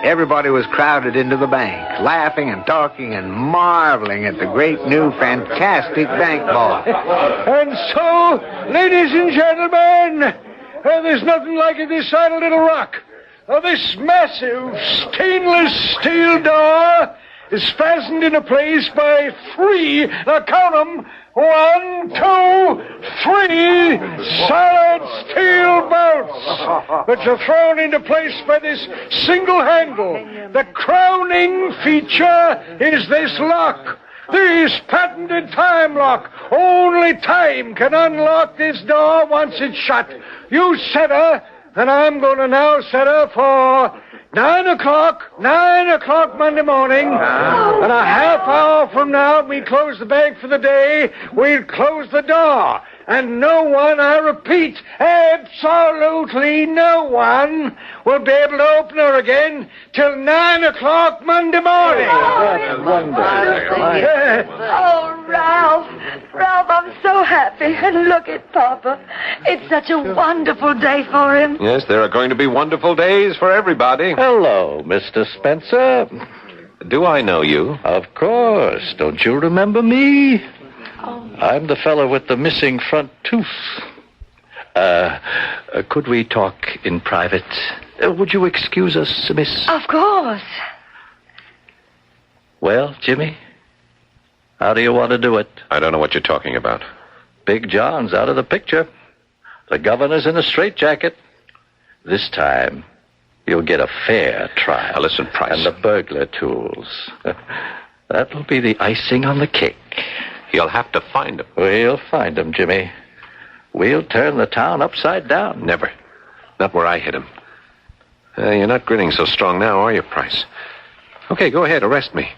Everybody was crowded into the bank, laughing and talking and marveling at the great new fantastic bank vault. And so, ladies and gentlemen, there's nothing like it this side of Little Rock. This massive stainless steel door is fastened into place by 3, now count them, 1, 2, 3 solid steel bolts, which are thrown into place by this single handle. The crowning feature is this lock. This patented time lock. Only time can unlock this door once it's shut. You set her, and I'm going to now set her for 9 o'clock Monday morning. And a half hour from now, we close the bank for the day. We'll close the door. And no one, I repeat, absolutely no one will be able to open her again till 9 o'clock Monday morning. Oh, Ralph, I'm so happy. And look at Papa. It's such a wonderful day for him. Yes, there are going to be wonderful days for everybody. Hello, Mr. Spencer. Do I know you? Of course. Don't you remember me? I'm the fellow with the missing front tooth. Could we talk in private? Would you excuse us, miss? Of course. Well, Jimmy, how do you want to do it? I don't know what you're talking about. Big John's out of the picture. The governor's in a straitjacket. This time, you'll get a fair trial. Now listen, Price. And the burglar tools. That'll be the icing on the cake. You'll have to find him. We'll find him, Jimmy. We'll turn the town upside down. Never. Not where I hit him. You're not grinning so strong now, are you, Price? Okay, go ahead, arrest me.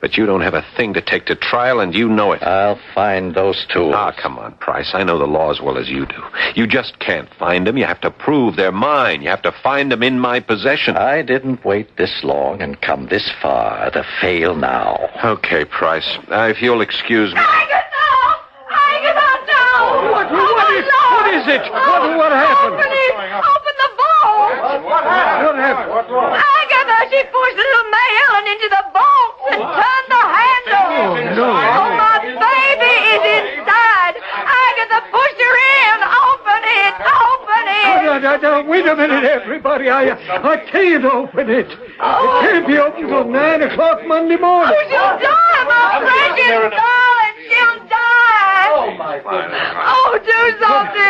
But you don't have a thing to take to trial, and you know it. I'll find those tools. Ah, come on, Price. I know the law as well as you do. You just can't find them. You have to prove they're mine. You have to find them in my possession. I didn't wait this long and come this far to fail now. Okay, Price. If you'll excuse me. What is it? What happened? Open the vault. What happened? Agatha, she pushed little May Ellen into the vault and turned the handle. Oh, no. Oh, my baby is inside. Agatha pushed her in. Open it. No, wait a minute, everybody. I can't open it. It can't be opened till 9 o'clock Monday morning. Oh, she'll die, my precious darling. She'll die. Oh, my God. Oh, do something.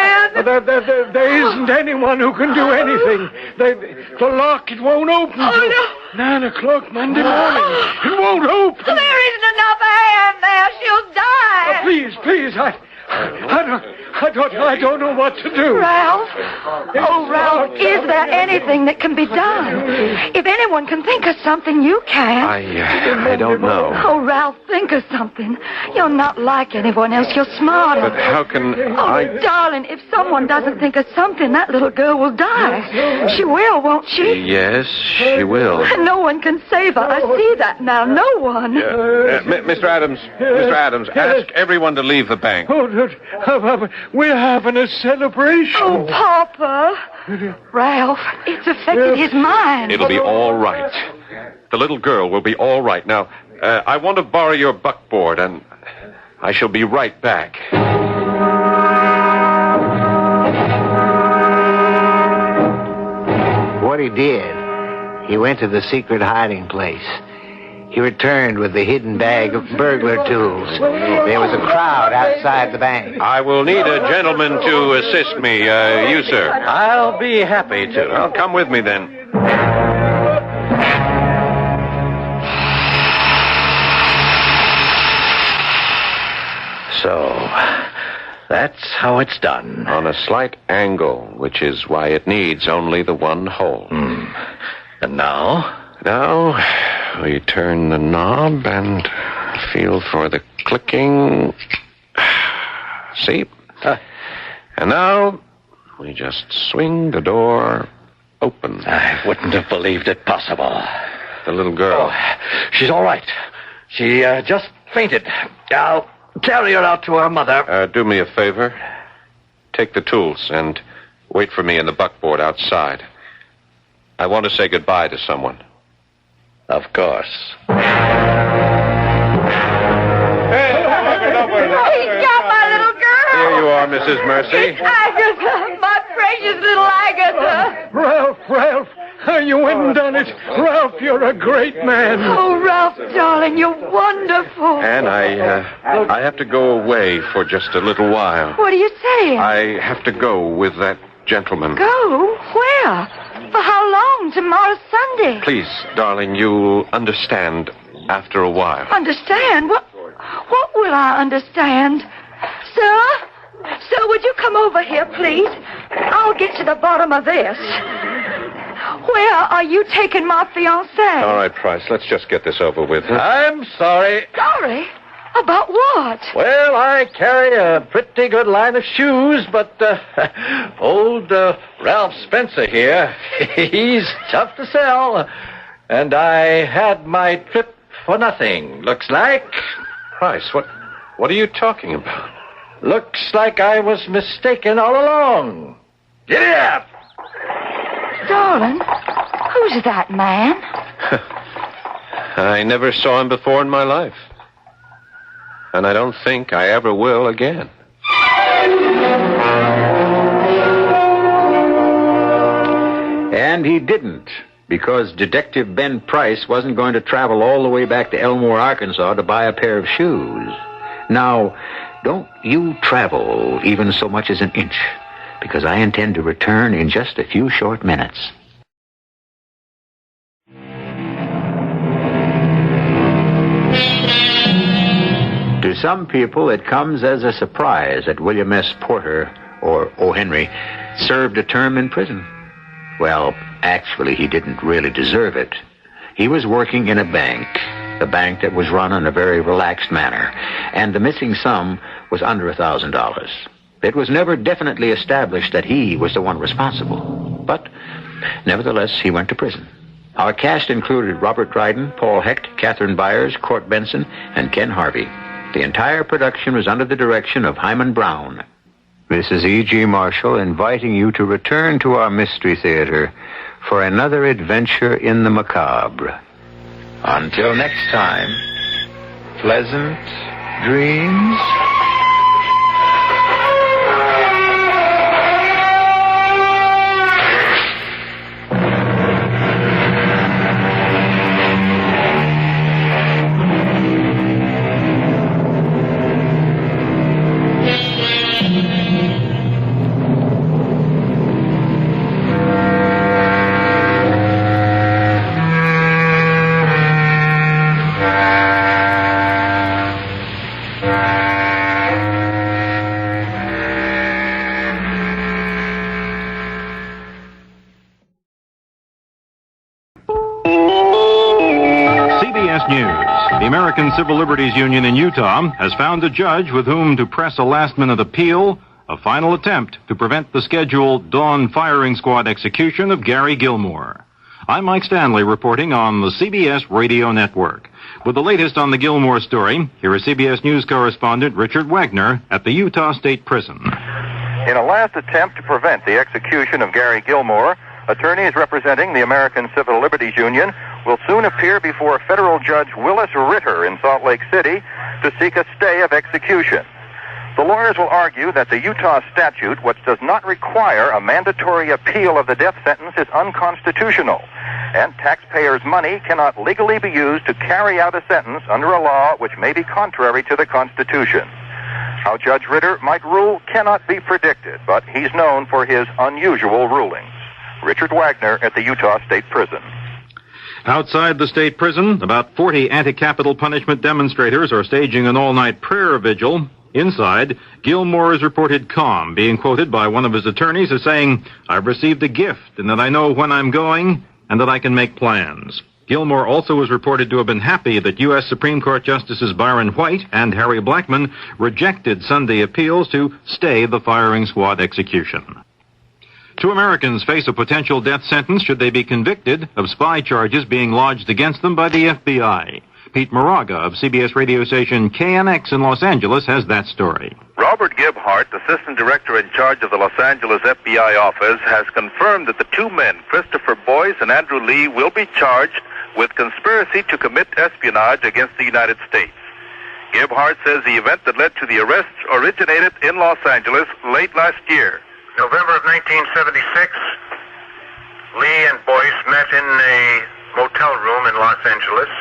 There isn't anyone who can do anything. The lock, it won't open. Oh, no. 9 o'clock Monday morning. It won't open. There isn't enough air in there. She'll die. Please, I don't know what to do. Ralph? Oh, Ralph, is there anything that can be done? If anyone can think of something, you can. I don't know. Oh, Ralph, think of something. You're not like anyone else. You're smarter. But how can Oh, darling, if someone doesn't think of something, that little girl will die. She will, won't she? Yes, she will. No one can save her. I see that now. No one. Mr. Adams, ask everyone to leave the bank. Oh, We're having a celebration. Oh, Papa. Ralph, it's affected his mind. It'll be all right. The little girl will be all right. Now, I want to borrow your buckboard, and I shall be right back. What he did, he went to the secret hiding place. He returned with the hidden bag of burglar tools. There was a crowd outside the bank. I will need a gentleman to assist me. You, sir. I'll be happy to. Well, come with me, then. So, that's how it's done. On a slight angle, which is why it needs only the one hole. And now? Now, we turn the knob and feel for the clicking. See? And now, we just swing the door open. I wouldn't have believed it possible. The little girl. Oh, she's all right. She just fainted. I'll carry her out to her mother. Do me a favor. Take the tools and wait for me in the buckboard outside. I want to say goodbye to someone. Of course. He's got my little girl. Here you are, Mrs. Mercy. Agatha, my precious little Agatha. Ralph, you went and done it. Ralph, you're a great man. Oh, Ralph, darling, you're wonderful. And I have to go away for just a little while. What are you saying? I have to go with that gentleman. Go? Where? For how long? Tomorrow's Sunday. Please, darling, you'll understand after a while. Understand? What will I understand? Sir, would you come over here, please? I'll get to the bottom of this. Where are you taking my fiancé? All right, Price, let's just get this over with. Huh? I'm sorry. Sorry? About what? Well, I carry a pretty good line of shoes, but old Ralph Spencer here, he's tough to sell. And I had my trip for nothing, looks like. Price, what are you talking about? Looks like I was mistaken all along. Giddy up! Darling, who's that man? I never saw him before in my life. And I don't think I ever will again. And he didn't, because Detective Ben Price wasn't going to travel all the way back to Elmore, Arkansas to buy a pair of shoes. Now, don't you travel even so much as an inch, because I intend to return in just a few short minutes. To some people, it comes as a surprise that William S. Porter, or O. Henry, served a term in prison. Well, actually, he didn't really deserve it. He was working in a bank that was run in a very relaxed manner, and the missing sum was under $1,000. It was never definitely established that he was the one responsible, but nevertheless, he went to prison. Our cast included Robert Dryden, Paul Hecht, Catherine Byers, Court Benson, and Ken Harvey. The entire production was under the direction of Hyman Brown. This is E.G. Marshall inviting you to return to our Mystery Theater for another adventure in the macabre. Until next time, pleasant dreams. The American Civil Liberties Union in Utah has found a judge with whom to press a last-minute appeal, a final attempt to prevent the scheduled dawn firing squad execution of Gary Gilmore. I'm Mike Stanley reporting on the CBS Radio Network. With the latest on the Gilmore story, here is CBS News correspondent Richard Wagner at the Utah State Prison. In a last attempt to prevent the execution of Gary Gilmore, attorneys representing the American Civil Liberties Union will soon appear before federal judge Willis Ritter in Salt Lake City to seek a stay of execution. The lawyers will argue that the Utah statute, which does not require a mandatory appeal of the death sentence, is unconstitutional, and taxpayers' money cannot legally be used to carry out a sentence under a law which may be contrary to the Constitution. How Judge Ritter might rule cannot be predicted, but he's known for his unusual rulings. Richard Wagner at the Utah State Prison. Outside the state prison, about 40 anti-capital punishment demonstrators are staging an all-night prayer vigil. Inside, Gilmore is reported calm, being quoted by one of his attorneys as saying, "I've received a gift, and that I know when I'm going, and that I can make plans." Gilmore also was reported to have been happy that U.S. Supreme Court Justices Byron White and Harry Blackmun rejected Sunday appeals to stay the firing squad execution. 2 Americans face a potential death sentence should they be convicted of spy charges being lodged against them by the FBI. Pete Moraga of CBS radio station KNX in Los Angeles has that story. Robert Gebhardt, assistant director in charge of the Los Angeles FBI office, has confirmed that the 2 men, Christopher Boyce and Andrew Lee, will be charged with conspiracy to commit espionage against the United States. Gebhardt says the event that led to the arrests originated in Los Angeles late last year. November of 1976, Lee and Boyce met in a motel room in Los Angeles,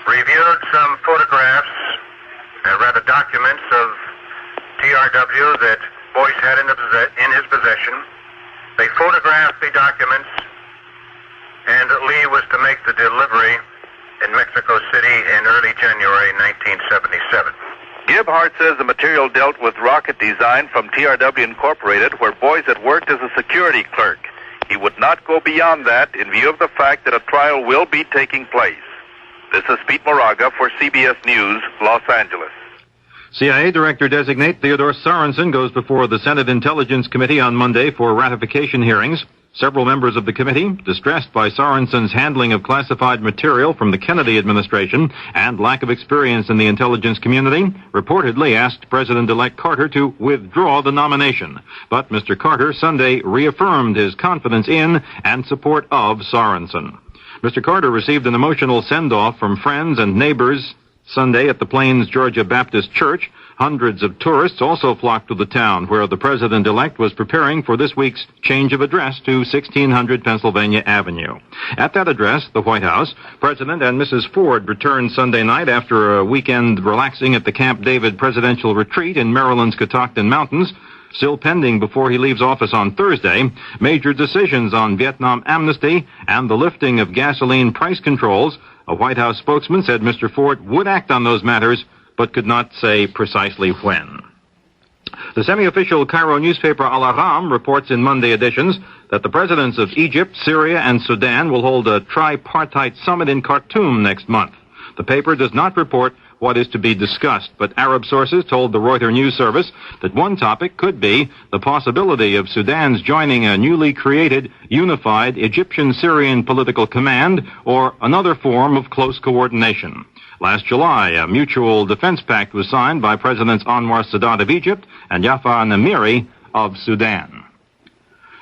reviewed some photographs, documents of TRW that Boyce had in his possession. They photographed the documents, and Lee was to make the delivery in Mexico City in early January 1977. Gebhardt says the material dealt with rocket design from TRW Incorporated, where Boyce had worked as a security clerk. He would not go beyond that in view of the fact that a trial will be taking place. This is Pete Moraga for CBS News, Los Angeles. CIA Director-designate Theodore Sorensen goes before the Senate Intelligence Committee on Monday for ratification hearings. Several members of the committee, distressed by Sorensen's handling of classified material from the Kennedy administration and lack of experience in the intelligence community, reportedly asked President-elect Carter to withdraw the nomination. But Mr. Carter Sunday reaffirmed his confidence in and support of Sorensen. Mr. Carter received an emotional send-off from friends and neighbors Sunday at the Plains, Georgia Baptist Church. Hundreds of tourists also flocked to the town where the president-elect was preparing for this week's change of address to 1600 Pennsylvania Avenue. At that address, the White House, President and Mrs. Ford returned Sunday night after a weekend relaxing at the Camp David presidential retreat in Maryland's Catoctin Mountains. Still pending before he leaves office on Thursday, major decisions on Vietnam amnesty and the lifting of gasoline price controls. A White House spokesman said Mr. Ford would act on those matters, but could not say precisely when. The semi-official Cairo newspaper Al-Ahram reports in Monday editions that the presidents of Egypt, Syria, and Sudan will hold a tripartite summit in Khartoum next month. The paper does not report what is to be discussed, but Arab sources told the Reuters news service that one topic could be the possibility of Sudan's joining a newly created, unified Egyptian-Syrian political command or another form of close coordination. Last July, a mutual defense pact was signed by Presidents Anwar Sadat of Egypt and Yafa Namiri of Sudan.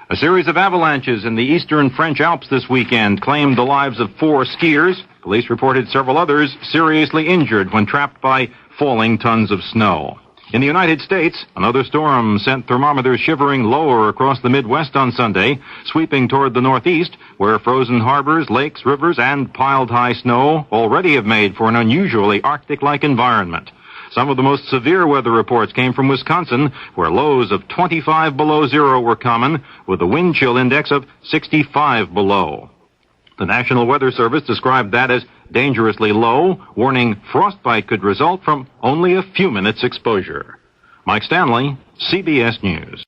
A series of avalanches in the eastern French Alps this weekend claimed the lives of 4 skiers. Police reported several others seriously injured when trapped by falling tons of snow. In the United States, another storm sent thermometers shivering lower across the Midwest on Sunday, sweeping toward the Northeast, where frozen harbors, lakes, rivers, and piled high snow already have made for an unusually Arctic-like environment. Some of the most severe weather reports came from Wisconsin, where lows of 25 below zero were common, with a wind chill index of 65 below. The National Weather Service described that as dangerously low, warning frostbite could result from only a few minutes exposure. Mike Stanley, CBS News.